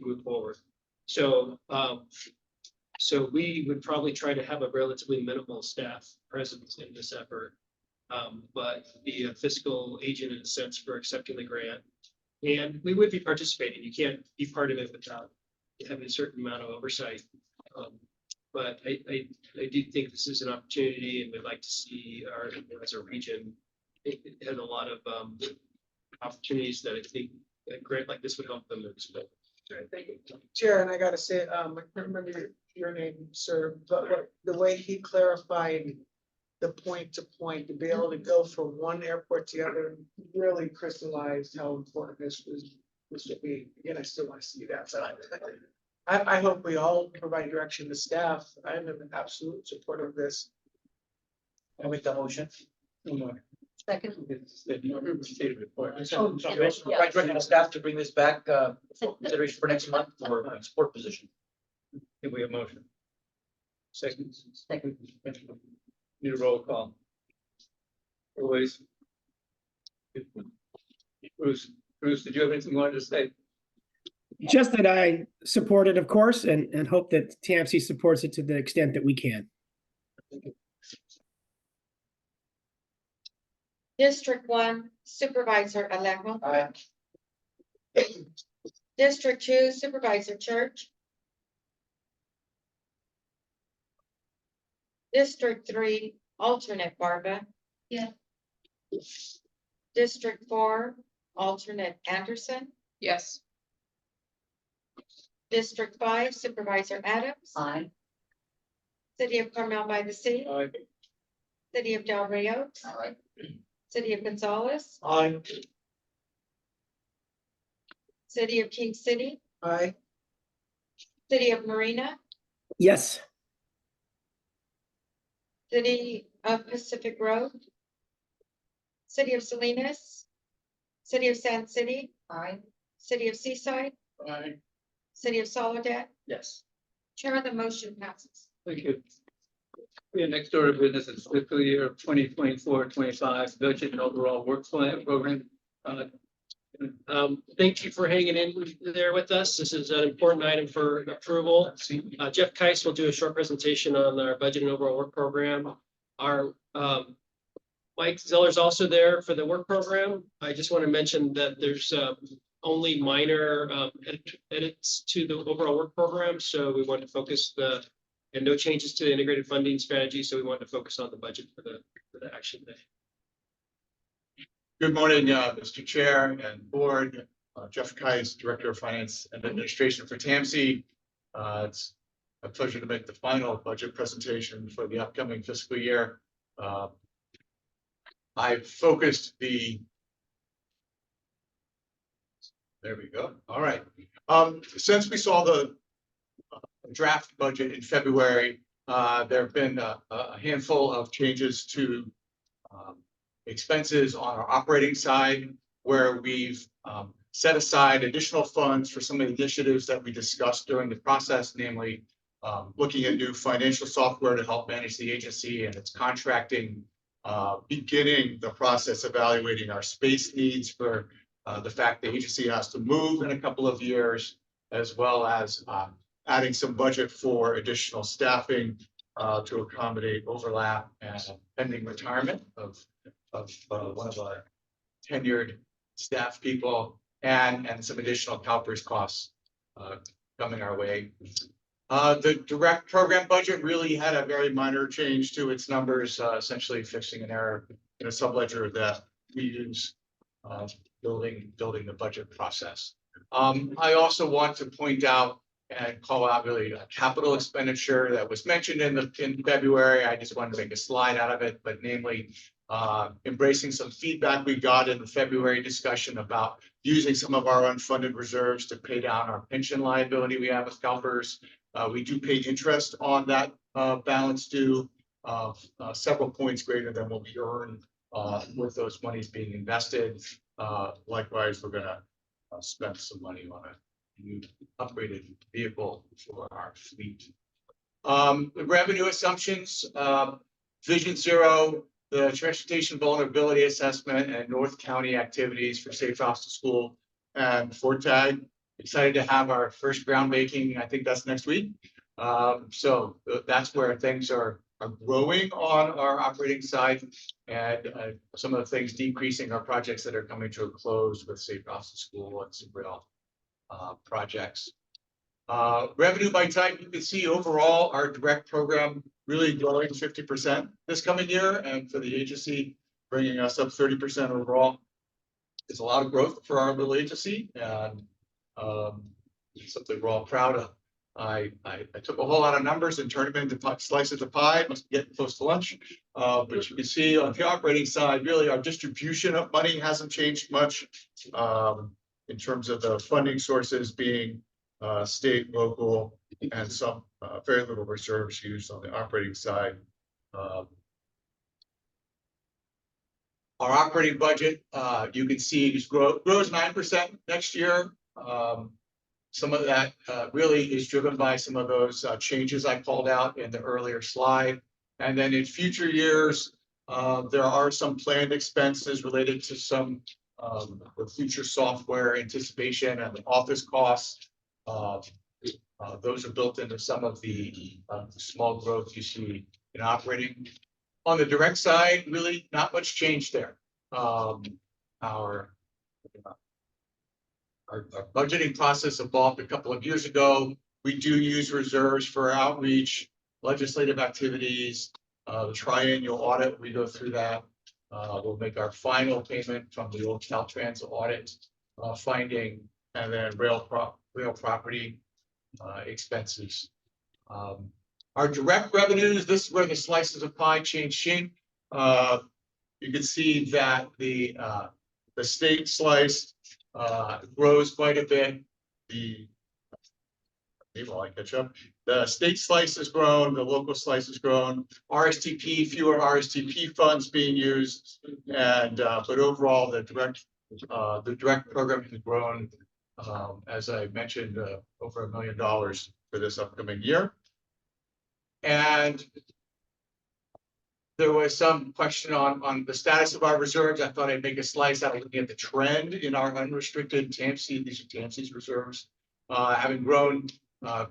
move forward. So, so we would probably try to have a relatively minimal staff presence in this effort, but be a fiscal agent in a sense for accepting the grant. And we would be participating. You can't be part of it without having a certain amount of oversight. But I do think this is an opportunity, and we'd like to see our, as a region, it has a lot of opportunities that I think a grant like this would help them expect. Thank you. Chair, and I gotta say, I can't remember your name, sir, but the way he clarified the point to point, to be able to go from one airport to the other, really crystallized how important this would be. Again, I still want to see that. So I hope we all provide direction to staff. I'm an absolute supporter of this. I'll make that motion. Second. Provide direction to staff to bring this back, for consideration for next month for support position. Can we have motion? Second. Second. Need a roll call. Always. Bruce, did you have anything you wanted to say? Just that I support it, of course, and hope that TAMC supports it to the extent that we can. District 1 Supervisor Alejo. Aye. District 2 Supervisor Church. District 3 Alternate Barba. Yeah. District 4, alternate Anderson. Yes. District 5, Supervisor Adams. Aye. City of Carmel by the Sea. Aye. City of Del Rio. Aye. City of Gonzales. Aye. City of King City. Aye. City of Marina. Yes. City of Pacific Road. City of Salinas. City of Sand City. Aye. City of Seaside. Aye. City of Soledad. Yes. Chair, the motion passes. Thank you. Yeah, next order of business is fiscal year 2024-25 budget and overall work plan program. Thank you for hanging in there with us. This is an important item for approval. Jeff Keiss will do a short presentation on our budget and overall work program. Our Mike Zeller's also there for the work program. I just want to mention that there's only minor edits to the overall work program. So we want to focus and no changes to the integrated funding strategy. So we want to focus on the budget for the action day. Good morning, Mr. Chair and Board. Jeff Keiss, Director of Finance and Administration for TAMC. It's a pleasure to make the final budget presentation for the upcoming fiscal year. I focused there we go. All right. Since we saw the draft budget in February, there have been a handful of changes to expenses on our operating side, where we've set aside additional funds for some of the initiatives that we discussed during the process, namely looking at new financial software to help manage the agency and its contracting, beginning the process evaluating our space needs for the fact the agency has to move in a couple of years, as well as adding some budget for additional staffing to accommodate overlap and pending retirement of one of our tenured staff people, and some additional CalPERS costs coming our way. The direct program budget really had a very minor change to its numbers, essentially fixing an error in a subledger that we use building the budget process. I also want to point out and call out really a capital expenditure that was mentioned in February. I just wanted to make a slide out of it, but namely embracing some feedback we got in the February discussion about using some of our unfunded reserves to pay down our pension liability we have with CalPERS. We do pay interest on that balance due several points greater than what we earn with those monies being invested. Likewise, we're gonna spend some money on a new upgraded vehicle for our fleet. The revenue assumptions, Vision Zero, the transportation vulnerability assessment, and North County activities for Safe Routes to School and FORTAG. Excited to have our first groundbreaking. I think that's next week. So that's where things are growing on our operating side, and some of the things decreasing are projects that are coming to a close with Safe Routes to School and some real projects. Revenue by type, you can see overall our direct program really growing 50% this coming year, and for the agency bringing us up 30% overall. It's a lot of growth for our little agency, and something we're all proud of. I took a whole lot of numbers and turned them into slices of pie. Must be getting close to lunch, but you can see on the operating side, really our distribution of money hasn't changed much in terms of the funding sources being state, local, and some very little reserves used on the operating side. Our operating budget, you can see, grows 9% next year. Some of that really is driven by some of those changes I called out in the earlier slide. And then in future years, there are some planned expenses related to some the future software anticipation and the office costs. Those are built into some of the small growth you see in operating. On the direct side, really not much change there. Our budgeting process evolved a couple of years ago. We do use reserves for outreach, legislative activities, the triennial audit, we go through that. We'll make our final payment from the old Caltrans audit finding, and then rail property expenses. Our direct revenues, this is where the slices of pie change shape. You can see that the state slice grows quite a bit. The state slice has grown, the local slice has grown, RSTP, fewer RSTP funds being used. And, but overall, the direct program has grown, as I mentioned, over $1 million for this upcoming year. And there was some question on the status of our reserves. I thought I'd make a slice out of looking at the trend in our unrestricted TAMC. These are TAMC's reserves, having grown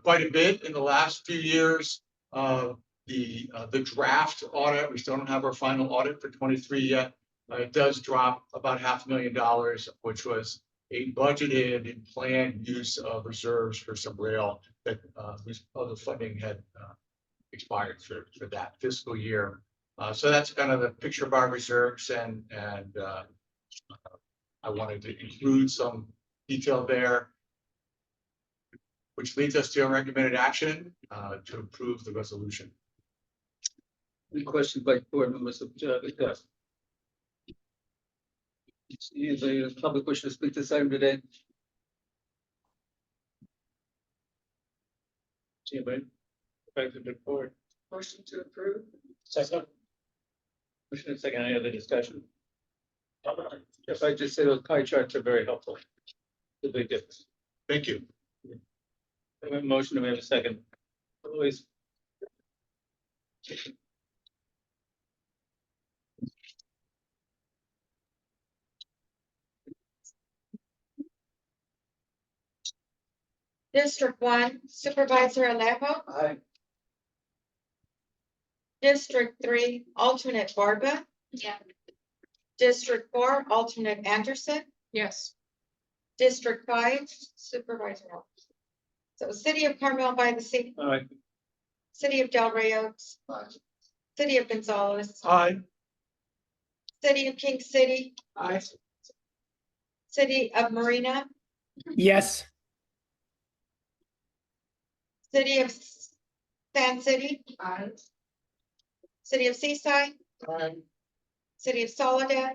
quite a bit in the last few years. The draft audit, we still don't have our final audit for 23 yet. It does drop about $500,000, which was a budgeted and planned use of reserves for some rail that whose other funding had expired for that fiscal year. So that's kind of the picture of our reserves, and I wanted to include some detail there, which leads us to a recommended action to approve the resolution. Any questions by board members of the Anybody in the public wish to speak to this item today? Anybody? Back to the board. Motion to approve. Second. Motion and second, any other discussion? If I just say those pie charts are very helpful. The big difference. Thank you. We have a motion, we have a second. Always. District 1, Supervisor Alejo. Aye. District 3, alternate Barba. Yeah. District 4, alternate Anderson. Yes. District 5, Supervisor. Hall. So City of Carmel by the Sea, Aye. City of Del Rio, City of Gonzales, Aye. City of King City, Aye. City of Marina, Yes. City of Sand City, Aye. City of Seaside, Aye. City of Soledad.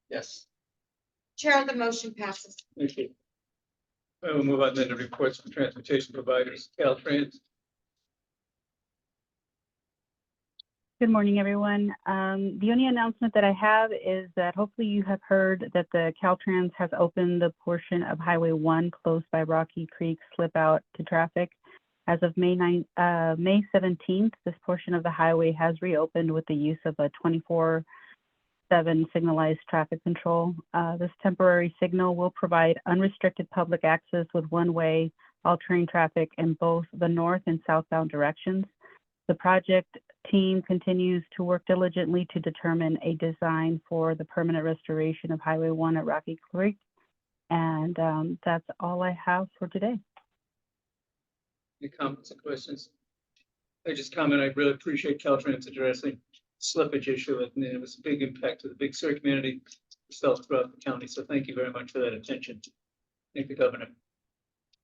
Yes. Chair, the motion passes. Thank you. We'll move on then to reports from transportation providers, Caltrans. Good morning, everyone. The only announcement that I have is that hopefully you have heard that the Caltrans has opened the portion of Highway 1 close by Rocky Creek slip out to traffic. As of May 17th, this portion of the highway has reopened with the use of a 24/7 signalized traffic control. This temporary signal will provide unrestricted public access with one-way all-terrain traffic in both the north and southbound directions. The project team continues to work diligently to determine a design for the permanent restoration of Highway 1 at Rocky Creek. And that's all I have for today. Any comments or questions? I just comment, I really appreciate Caltrans addressing slippage issue. I mean, it was a big impact to the Big Sur community itself throughout the county. So thank you very much for that attention. Thank you, Governor.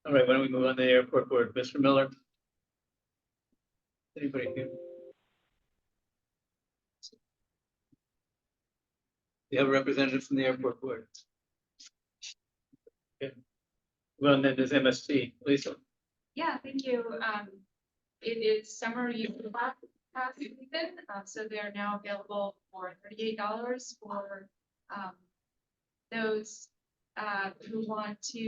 All right, why don't we move on to the airport board? Mr. Miller? Anybody here? You have a representative from the airport board. Okay. Well, then there's MSP, Lisa. Yeah, thank you. It is summer youth pass season, so they are now available for $38 for those who want to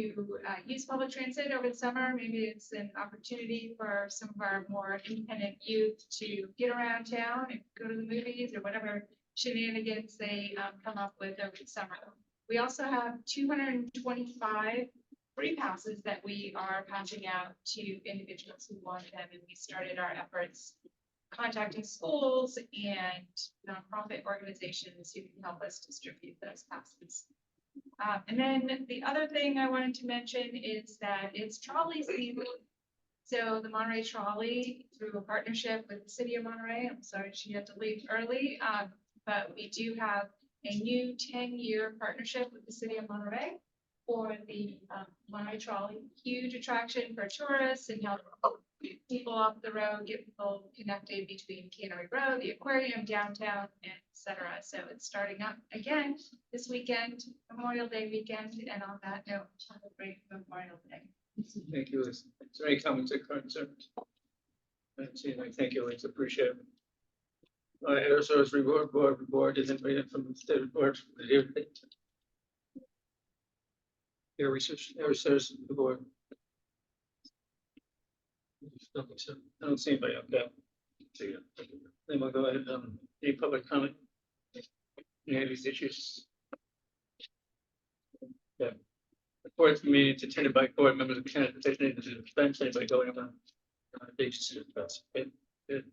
use public transit over the summer. Maybe it's an opportunity for some of our more independent youth to get around town and go to the movies or whatever shenanigans they come up with over the summer. We also have 225 free passes that we are passing out to individuals who want them, and we started our efforts contacting schools and nonprofit organizations who can help us distribute those passes. And then the other thing I wanted to mention is that it's trolley season. So the Monterey Trolley, through a partnership with the City of Monterey, I'm sorry she had to leave early, but we do have a new 10-year partnership with the city of Monterey for the Monterey Trolley. Huge attraction for tourists and help people off the road, get people connected between Cannery Road, the aquarium, downtown, and et cetera. So it's starting up again this weekend, Memorial Day weekend. And on that note, have a great Memorial Day. Thank you, Liz. Is there any comments or concerns? I don't see anything. Thank you, Liz. Appreciate it. All right, Air Service Board, is anybody from the state board here? Air Service Board. I don't see anybody up there. See ya. Then we'll go ahead, any public comment? Any of these issues? Yeah. The board's meeting attended by board members of candidates designated to dispense, anybody going on? Good.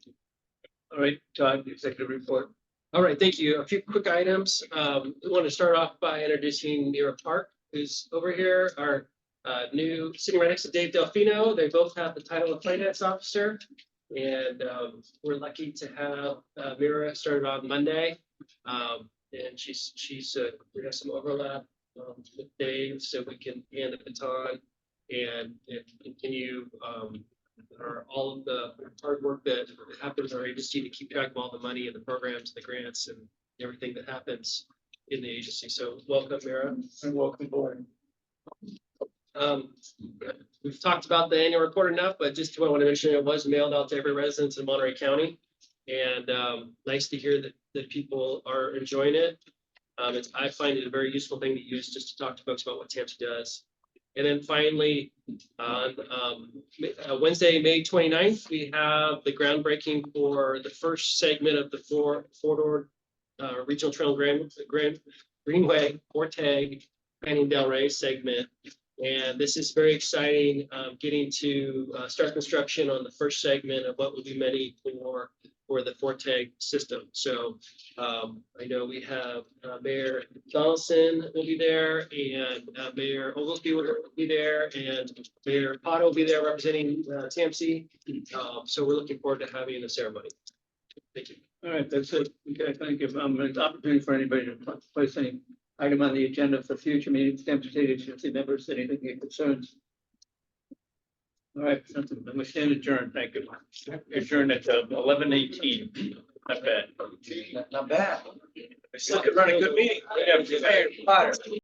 All right, Todd, the executive report. All right, thank you. A few quick items. We want to start off by introducing Mira Park, who's over here, our new sitting right next to Dave Delfino. They both have the title of finance officer. And we're lucky to have Mira started on Monday. And we have some overlap with Dave, so we can hand the baton and continue all of the hard work that happens in our agency to keep track of all the money and the programs, the grants, and everything that happens in the agency. So welcome, Mira. And welcome aboard. We've talked about the annual report enough, but just what I want to mention, it was mailed out to every resident in Monterey County. And nice to hear that people are enjoying it. I find it a very useful thing to use just to talk to folks about what TAMC does. And then finally, on Wednesday, May 29th, we have the groundbreaking for the first segment of the four-door Regional Trail Greenway, Forte, Canyon Del Rey segment. And this is very exciting, getting to start construction on the first segment of what will be many for the Forte system. So I know we have Mayor Donaldson will be there, and Mayor Oglesby will be there, and Mayor Potter will be there representing TAMC. So we're looking forward to having the ceremony. Thank you. All right, that's it. Okay, thank you. An opportunity for anybody to place any item on the agenda for future meetings, TAMC agency members, anything, any concerns? All right, we stand adjourned. Thank you. Adjourned at 11:18. Not bad. Not bad. We still could run a good meeting. Mayor Potter.